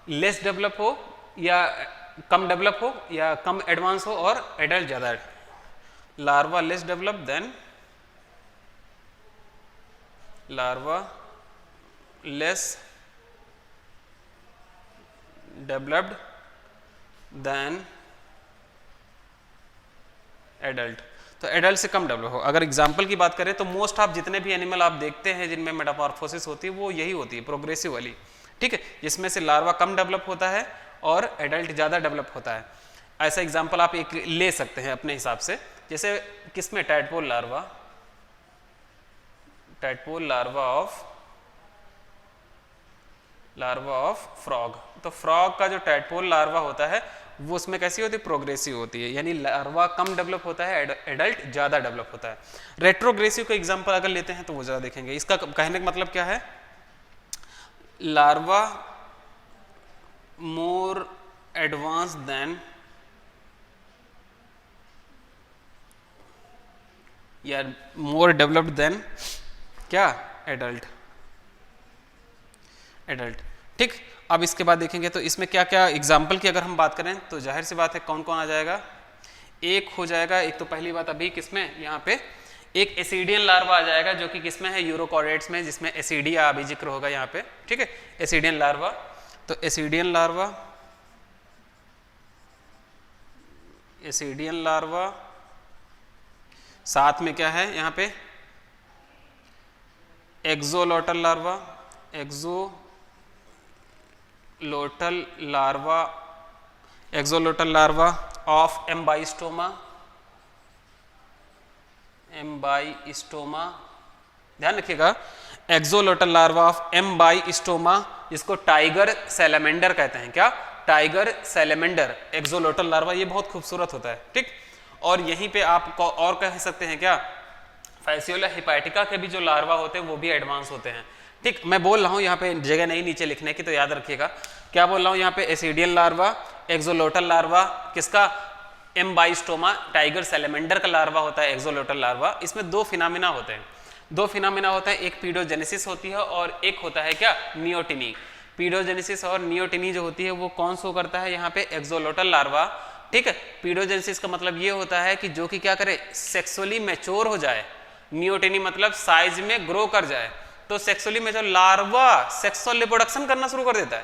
लेस डेवलप हो या कम डेवलप हो या कम एडवांस हो और एडल्ट ज़्यादा, larva less developed than larva less developed than adult। तो एडल्ट से कम डेवलप हो। अगर एग्जाम्पल की बात करें तो मोस्ट ऑफ जितने भी एनिमल आप देखते हैं जिनमें मेटामॉर्फोसिस होती है वो यही होती है, प्रोग्रेसिव वाली। ठीक है, जिसमें से लार्वा कम डेवलप होता है और एडल्ट ज़्यादा डेवलप होता है। ऐसा एग्जाम्पल आप एक ले सकते हैं अपने हिसाब से, जैसे किसमें, टैडपोल लार्वा ऑफ फ्रॉग। तो फ्रॉग का जो टैडपोल लार्वा होता है वो उसमें कैसी होती है, प्रोग्रेसिव होती है, यानी लार्वा कम डेवलप होता है, एडल्ट ज़्यादा डेवलप होता है। रेट्रोग्रेसिव का एग्जांपल अगर लेते हैं तो वो ज़्यादा देखेंगे। इसका कहने का मतलब क्या है, लार्वा मोर एडवांस देन या मोर डेवलप्ड देन क्या, एडल्ट। ठीक, अब इसके बाद देखेंगे तो इसमें क्या क्या एग्जाम्पल की अगर हम बात करें तो जाहिर सी बात है कौन कौन आ जाएगा। एक हो जाएगा, एक तो पहली बात अभी किसमें, यहाँ पे एक एसिडियन लार्वा आ जाएगा जो कि किसमें है, यूरोकॉर्डेट्स में, जिसमें एसिडिया अभी जिक्र होगा यहाँ पे। ठीक है, एसिडियन लार्वा। तो एसिडियन लार्वा साथ में क्या है यहाँ पे, एक्सोलोटल लार्वा ऑफ एम्बाइस्टोमा। ध्यान रखिएगा, एक्सोलोटल लार्वा ऑफ एम्बाइस्टोमा, जिसको टाइगर सैलेमेंडर कहते हैं। क्या, टाइगर सैलेमेंडर एक्सोलोटल लार्वा, ये बहुत खूबसूरत होता है। ठीक, और यहीं पे आप और कह सकते हैं क्या, फैसियोला हिपैटिका के भी जो लार्वा होते हैं वो भी एडवांस होते हैं। ठीक, मैं बोल रहा हूँ यहाँ पे जगह नहीं नीचे लिखने की, तो याद रखिएगा क्या बोल रहा हूँ यहाँ पे, एसिडियन लार्वा, एक्सोलोटल लार्वा, किसका, एम्बाइस्टोमा, टाइगर सैलेमेंडर का लार्वा होता है एक्सोलोटल लार्वा। इसमें दो फिनोमिना होते हैं। दो फिनोमेना होते हैं, एक पीडोजेनेसिस होती है और एक होता है क्या, नियोटिनी। पीडोजेनेसिस और नियोटिनी जो होती है वो कौन शो करता है, यहाँ पे एक्सोलोटल लार्वा, ठीक है। पीडोजेनेसिस का मतलब ये होता है कि जो कि क्या करे, सेक्सुअली मैच्योर हो जाए। नियोटिनी मतलब साइज में ग्रो कर जाए। तो sexually mature larva sexual reproduction करना शुरू कर देता है।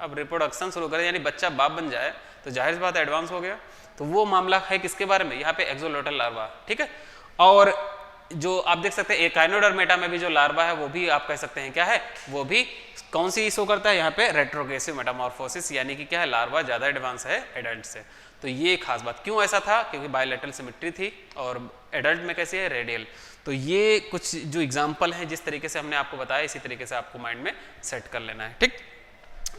अब रिप्रोडक्शन शुरू करे यानी बच्चा बाप बन जाए तो जाहिर सी बात है एडवांस हो गया। तो वो मामला है किसके बारे में, यहाँ पे एक्सोलोटल लार्वा, ठीक है। और जो आप देख सकते हैं एकाइनोडर्मेटा में भी जो लार्वा है वो भी आप कह सकते हैं क्या है, वो भी कौन सी शो करता है, यहाँ पे रेट्रोग्रेसिव मेटामॉर्फोसिस, यानी कि क्या है, लार्वा ज्यादा एडवांस है एडल्ट से। तो ये खास बात क्यों ऐसा था, क्योंकि बायलैटरल सिमेट्री थी और एडल्ट में कैसी है, रेडियल। तो ये कुछ जो एग्जाम्पल हैं जिस तरीके से हमने आपको बताया इसी तरीके से आपको माइंड में सेट कर लेना है, ठीक।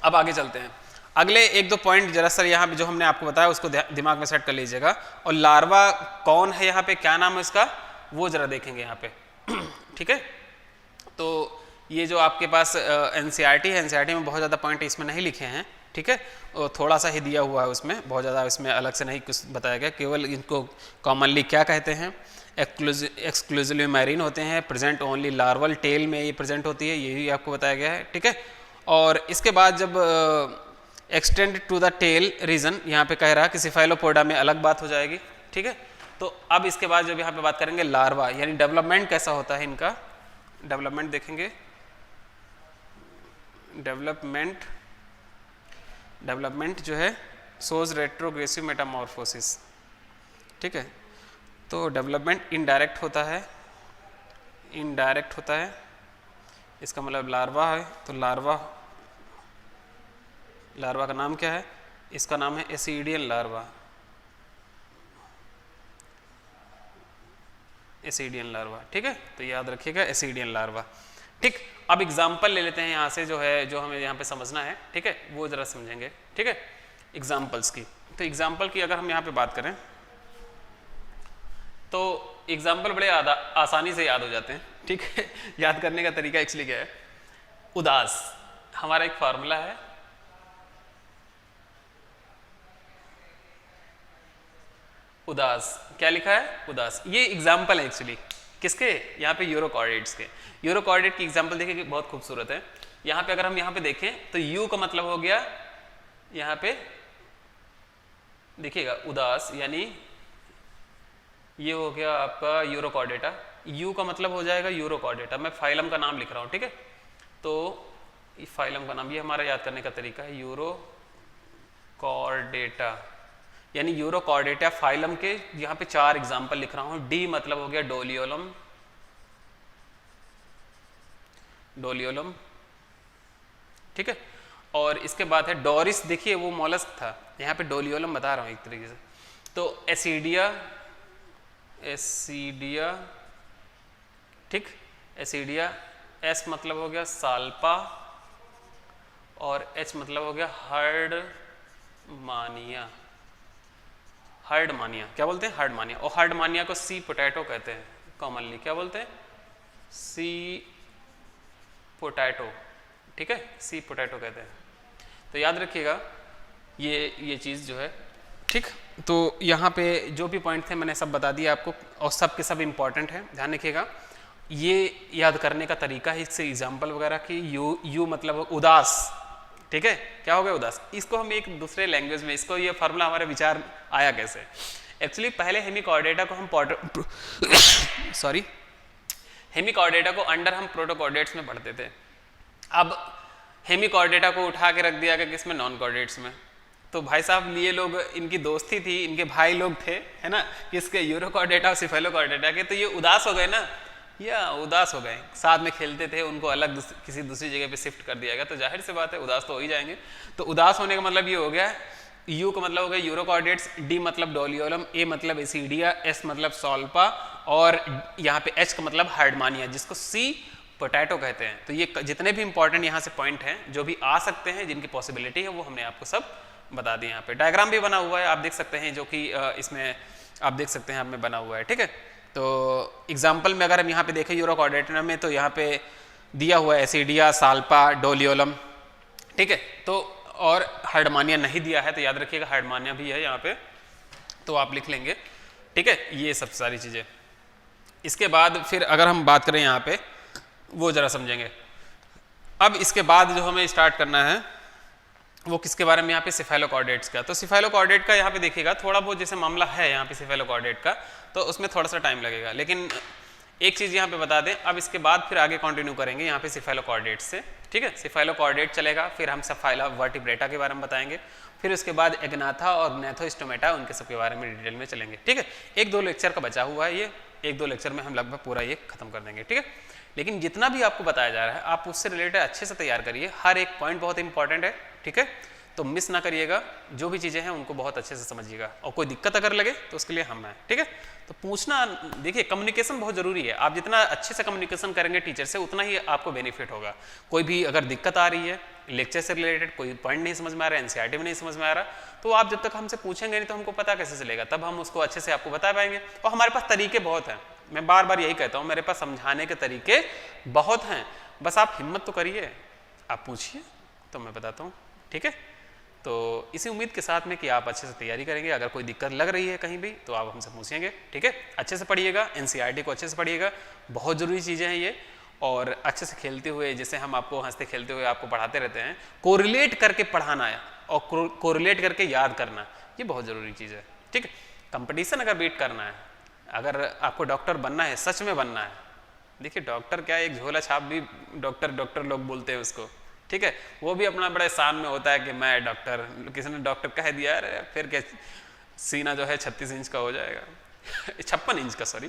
अब आगे चलते हैं, अगले एक दो पॉइंट जरा सर यहाँ पे जो हमने आपको बताया उसको दिमाग में सेट कर लीजिएगा। और लार्वा कौन है यहाँ पे, क्या नाम है उसका, वो जरा देखेंगे यहाँ पे, ठीक है। तो ये जो आपके पास एनसीईआरटी है, एनसीईआरटी में बहुत ज़्यादा पॉइंट इसमें नहीं लिखे हैं, ठीक है, और थोड़ा सा ही दिया हुआ है उसमें, बहुत ज़्यादा इसमें अलग से नहीं कुछ बताया गया, केवल इनको कॉमनली क्या कहते हैं, एक्सक्लूसिवली मैरीन होते हैं, प्रेजेंट ओनली लार्वल टेल में ये प्रेजेंट होती है, यही आपको बताया गया है, ठीक है। और इसके बाद जब extend to the tail region यहाँ पे कह रहा है कि सिफाइलोपोडा में अलग बात हो जाएगी, ठीक है। तो अब इसके बाद जब यहाँ पे बात करेंगे लार्वा यानी डेवलपमेंट कैसा होता है इनका, डेवलपमेंट देखेंगे, डेवलपमेंट जो है सोज रेट्रोग्रेसिव मेटामॉर्फोसिस, ठीक है। तो डेवलपमेंट इनडायरेक्ट होता है, इनडायरेक्ट होता है, इसका मतलब लार्वा है, तो लार्वा का नाम क्या है, इसका नाम है एसिडियन लार्वा, एसिडियन लार्वा, ठीक है। तो याद रखिएगा एसिडियन लार्वा, ठीक। अब एग्जाम्पल ले लेते हैं यहाँ से, जो है जो हमें यहाँ पे समझना है, ठीक है, वो जरा समझेंगे, ठीक है, एग्जाम्पल्स की। तो एग्जाम्पल की अगर हम यहाँ पे बात करें तो एग्जाम्पल बड़े आसानी से याद हो जाते हैं, ठीक है। याद करने का तरीका एक्चुअली क्या है, उदास, हमारा एक फार्मूला है, उदास, क्या लिखा है, उदास। ये एग्जाम्पल है एक्चुअली किसके, यहाँ पे यूरोकॉर्डेट्स के। यूरोकॉर्डेट की एग्जाम्पल देखिए बहुत खूबसूरत है। यहाँ पे अगर हम यहाँ पे देखें तो यू का मतलब हो गया, यहाँ पे देखिएगा उदास, यानी ये हो गया आपका यूरोकॉर्डेटा, यू का मतलब हो जाएगा यूरोकॉर्डेटा। मैं फाइलम का नाम लिख रहा हूँ, ठीक है। तो फाइलम का नाम, ये हमारा याद करने का तरीका है, यूरोकॉर्डेटा, यानी यूरोकॉर्डेटा फाइलम के यहाँ पे 4 एग्जाम्पल लिख रहा हूँ। डी मतलब हो गया डोलियोलम, डोलियोलम, ठीक है। और इसके बाद है डोरिस, देखिए वो मॉलस्क था, यहाँ पे डोलियोलम बता रहा हूँ एक तरीके से। तो एसिडिया, एसिडिया, ठीक, एसिडिया, एस मतलब हो गया साल्पा और एच मतलब हो गया हर्डमानिया, हर्डमानिया, क्या बोलते हैं, हर्डमानिया। और हर्डमानिया को सी पोटैटो कहते हैं कॉमनली, क्या बोलते हैं, सी पोटैटो, ठीक है, सी पोटैटो कहते हैं। तो याद रखिएगा ये चीज़ जो है, ठीक। तो यहाँ पे जो भी पॉइंट थे मैंने सब बता दिया आपको, और सब के सब इम्पॉर्टेंट है, ध्यान रखिएगा। ये याद करने का तरीका है, इससे एग्जाम्पल वगैरह की, यू मतलब उदास, ठीक है, क्या हो गया, उदास। इसको हम एक दूसरे लैंग्वेज में, इसको ये फार्मूला हमारे विचार आया कैसे, एक्चुअली पहले हेमिकॉर्डेटा को हम सॉरी हेमिकॉर्डेटा को अंडर हम प्रोटोकॉर्डेट्स में पढ़ते थे। अब हेमिकॉर्डेटा को उठा के रख दिया गया किसमें, नॉन कॉर्डेट्स में। तो भाई साहब ये लोग, इनकी दोस्ती थी, इनके भाई लोग थे, है ना, किसके, यूरोकॉर्डेटा और सिफेलोकॉर्डेटा के। तो ये उदास हो गए ना, या उदास हो गए, साथ में खेलते थे, उनको अलग किसी दूसरी जगह पे शिफ्ट कर दिया गया, तो जाहिर सी बात है उदास तो हो ही जाएंगे। तो उदास होने का मतलब ये हो गया, यू का मतलब हो गया यूरोकॉर्डेट्स, डी मतलब डोलियोलम, ए मतलब एसिडिया, एस मतलब सॉल्पा, और यहाँ पे एच का मतलब हर्डमानिया, जिसको सी पोटैटो कहते हैं। तो ये जितने भी इंपॉर्टेंट यहाँ से पॉइंट हैं, जो भी आ सकते हैं, जिनकी पॉसिबिलिटी है, वो हमने आपको सब बता दिए। यहाँ पे डायग्राम भी बना हुआ है, आप देख सकते हैं, जो कि इसमें आप देख सकते हैं हमें बना हुआ है, ठीक है। तो एग्जाम्पल में अगर हम यहाँ पे देखें यूरोकॉर्डेटा में, तो यहाँ पे दिया हुआ है एसिडिया, साल्पा, डोलियोलम, ठीक है। तो और हर्डमानिया नहीं दिया है, तो याद रखिएगा हर्डमानिया भी है यहाँ पे, तो आप लिख लेंगे, ठीक है, ये सब सारी चीज़ें। इसके बाद फिर अगर हम बात करें यहाँ पे, वो जरा समझेंगे। अब इसके बाद जो हमें स्टार्ट करना है वो किसके बारे में, यहाँ पे सिफेलोकॉर्डेट्स का। तो सिफेलोकॉर्डेट का यहाँ पे देखिएगा थोड़ा बहुत जैसे मामला है यहाँ पे सिफेलोकॉर्डेट का, तो उसमें थोड़ा सा टाइम लगेगा, लेकिन एक चीज़ यहाँ पे बता दें, अब इसके बाद फिर आगे कंटिन्यू करेंगे यहाँ पे सिफेलोकॉर्डेट से, ठीक है। सिफेलोकॉर्डेट चलेगा, फिर हम सफाइला वर्टिब्रेटा के बारे में बताएंगे, फिर उसके बाद एग्नाथा और ग्नैथोस्टोमेटा उनके सबके बारे में डिटेल में चलेंगे, ठीक है। 1-2 लेक्चर का बचा हुआ है ये, 1-2 लेक्चर में हम लगभग पूरा ये खत्म कर देंगे, ठीक है। लेकिन जितना भी आपको बताया जा रहा है आप उससे रिलेटेड अच्छे से तैयार करिए, हर एक पॉइंट बहुत इंपॉर्टेंट है, ठीक है। तो मिस ना करिएगा, जो भी चीज़ें हैं उनको बहुत अच्छे से समझिएगा, और कोई दिक्कत अगर लगे तो उसके लिए हम हैं, ठीक है। तो पूछना, देखिए कम्युनिकेशन बहुत ज़रूरी है, आप जितना अच्छे से कम्युनिकेशन करेंगे टीचर से उतना ही आपको बेनिफिट होगा। कोई भी अगर दिक्कत आ रही है लेक्चर से रिलेटेड, कोई पॉइंट नहीं समझ में आ रहा है, एनसीईआरटी में नहीं समझ में आ रहा, तो आप जब तक हमसे पूछेंगे नहीं तो हमको पता कैसे चलेगा, तब हम उसको अच्छे से आपको बता पाएंगे। और हमारे पास तरीके बहुत हैं, मैं बार बार यही कहता हूँ, मेरे पास समझाने के तरीके बहुत हैं, बस आप हिम्मत तो करिए, आप पूछिए तो मैं बताता हूँ, ठीक है। तो इसी उम्मीद के साथ में कि आप अच्छे से तैयारी करेंगे, अगर कोई दिक्कत लग रही है कहीं भी तो आप हमसे पूछेंगे, ठीक है। अच्छे से पढ़िएगा, एनसीईआरटी को अच्छे से पढ़िएगा, बहुत ज़रूरी चीज़ें हैं ये, और अच्छे से खेलते हुए, जैसे हम आपको हंसते खेलते हुए आपको पढ़ाते रहते हैं, कोरिलेट करके पढ़ाना है और कोरिलेट करके याद करना, ये बहुत ज़रूरी चीज़ है, ठीक है। कंपटीशन अगर बीट करना है, अगर आपको डॉक्टर बनना है, सच में बनना है, देखिए डॉक्टर क्या, एक झोला छाप भी डॉक्टर लोग बोलते हैं उसको, ठीक है, वो भी अपना बड़े शान में होता है कि मैं डॉक्टर, किसी ने डॉक्टर कह दिया है, फिर क्या सीना जो है 36 इंच का हो जाएगा 56 इंच का, सॉरी,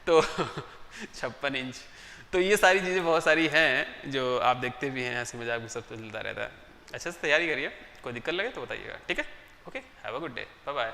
तो 56 इंच। तो ये सारी चीज़ें बहुत सारी हैं जो आप देखते भी हैं, हंसी मजाक भी सब चलता रहता है। अच्छे से तैयारी करिए, कोई दिक्कत लगे तो बताइएगा, ठीक है। Okay, have a good day, bye bye.